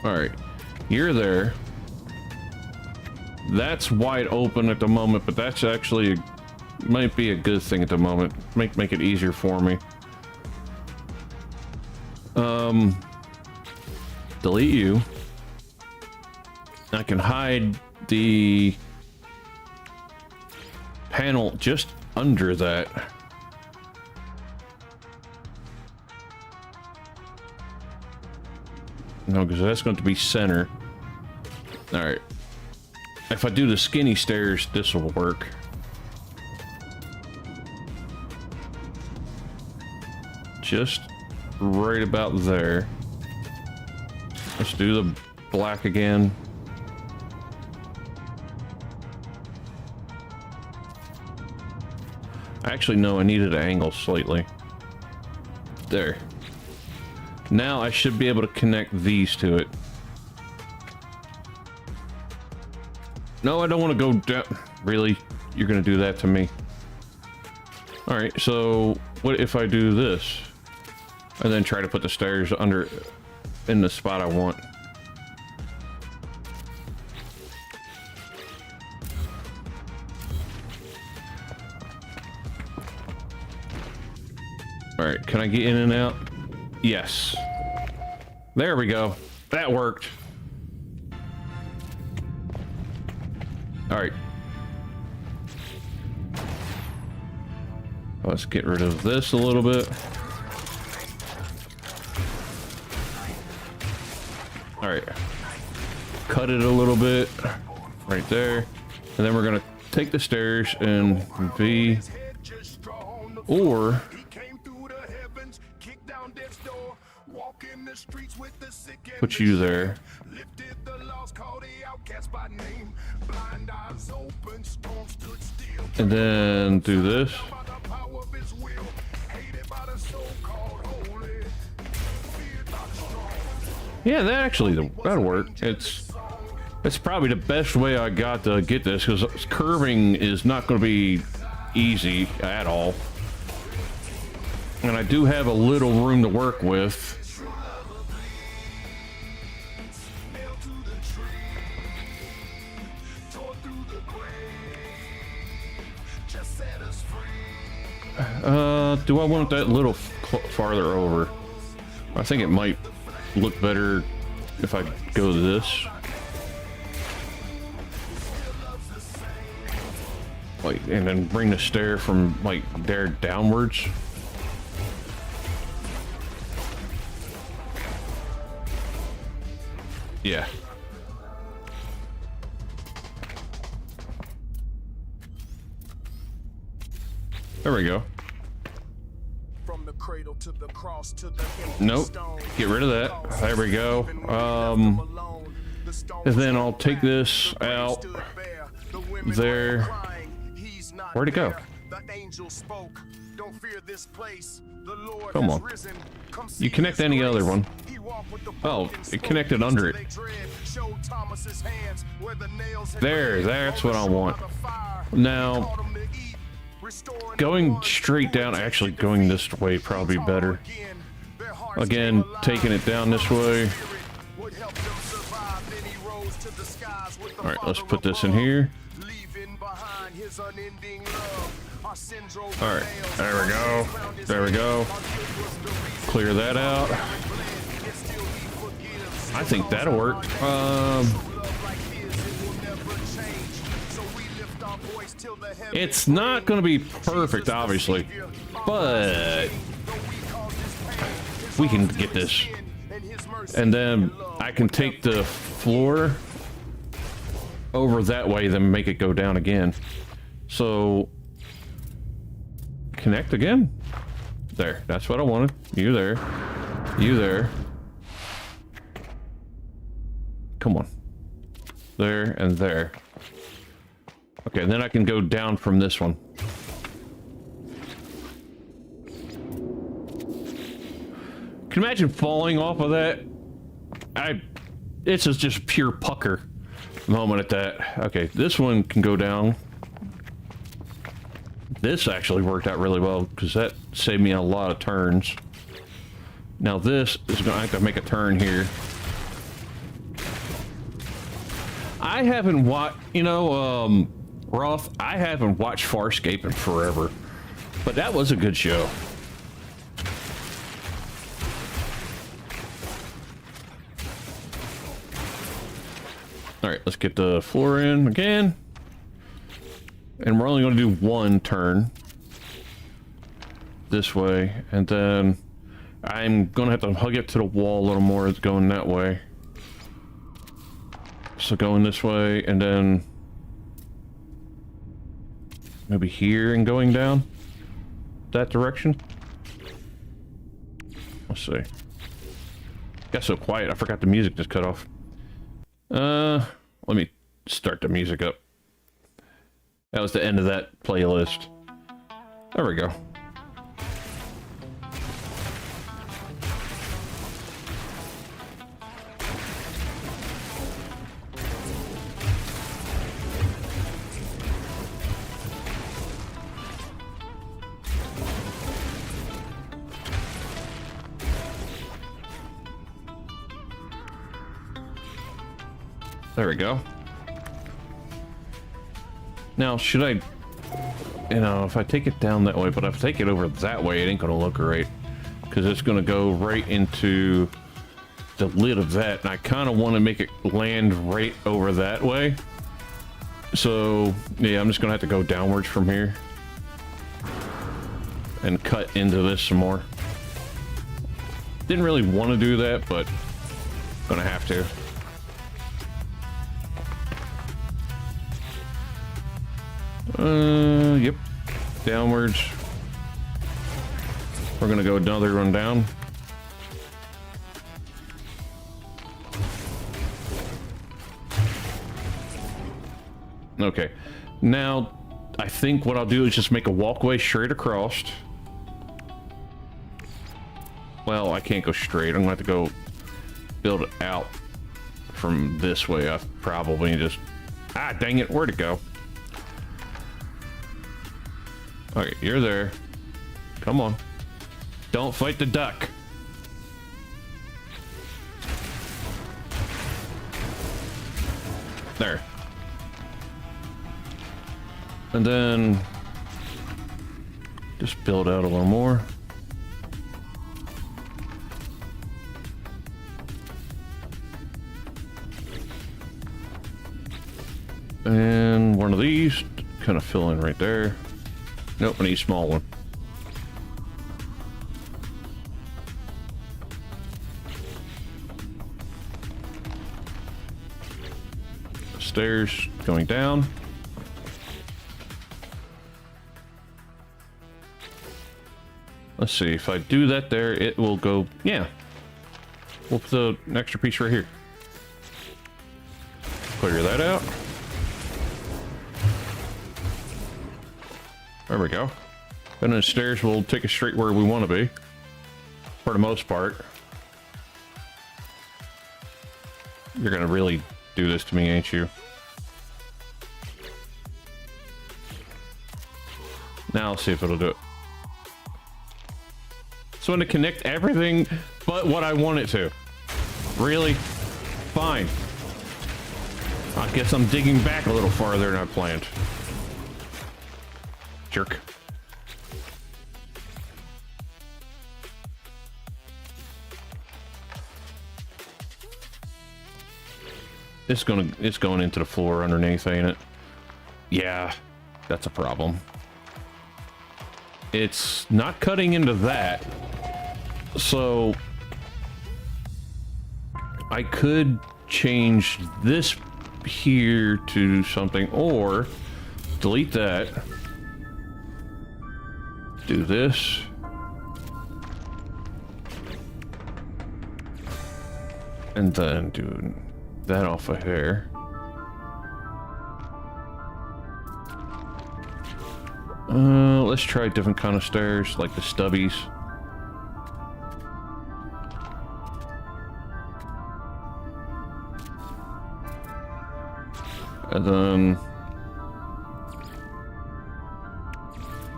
Alright. You're there. That's wide open at the moment, but that's actually might be a good thing at the moment. Make it easier for me. Delete you. I can hide the panel just under that. No, because that's going to be center. All right. If I do the skinny stairs, this will work. Just right about there. Let's do the black again. Actually, no, I needed to angle slightly. There. Now I should be able to connect these to it. No, I don't want to go down. Really? You're going to do that to me? Alright, so what if I do this? And then try to put the stairs under in the spot I want. Alright, can I get in and out? Yes. There we go. That worked. Alright. Let's get rid of this a little bit. Alright. Cut it a little bit. Right there. And then we're gonna take the stairs and V. Or... put you there. And then do this. Yeah, that actually, that'll work. It's probably the best way I got to get this, because curving is not going to be easy at all. And I do have a little room to work with. Do I want that little farther over? I think it might look better if I go this. Like, and then bring the stair from like there downwards. Yeah. There we go. From the cradle to the cross to the nope. Get rid of that. There we go. And then I'll take this out. There. Where'd it go? The angel spoke. Don't fear this place. The Lord Come has on. risen. Come You see connect his any grace. other one. He walked with the Oh, broken it connected spoke. under it. They dread. Showed Thomas's hands where the nails had There, bled. that's On what the I shore want. by the fire, he Now, taught 'em to eat, restoring the going ones straight who down, had actually tasted going defeat. this way He probably taught 'em better. again. Their hearts Again, came alive. taking it down this Promised way. the Spirit would help them survive. Then he rose to the skies with the All right, let's Father put this in above, here. leaving behind his unending love. Our sins drove All right, the nails. there we Our go. sins found his There we hand. go. Our guilt was the reason. Clear that out. Yet still he forgives. I think that'll work. True love like his, it will never change. So we lift our voice till the heavens It's not going to be perfect, Jesus the obviously, Savior, our but King. Though we caused his pain, his we can arms get still this. extend, and his mercy And then and love I can will take never the floor over that way, then make it go down again. So, connect again. There, that's what I wanted. You there. You there. Come on. There and there. Okay, then I can go down from this one. Can you imagine falling off of that? It's just pure pucker moment at that. Okay, this one can go down. This actually worked out really well because that saved me a lot of turns. Now this is going to have to make a turn here. I haven't watched, Roth, I haven't watched Farscape in forever, but that was a good show. All right, let's get the floor in again. And we're only going to do one turn this way, and then I'm going to have to hug it to the wall a little more. It's going that way. So going this way, and then maybe here and going down that direction. Let's see. Got so quiet, I forgot the music just cut off. Let me start the music up. That was the end of that playlist. There we go. There we go. Now, should I, if I take it down that way, but if I take it over that way, it ain't gonna look right. Because it's gonna go right into the lid of that, and I kind of want to make it land right over that way. So, yeah, I'm just gonna have to go downwards from here. And cut into this some more. Didn't really want to do that, but gonna have to. Yep. Downwards. We're gonna go another run down. Okay. Now, I think what I'll do is just make a walkway straight across. Well, I can't go straight. I'm gonna have to go build it out from this way. I probably just... Ah, dang it. Where'd it go? Okay, you're there. Come on. Don't fight the duck. There. And then just build out a little more. And one of these kind of fill in right there. Nope, I need a small one. Stairs going down. Let's see, if I do that there, it will go, yeah. We'll put an extra piece right here. Clear that out. There we go. And then the stairs will take us straight where we want to be. For the most part. You're gonna really do this to me, ain't you? Now I'll see if it'll do it. So I'm gonna connect everything but what I want it to. Really? Fine. I guess I'm digging back a little farther than I planned. Jerk. It's going into the floor underneath, ain't it? Yeah, that's a problem. It's not cutting into that. So I could change this here to something, or delete that. Do this. And then do that off of here. Let's try different kind of stairs, like the stubbies. And then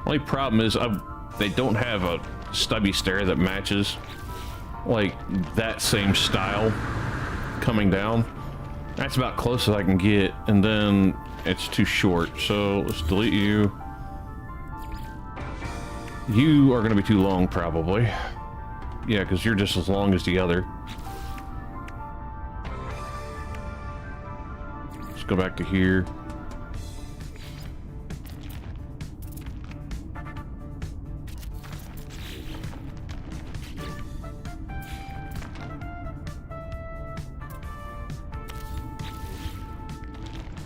only problem is they don't have a stubby stair that matches like that same style coming down. That's about close as I can get, and then it's too short, so let's delete you. You are going to be too long, probably. Yeah, because you're just as long as the other. Let's go back to here.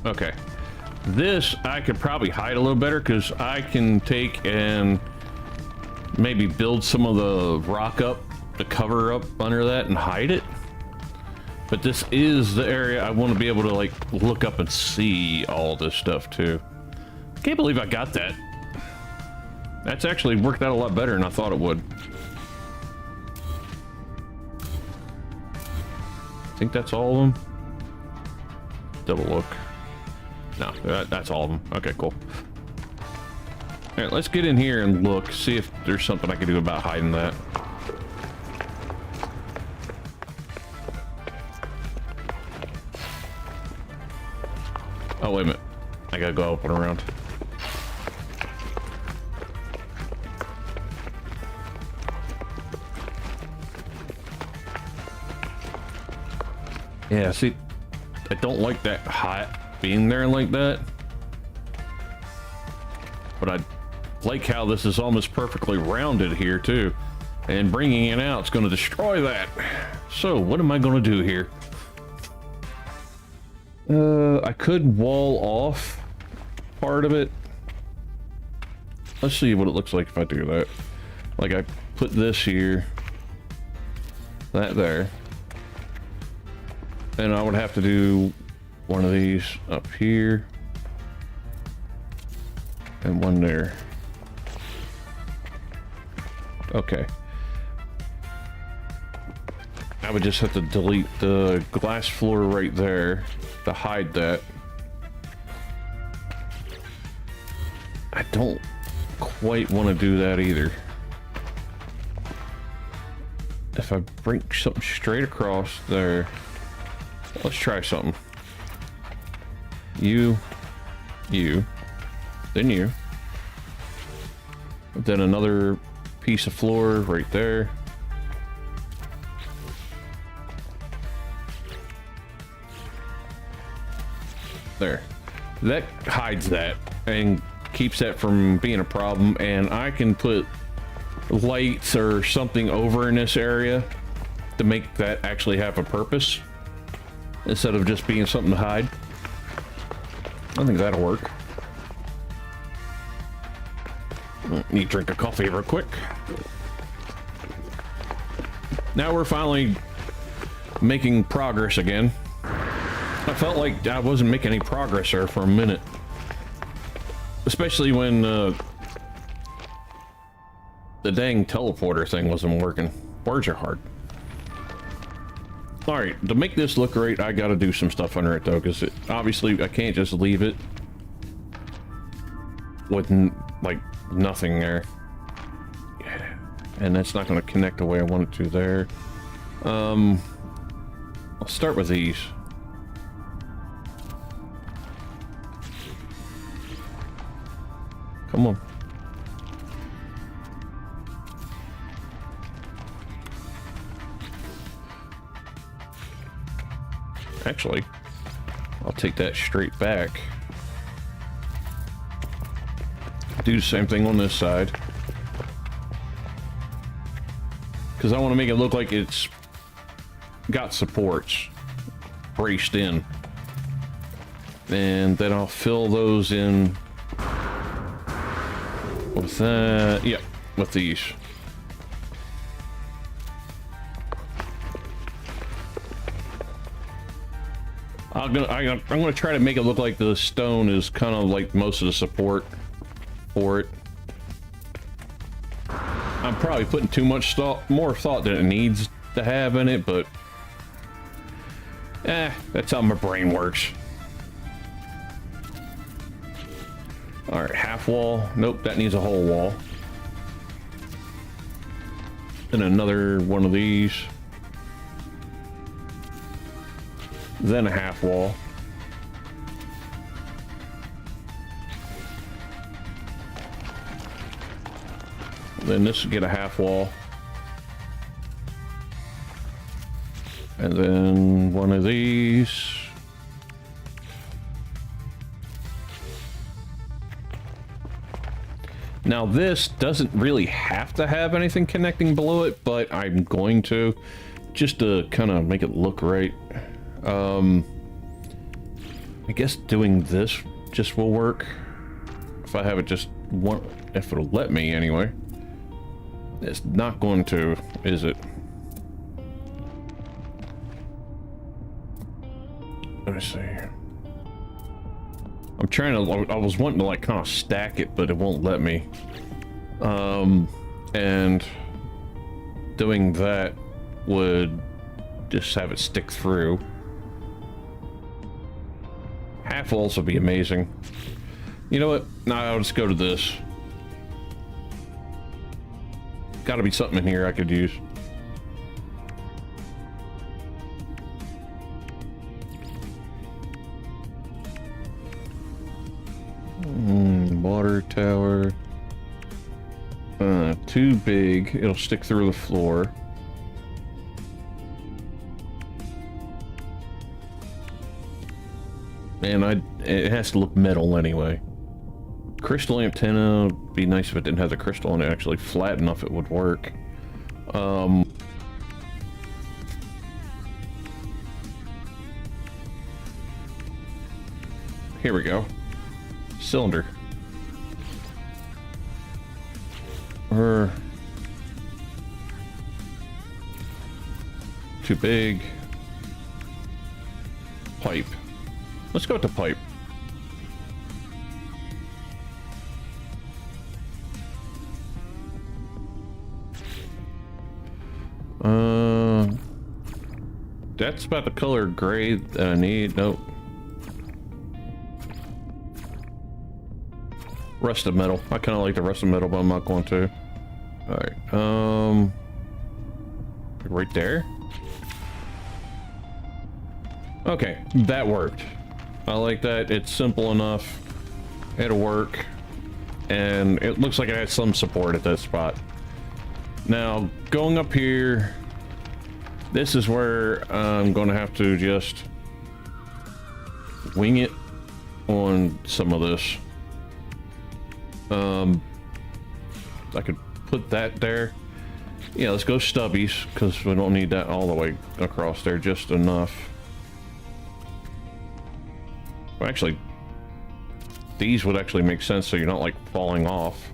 Okay. This I could probably hide a little better because I can take and maybe build some of the rock up to cover up under that and hide it. But this is the area I want to be able to like look up and see all this stuff too. Can't believe I got that. That's actually worked out a lot better than I thought it would. I think that's all of them. Double look. No, that's all of them. Okay, cool. All right, let's get in here and look, see if there's something I can do about hiding that. Oh, wait a minute. I gotta go up and around. Yeah, see, I don't like that hot being there like that. But I like how this is almost perfectly rounded here too, and bringing it out is going to destroy that. So what am I going to do here? I could wall off part of it. Let's see what it looks like if I do that. Like I put this here, that there, and I would have to do one of these up here and one there. Okay. I would just have to delete the glass floor right there to hide that. I don't quite want to do that either. If I bring something straight across there, let's try something. You, then you. Then another piece of floor right there. There. That hides that and keeps that from being a problem, and I can put lights or something over in this area to make that actually have a purpose instead of just being something to hide. I think that'll work. Need to drink a coffee real quick. Now we're finally making progress again. I felt like I wasn't making any progress there for a minute. Especially when The dang teleporter thing wasn't working. Words are hard. Alright, to make this look great, I gotta do some stuff under it though, because obviously I can't just leave it with like nothing there. Yeah. And that's not gonna connect the way I want it to there. I'll start with these. Come on. Actually, I'll take that straight back. Do the same thing on this side. Because I want to make it look like it's got supports braced in. And then I'll fill those in with that. Yeah, with these. I'm gonna try to make it look like the stone is kind of like most of the support for it. I'm probably putting too much more thought than it needs to have in it, but that's how my brain works. All right, half wall. Nope, that needs a whole wall. And another one of these. Then a half wall. Then this will get a half wall. And then one of these. Now this doesn't really have to have anything connecting below it, but I'm going to, just to kind of make it look right. I guess doing this just will work. If I have it just one, if it'll let me anyway. It's not going to, is it? Let me see here. I'm trying to, I was wanting to like kind of stack it, but it won't let me. And doing that would just have it stick through. Half walls would be amazing. You know what? No, I'll just go to this. Gotta be something in here I could use. Water tower. Too big. It'll stick through the floor. And it has to look metal anyway. Crystal antenna would be nice if it didn't have the crystal in it. Actually flat enough it would work. Here we go. Cylinder. Too big. Pipe. Let's go with the pipe. That's about the color gray that I need. Nope. Rusted metal. I kind of like the rusted metal, but I'm not going to. Alright, right there. Okay, that worked. I like that. It's simple enough. It'll work. And it looks like it has some support at that spot. Now, going up here, this is where I'm going to have to just wing it on some of this. I could put that there. Yeah, let's go stubbies, because we don't need that all the way across there, just enough. Well, actually, these would actually make sense so you're not like falling off.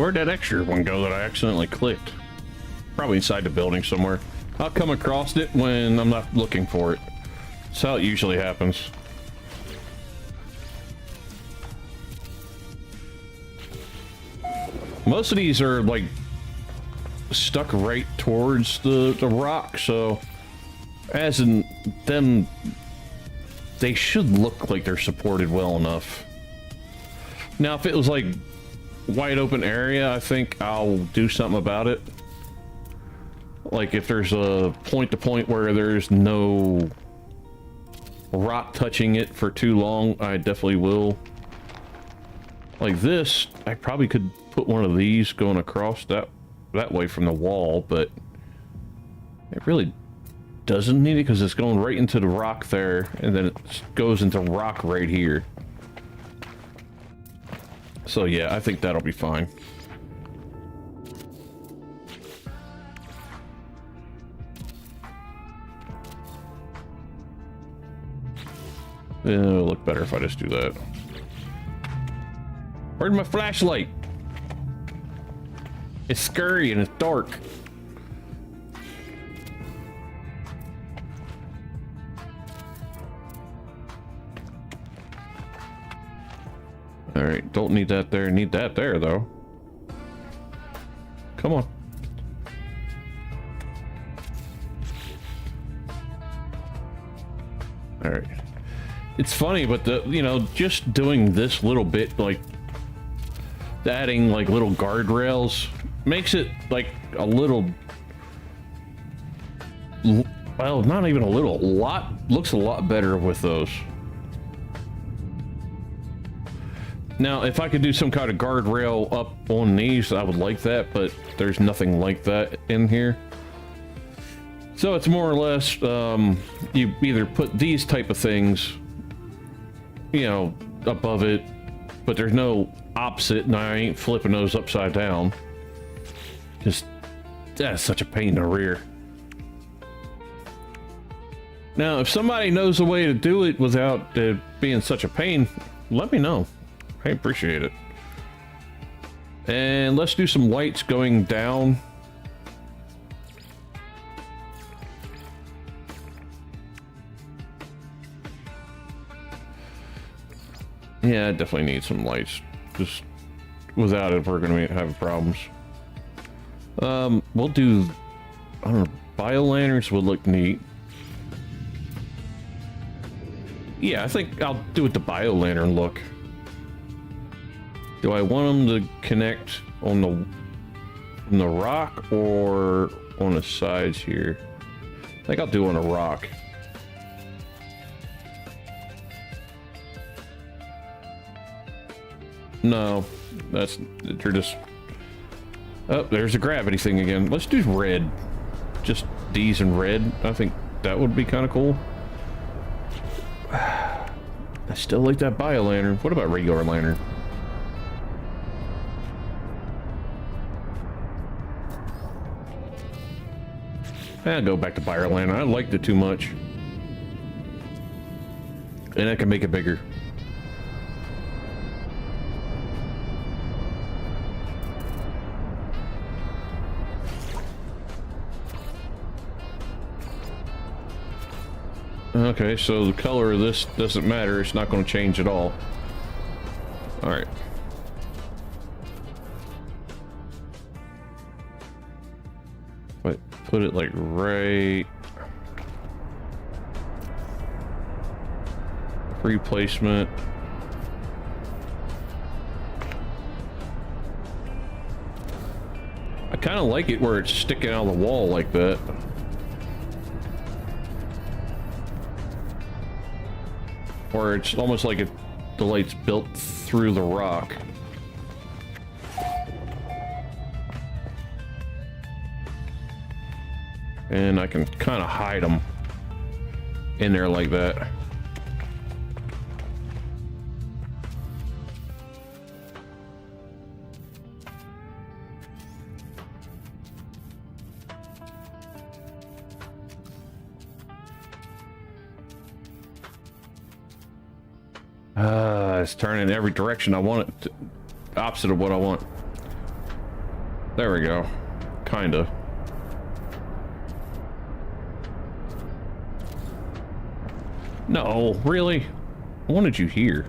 Where'd that extra one go that I accidentally clicked? Probably inside the building somewhere. I'll come across it when I'm not looking for it. That's how it usually happens. Most of these are like stuck right towards the rock, so as in them, they should look like they're supported well enough. Now, if it was like wide open area, I think I'll do something about it. Like if there's a point to point where there's no rock touching it for too long, I definitely will. Like this, I probably could put one of these going across that way from the wall, but it really doesn't need it because it's going right into the rock there, and then it goes into rock right here. So yeah, I think that'll be fine. It'll look better if I just do that. Where's my flashlight? It's scary and it's dark. All right, don't need that there. Need that there though. Come on. All right. It's funny, but just doing this little bit, like adding like little guardrails, makes it like a little, well, not even a little, looks a lot better with those. Now, if I could do some kind of guardrail up on these, I would like that, but there's nothing like that in here. So it's more or less, you either put these type of things, above it, but there's no opposite, and I ain't flipping those upside down. Just, that's such a pain in the rear. Now, if somebody knows a way to do it without being such a pain, let me know. I appreciate it. And let's do some lights going down. Yeah, I definitely need some lights. Just without it, we're going to have problems. We'll do, I don't know, bio lanterns would look neat. Yeah, I think I'll do it the bio lantern look. Do I want them to connect on the rock or on the sides here? I think I'll do on a rock. No, they're just... Oh, there's a gravity thing again. Let's do red. Just these in red. I think that would be kind of cool. I still like that bio lantern. What about regular lantern? I'll go back to bio lantern. I liked it too much. And I can make it bigger. Okay, so the color of this doesn't matter. It's not going to change at all. All right. But put it like right. Free placement. I kind of like it where it's sticking out of the wall like that. Or it's almost like the light's built through the rock. And I can kind of hide them in there like that. It's turning in every direction I want it to, opposite of what I want. There we go. Kinda. No, really? I wanted you here.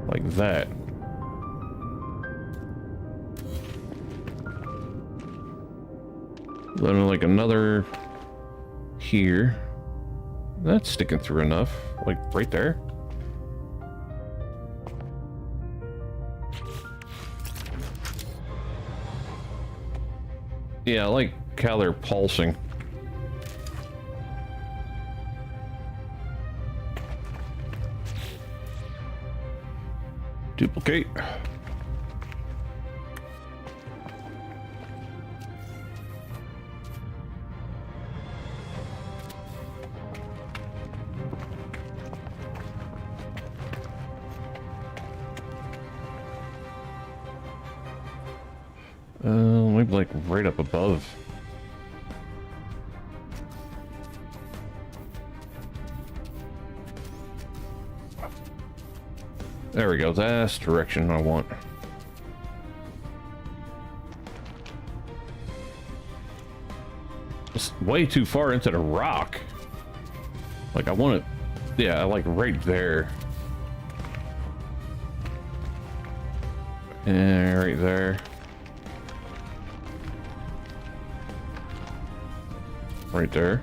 Like that. Then like another here. That's sticking through enough. Like right there. Yeah, I like how they're pulsing. Duplicate. Maybe like right up above. There we go. That's the direction I want. It's way too far into the rock. Like I want it. Yeah, like right there. And right there. Right there.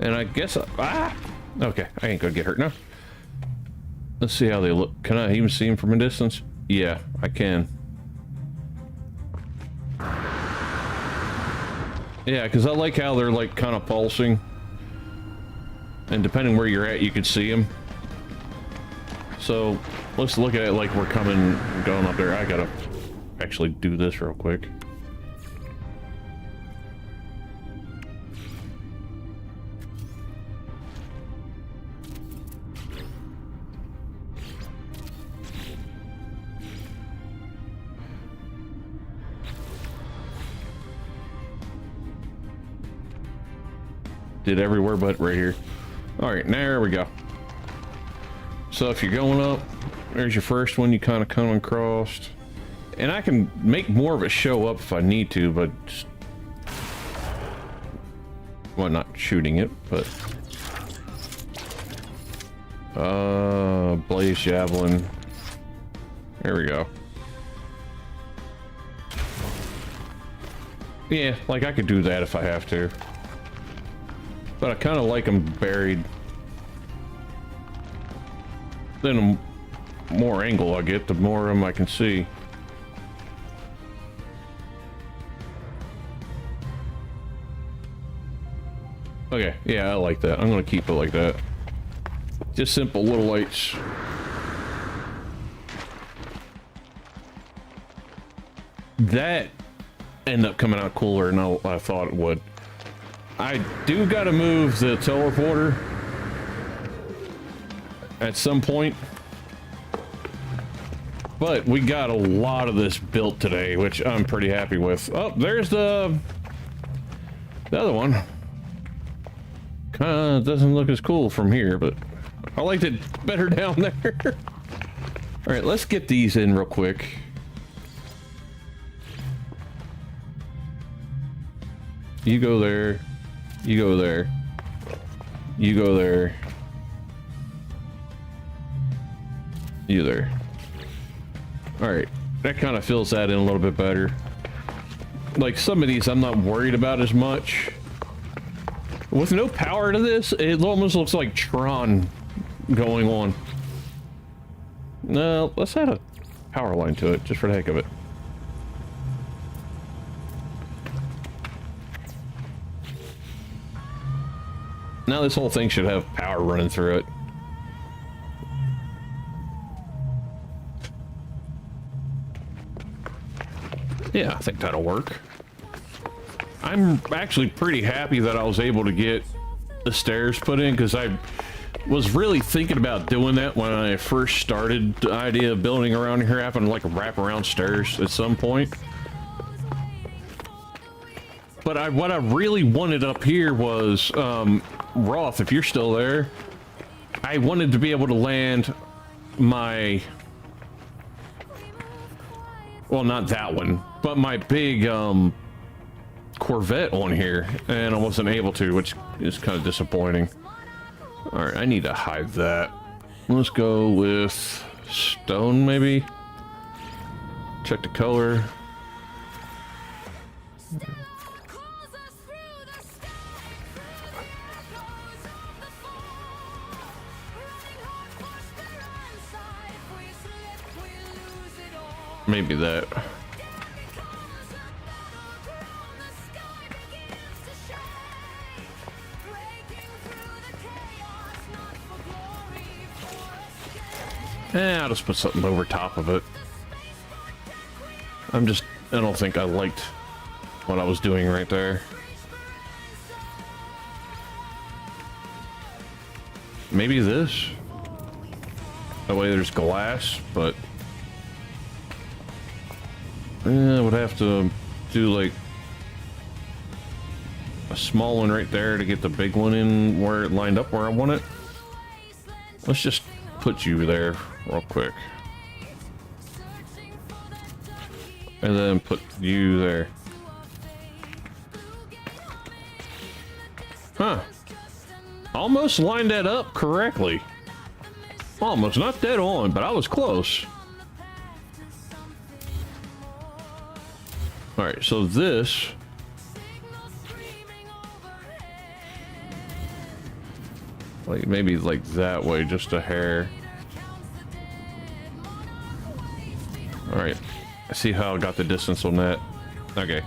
And I guess okay, I ain't gonna get hurt now. Let's see how they look. Can I even see them from a distance? Yeah, I can. Yeah, because I like how they're like kind of pulsing. And depending where you're at, you can see them. So let's look at it like we're going up there. I gotta actually do this real quick. Did everywhere but right here. All right, there we go. So if you're going up, there's your first one you kind of come across. And I can make more of it show up if I need to, but just, well, not shooting it, but blaze javelin. There we go. Yeah, like I could do that if I have to. But I kind of like them buried. Then the more angle I get, the more of them I can see. Okay, yeah, I like that. I'm gonna keep it like that. Just simple little lights. That ended up coming out cooler than I thought it would. I do gotta move the teleporter at some point, but we got a lot of this built today, which I'm pretty happy with. Oh, there's the other one. Kinda doesn't look as cool from here, but I liked it better down there. All right, let's get these in real quick. You go there. You go there. You go there. You there. Alright, that kind of fills that in a little bit better. Like some of these I'm not worried about as much. With no power to this, it almost looks like Tron going on. No, let's add a power line to it, just for the heck of it. Now this whole thing should have power running through it. Yeah, I think that'll work. I'm actually pretty happy that I was able to get the stairs put in, because I was really thinking about doing that when I first started the idea of building around here, having like a wraparound stairs at some point. But what I really wanted up here was, Roth, if you're still there, I wanted to be able to land my, well, not that one, but my big Corvette on here, and I wasn't able to, which is kind of disappointing. All right, I need to hide that. Let's go with stone, maybe. Check the color. Maybe that. I'll just put something over top of it. I don't think I liked what I was doing right there. Maybe this? That way there's glass, but I would have to do like a small one right there to get the big one in where it lined up where I want it. Let's just put you there real quick. And then put you there. Huh. Almost lined that up correctly. Almost, not dead on, but I was close. Alright, so this... like, maybe like that way, just a hair. Alright. See how I got the distance on that. Okay.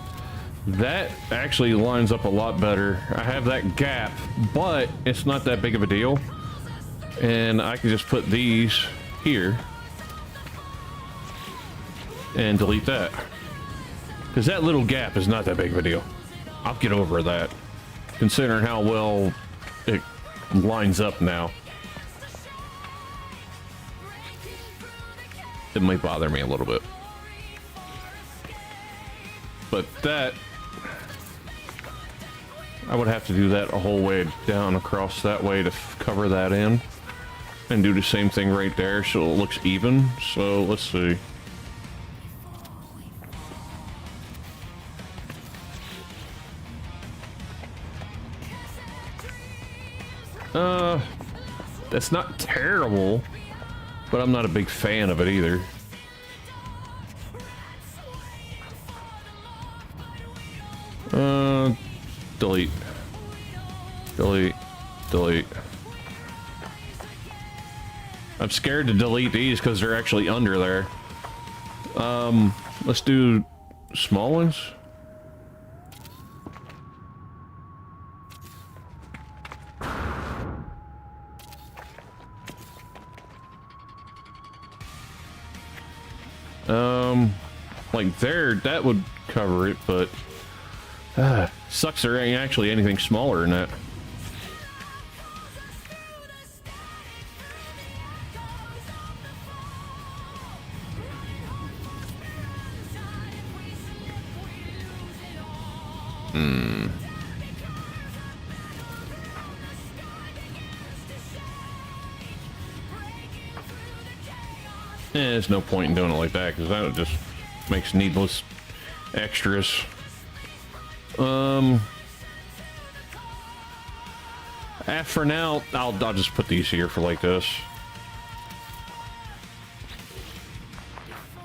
That actually lines up a lot better. I have that gap, but it's not that big of a deal. And I can just put these here and delete that. Because that little gap is not that big of a deal. I'll get over that, considering how well it lines up now. It might bother me a little bit. But that, I would have to do that a whole way down across that way to cover that in. And do the same thing right there so it looks even. So let's see. That's not terrible, but I'm not a big fan of it either. Delete. Delete. Delete. I'm scared to delete these because they're actually under there. Let's do small ones. Like there, that would cover it, but sucks there ain't actually anything smaller than that. There's no point in doing it like that because that just makes needless extras. For now, I'll just put these here for like this.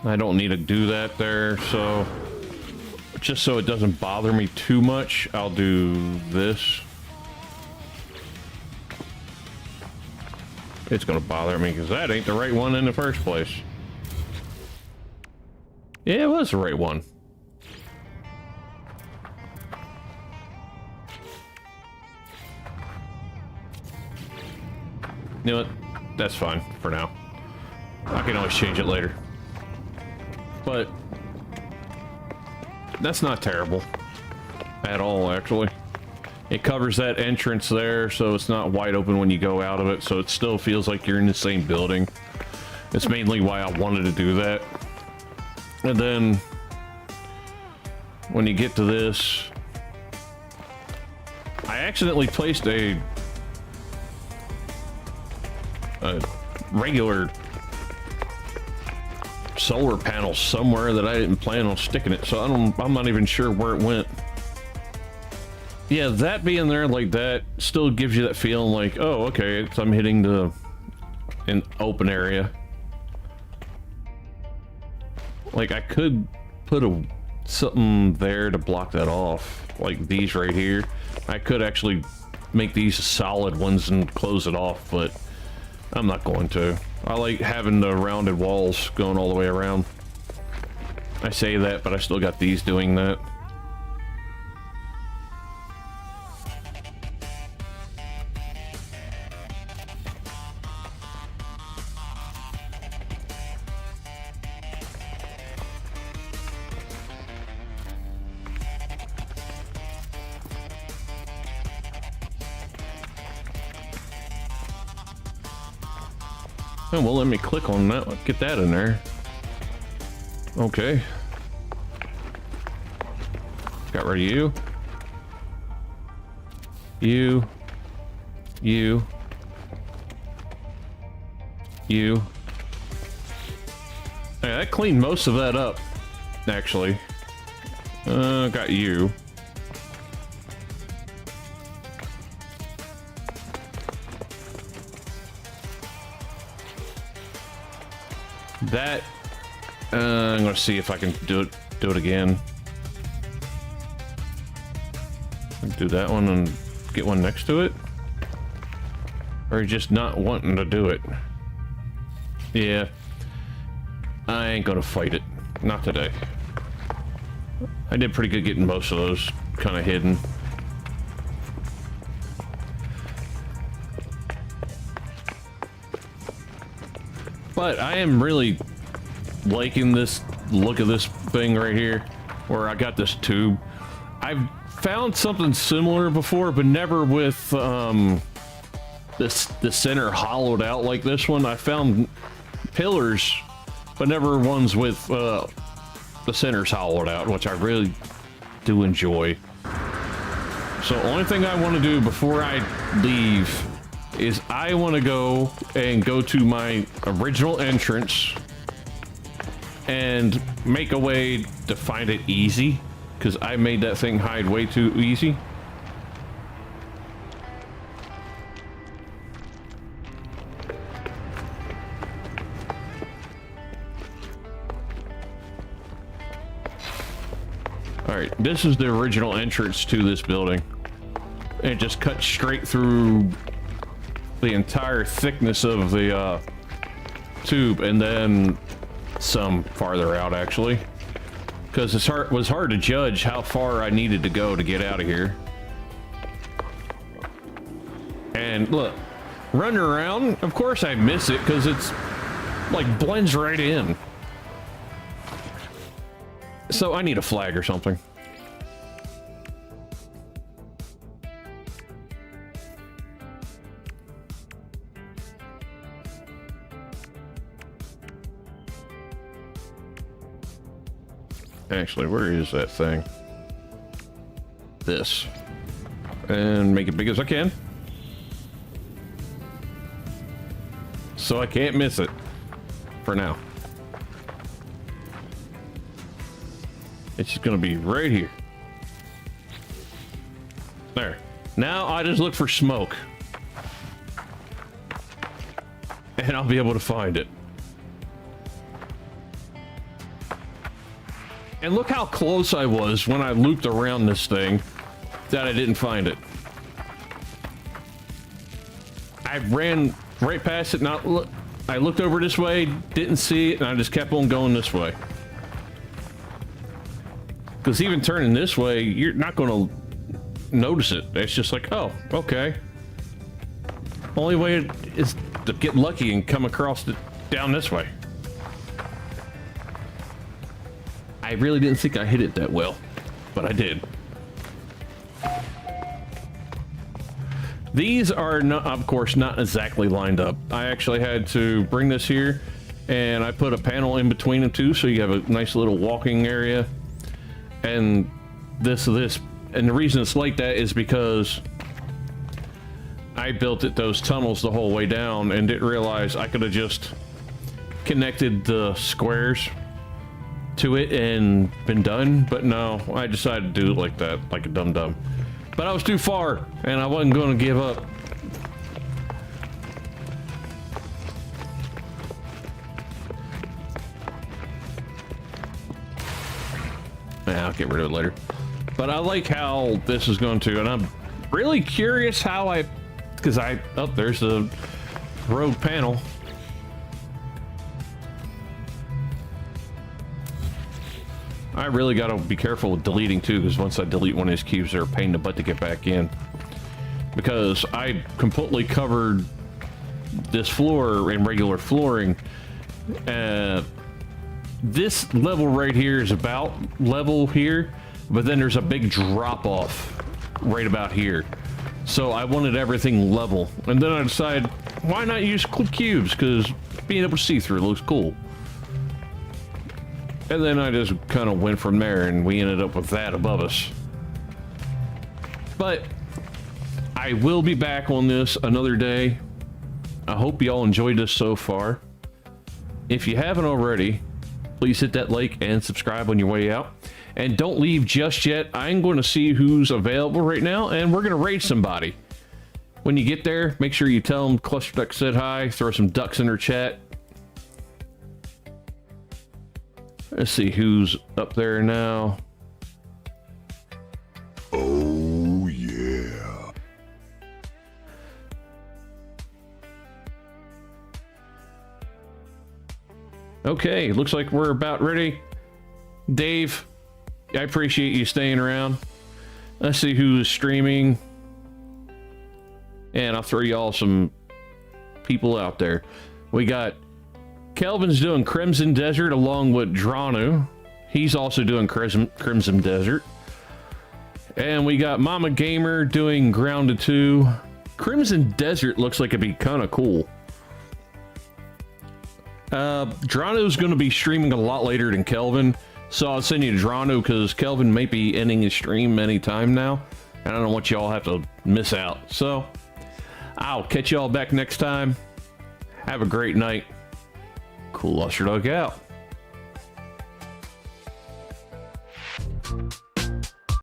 I don't need to do that there, so just so it doesn't bother me too much, I'll do this. It's gonna bother me because that ain't the right one in the first place. Yeah, it was the right one. You know what? That's fine for now. I can always change it later. But that's not terrible at all, actually. It covers that entrance there, so it's not wide open when you go out of it, so it still feels like you're in the same building. It's mainly why I wanted to do that. And then when you get to this, I accidentally placed a a regular solar panel somewhere that I didn't plan on sticking it, so I'm not even sure where it went. Yeah, that being there like that still gives you that feeling like, oh, okay, so I'm hitting an open area. Like, I could put something there to block that off, like these right here. I could actually make these solid ones and close it off, but I'm not going to. I like having the rounded walls going all the way around. I say that, but I still got these doing that. Oh, well, let me click on that. Get that in there. Okay. Got rid of you. You. You. You. Yeah, that cleaned most of that up, actually. Got you. That, I'm gonna see if I can do it again. Do that one and get one next to it? Or are you just not wanting to do it? Yeah. I ain't gonna fight it. Not today. I did pretty good getting most of those kind of hidden. But I am really liking this look of this thing right here, where I got this tube. I've found something similar before, but never with the center hollowed out like this one. I found pillars, but never ones with the centers hollowed out, which I really do enjoy. So the only thing I want to do before I leave is I want to go to my original entrance and make a way to find it easy, because I made that thing hide way too easy. All right, this is the original entrance to this building. And it just cuts straight through the entire thickness of the tube, and then some farther out, actually, because it was hard to judge how far I needed to go to get out of here. And look, running around, of course I miss it because it's like blends right in. So I need a flag or something. Actually, where is that thing? This. And make it big as I can. So I can't miss it. For now. It's just gonna be right here. There. Now I just look for smoke. And I'll be able to find it. And look how close I was when I looped around this thing that I didn't find it. I ran right past it, I looked over this way, didn't see it, and I just kept on going this way. Because even turning this way, you're not going to notice it. It's just like, oh, okay. Only way is to get lucky and come across it down this way. I really didn't think I hit it that well, but I did. These are not, of course, not exactly lined up. I actually had to bring this here, and I put a panel in between them too, so you have a nice little walking area. And this, and the reason it's like that is because I built it those tunnels the whole way down and didn't realize I could have just connected the squares to it and been done, but no, I decided to do it like that, like a dum-dum. But I was too far, and I wasn't going to give up. Yeah, I'll get rid of it later. But I like how this is going to, and I'm really curious how oh, there's a rogue panel. I really got to be careful with deleting too, because once I delete one of these cubes, they're a pain in the butt to get back in. Because I completely covered this floor in regular flooring. This level right here is about level here, but then there's a big drop off right about here. So I wanted everything level, and then I decided, why not use cubes? Because being able to see through looks cool. And then I just kind of went from there, and we ended up with that above us. But I will be back on this another day. I hope y'all enjoyed this so far. If you haven't already, please hit that like and subscribe on your way out. And don't leave just yet. I'm going to see who's available right now, and we're going to raid somebody. When you get there, make sure you tell them Cluster Duck said hi, throw some ducks in their chat. Let's see who's up there now. Oh, yeah. Okay, looks like we're about ready. Dave, I appreciate you staying around. Let's see who's streaming. And I'll throw y'all some people out there. We got Kelvin's doing Crimson Desert along with Dranu. He's also doing Crimson Desert. And we got Mama Gamer doing Grounded 2. Crimson Desert looks like it'd be kind of cool. Dranu's going to be streaming a lot later than Kelvin. So I'll send you to Dranu because Kelvin may be ending his stream anytime now. And I don't want y'all have to miss out. So I'll catch y'all back next time. Have a great night. Cluster Duck out.